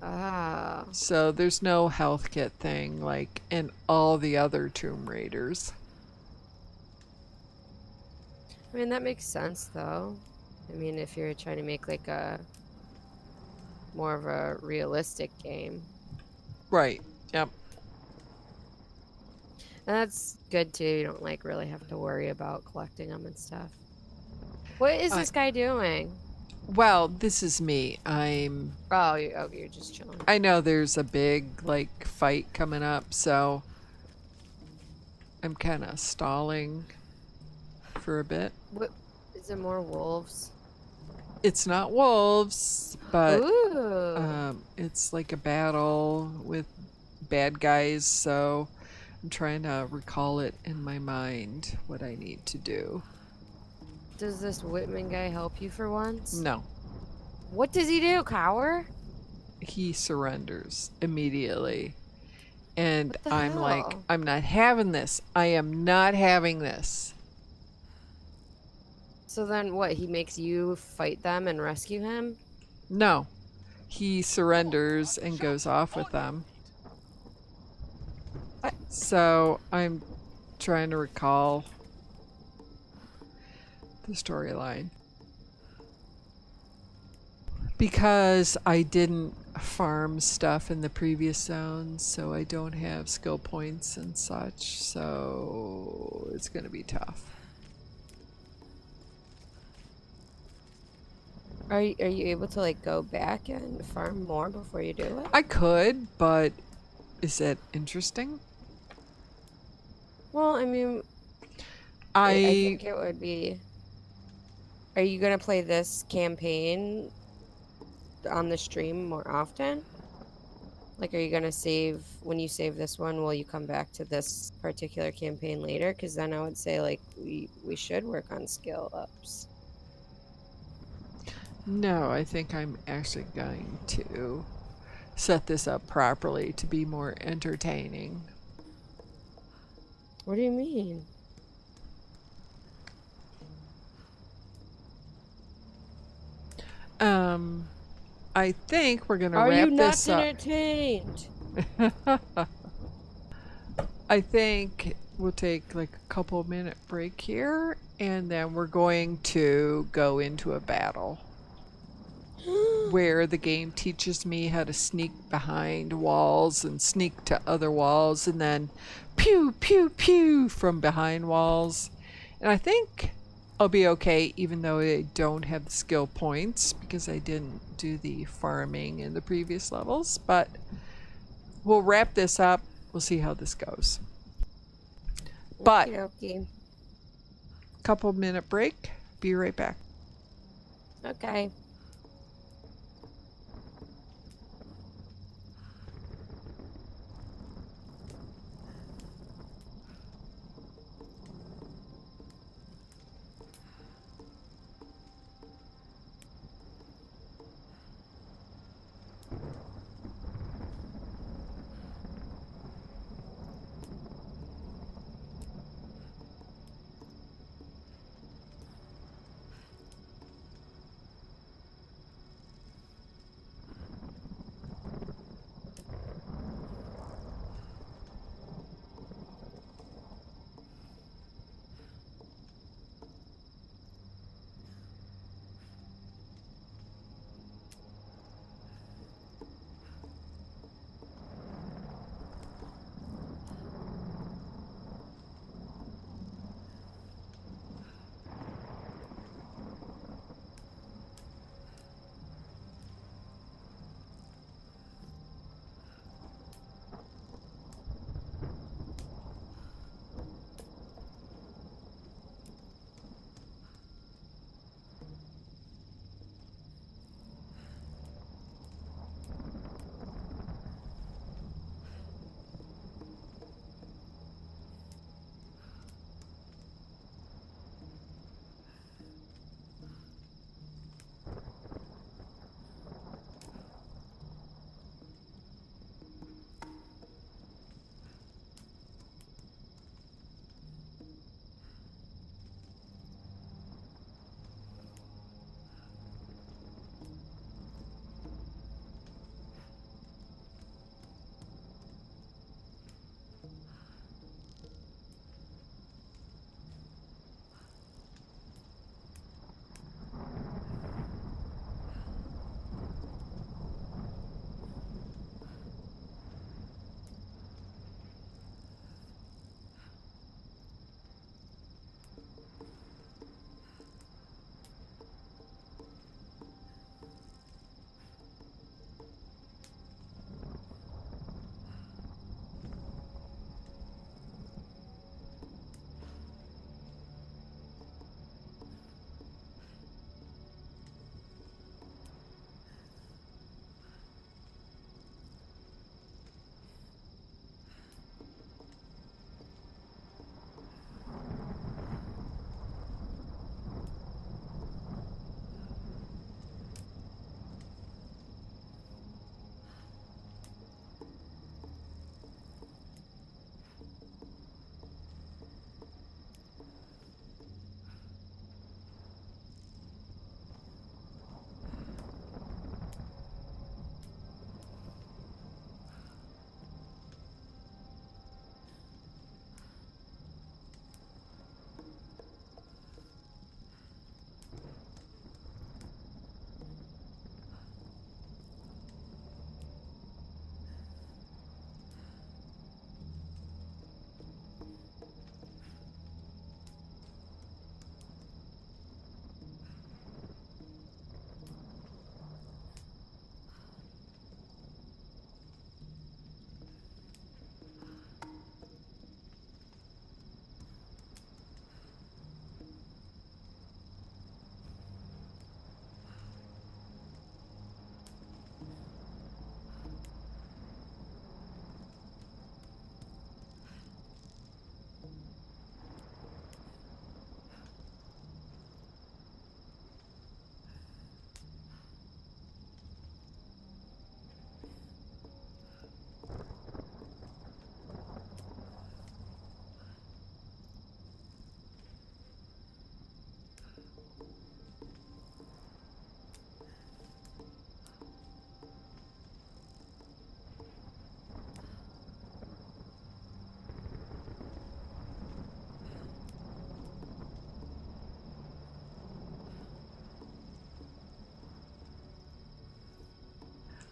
Ah. So there's no health kit thing like in all the other Tomb Raiders. I mean, that makes sense though. I mean, if you're trying to make like a more of a realistic game. Right. Yep. And that's good too. You don't like really have to worry about collecting them and stuff. What is this guy doing? Well, this is me. I'm... Oh, you're just chilling. I know there's a big, like, fight coming up, so I'm kind of stalling for a bit. What? Is it more wolves? It's not wolves, but Ooh. it's like a battle with bad guys, so I'm trying to recall it in my mind, what I need to do. Does this Whitman guy help you for once? No. What does he do, cower? He surrenders immediately. And What the I'm hell? like, I'm not having this. I am not having this. So then what? He makes you fight them and rescue him? No. He surrenders and goes off with them. What? So I'm trying to recall the storyline. Because I didn't farm stuff in the previous zones, so I don't have skill points and such, so it's going to be tough. Are you able to like go back and farm more before you do it? I could, but is it interesting? Well, I mean, I think it would be. Are you gonna play this campaign on the stream more often? Like, are you gonna save when you save this one? Will you come back to this particular campaign later? Because then I would say like we should work on skill ups. No, I think I'm actually going to set this up properly to be more entertaining. What do you mean? I think we're gonna wrap this up. Are you not entertained? I think we'll take like a couple minute break here, and then we're going to go into a battle. where the game teaches me how to sneak behind walls and sneak to other walls and then pew, pew, pew from behind walls. And I think I'll be okay, even though I don't have the skill points because I didn't do the farming in the previous levels. But we'll wrap this up. We'll see how this goes. But Okey-dokey. couple minute break. Be right back. Okay.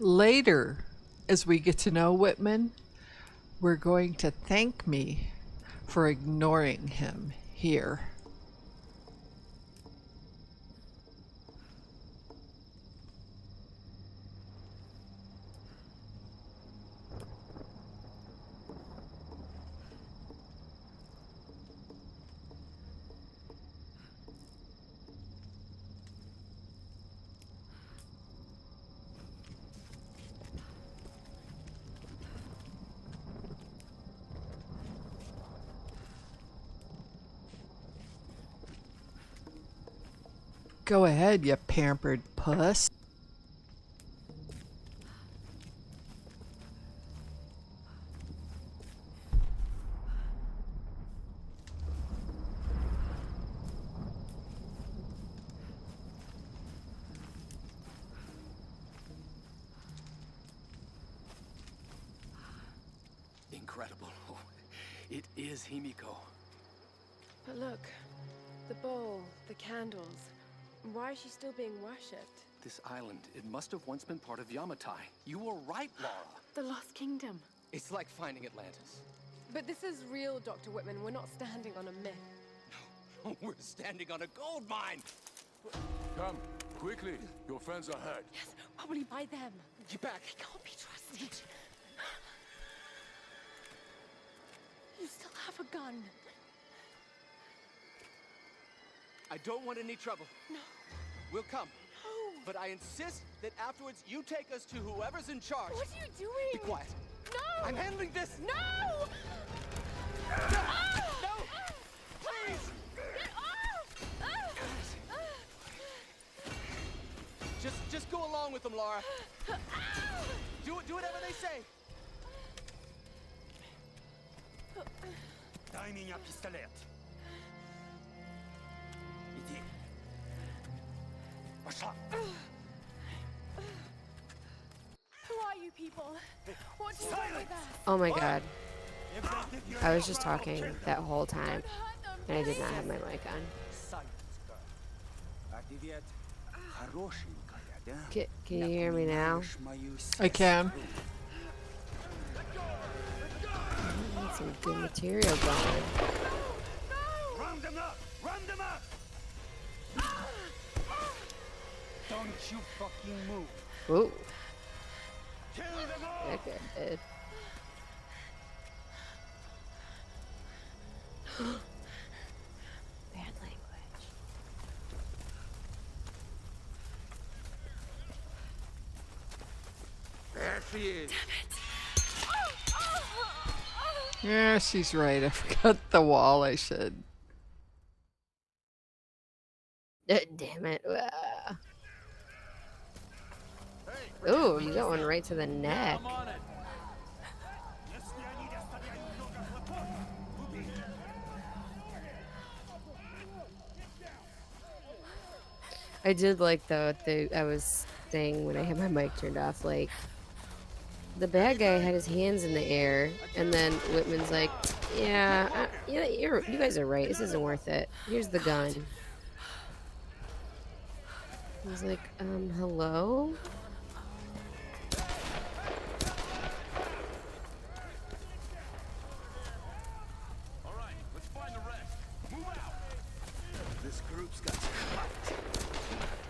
Later, as we get to know Whitman, we're going to thank me for ignoring him here. Go ahead, you pampered puss. Incredible. It is Himiko. But look, the bowl, the candles. Why is she still being worshipped? This island, it must have once been part of Yamatai. You were right, Laura. The Lost Kingdom. It's like finding Atlantis. But this is real, Dr. Whitman. We're not standing on a myth. No, we're standing on a gold mine. Come, quickly. Your friends are hurt. Yes, probably by them. Get back. They can't be trusted. You still have a gun. I don't want any trouble. No. We'll come. No. But I insist that afterwards you take us to whoever's in charge. What are you doing? Be quiet. No! I'm handling this. No! No! Please! Get off! Just go along with them, Laura. Do whatever they say. Дай меня пистолет. Иди. Пошла. Who are you people? What do you want with us? Oh my god. I was just talking that whole time, and I did not have my mic on. Can you hear me now? I can. That's some good material going. Round them up! Round them up! Don't you fucking move! Ooh, Kill them all! that guy did. Bad language. There she is. Yeah, she's right. I forgot the wall. I should. Damn it. Ooh, you got one right to the neck. I did like though I was saying when I had my mic turned off, like the bad guy had his hands in the air, and then Whitman's like, "Yeah, you guys are right. This isn't worth it. Here's the gun." I was like, hello? All right, let's find the rest. Move out. This group's got some fight.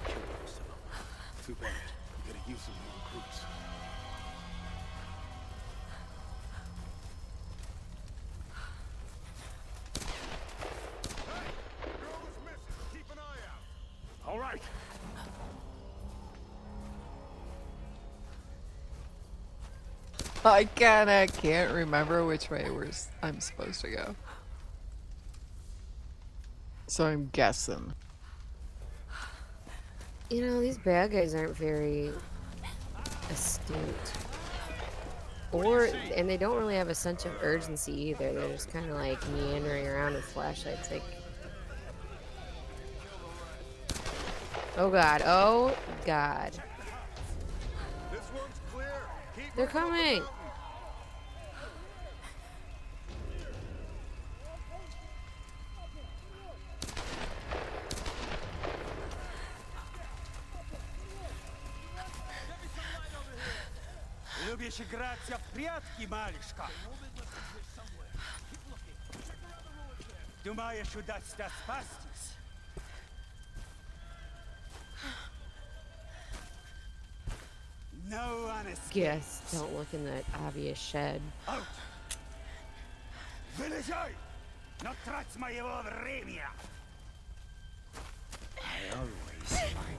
Kill most of them. Too bad. You gotta use some more groups. Hey, girl is missing. Keep an eye out. All right. I kinda can't remember which way I'm supposed to go. So I'm guessing. You know, these bad guys aren't very astute. And they don't really have a sense of urgency either. They're just kind of like meandering around with flashlights. Like, oh god, oh god. This one's clear. Keep They're coming. Любишь играться в прятки, малышка? Думаешь, удастся спастись? No one escapes. Yes, don't look in that obvious shed. Out! Вылезай! Но трать моего времени! I always find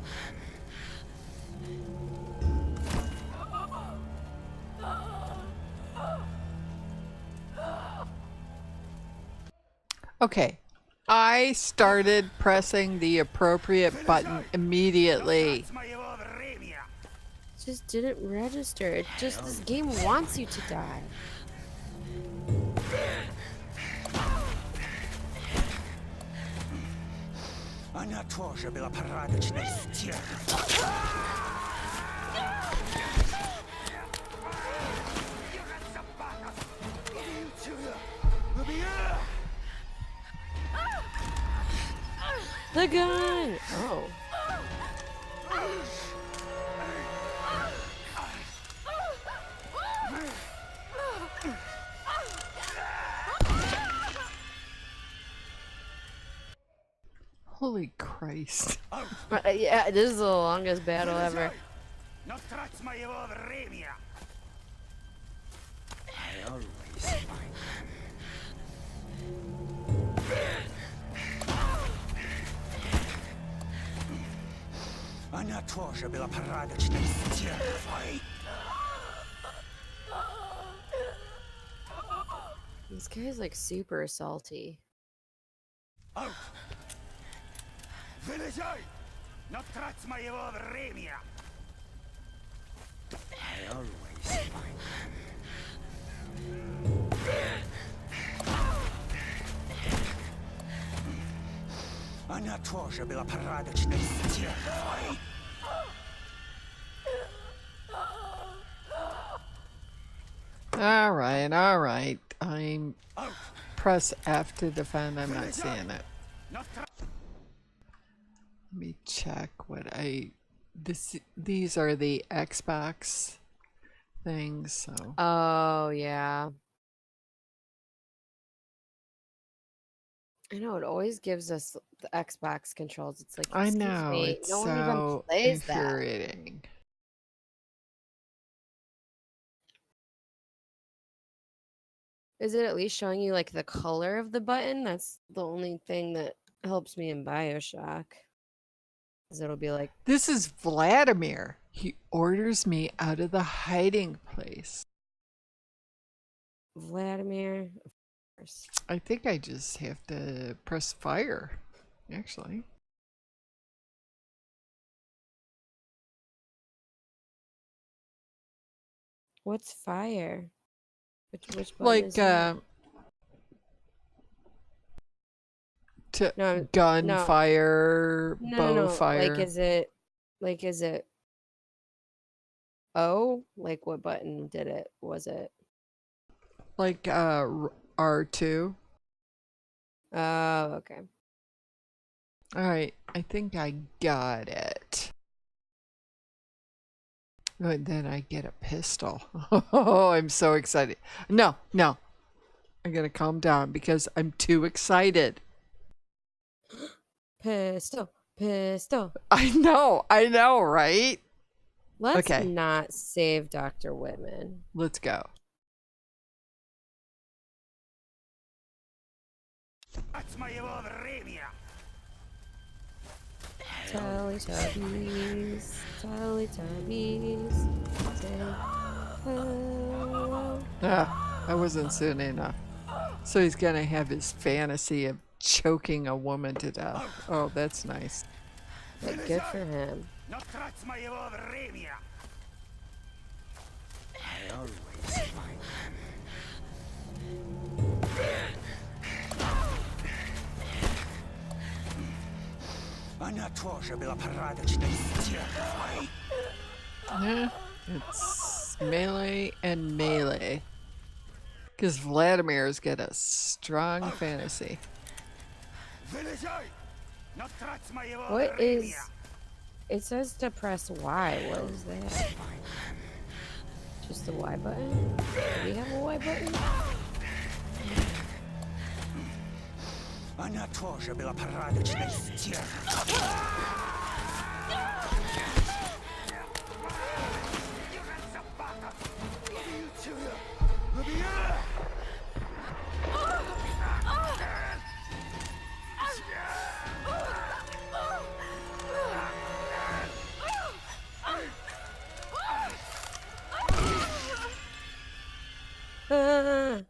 Okay. I started pressing the appropriate button immediately. моего времени! Just didn't register. It just this game wants you to die. Она тоже была порядочной стервой. The gun! Oh. Holy Christ. Yeah, this is the longest battle ever. Но трать моего времени! I always find Она тоже была порядочной стервой. This guy's like super salty. Out! Вылезай! Но трать моего времени! I always find Она тоже была порядочной стервой. All right. I'm press F to defend. I'm not seeing it. Let me check what these are the Xbox things, so Oh, yeah. I know, it always gives us the Xbox controls. It's like, I excuse know me, it's no one even so plays that. infuriating. Is it at least showing you like the color of the button? That's the only thing that helps me in BioShock. Because it'll be like, This is Vladimir. He orders me out of the hiding place. Vladimir. Of course. I think I just have to press fire, actually. What's fire? Which button Like is that? to No, gunfire, bow no. fire. Like is it O? Like what button did it? Was it? Like R2. Oh, okay. All right, I think I got it. But then I get a pistol. Oh, I'm so excited. No. I gotta calm down because I'm too excited. Pistol. I know, right? Let's Okay. not save Dr. Whitman. Let's go. Трать моего времени! Teletubbies. I wasn't soon enough. So he's gonna have his fantasy of choking a woman to death. Oh, that's nice. Like, good for him. Но трать моего времени! I always find Она тоже была порядочной стервой. Yeah, it's melee and melee. Because Vladimir's got a strong fantasy. Вылезай! Но трать моего What времени! is... It says to press Y. What is that? Just the Y button? Do we have a Y button? Она тоже была порядочной стервой. Ah!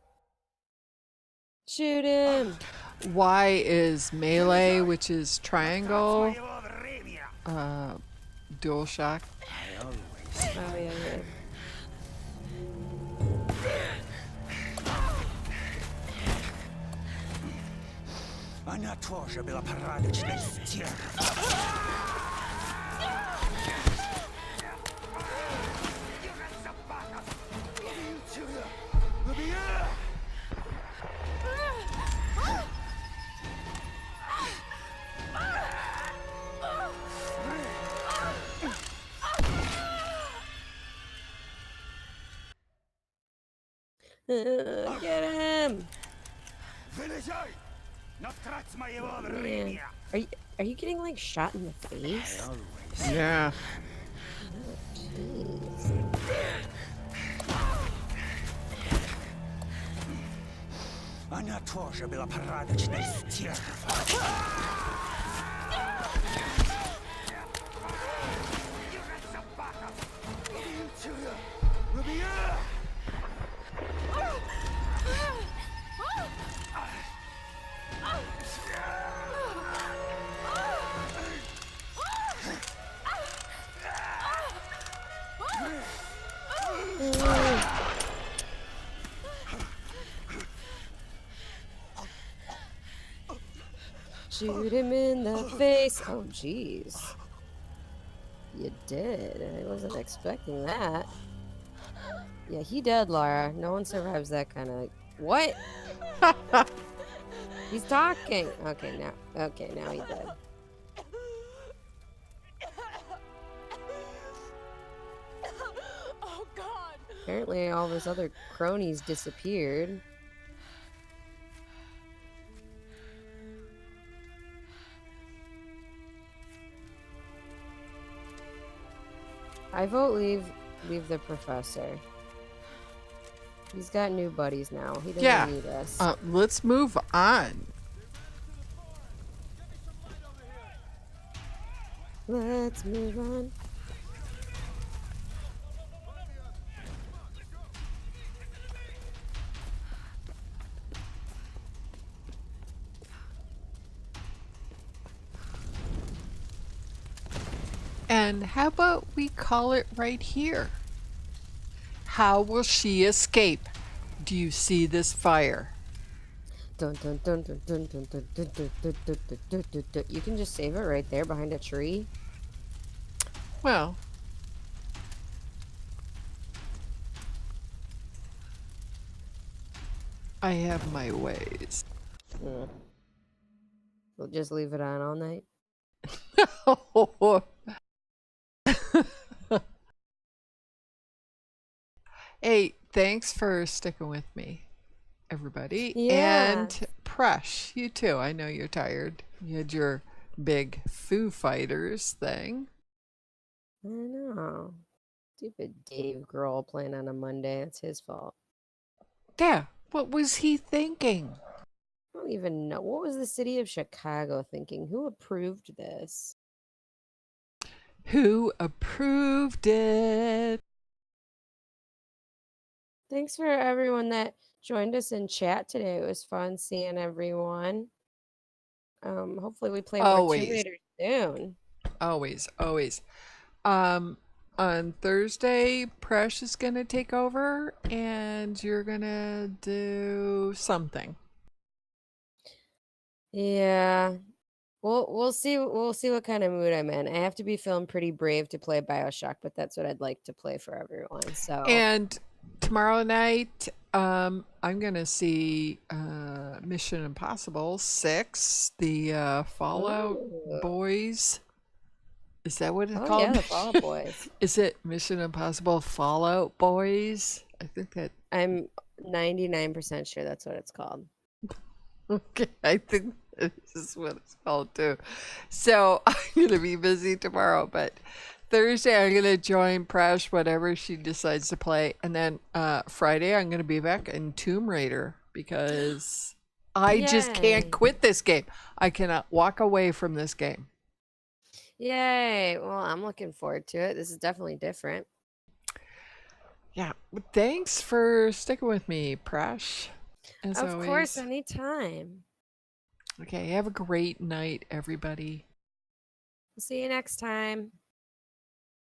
Shoot him! Y is melee, which is triangle. Dual shock. Oh, yeah, yeah. Она тоже была порядочной стервой. Get him! Вылезай! Но трать моего Man. времени! Are you getting like shot in the face? Yeah. Jeez. Она тоже была порядочной стервой. Shoot him in the face. Oh, jeez. You did. I wasn't expecting that. Yeah, he dead, Laura. No one survives that kind of... What? He's talking. Okay, now he dead. Oh, God. Apparently all of his other cronies disappeared. I vote leave the professor. He's got new buddies now. He doesn't need us. Let's move on. Let's move on. And how about we call it right here? How will she escape? Do you see this fire? Dun, dun, dun, dun, dun, dun, dun, dun, dun, dun, dun, dun, dun, dun, dun. You can just save it right there behind a tree. Well, I have my ways. We'll just leave it on all night. Hey, thanks for sticking with me, everybody. Yeah. And Presh, you too. I know you're tired. You had your big Foo Fighters thing. I know. Stupid Dave Grohl playing on a Monday. It's his fault. Yeah, what was he thinking? I don't even know. What was the city of Chicago thinking? Who approved this? Who approved it? Thanks for everyone that joined us in chat today. It was fun seeing everyone. Hopefully we play more Tomb Always. Raider soon. Always. On Thursday, Presh is gonna take over, and you're gonna do something. Yeah. We'll see what kind of mood I'm in. I have to be feeling pretty brave to play BioShock, but that's what I'd like to play for everyone. So And tomorrow night, I'm gonna see Mission Impossible 6, the Fallout Ooh. Boys Is that what it's Oh called? yeah, the Fall Out Boys. Is it Mission Impossible Fallout Boys? I think that. I'm 99% sure that's what it's called. Okay, I think this is what it's called too. So I'm gonna be busy tomorrow, but Thursday I'm gonna join Prash whatever she decides to play, and then Friday I'm gonna be back in Tomb Raider because I just can't Yay. quit this game. I cannot walk away from this game. Yay. Well, I'm looking forward to it. This is definitely different. Yeah, thanks for sticking with me, Prash. As Of always. course, anytime. Okay, have a great night, everybody. See you next time.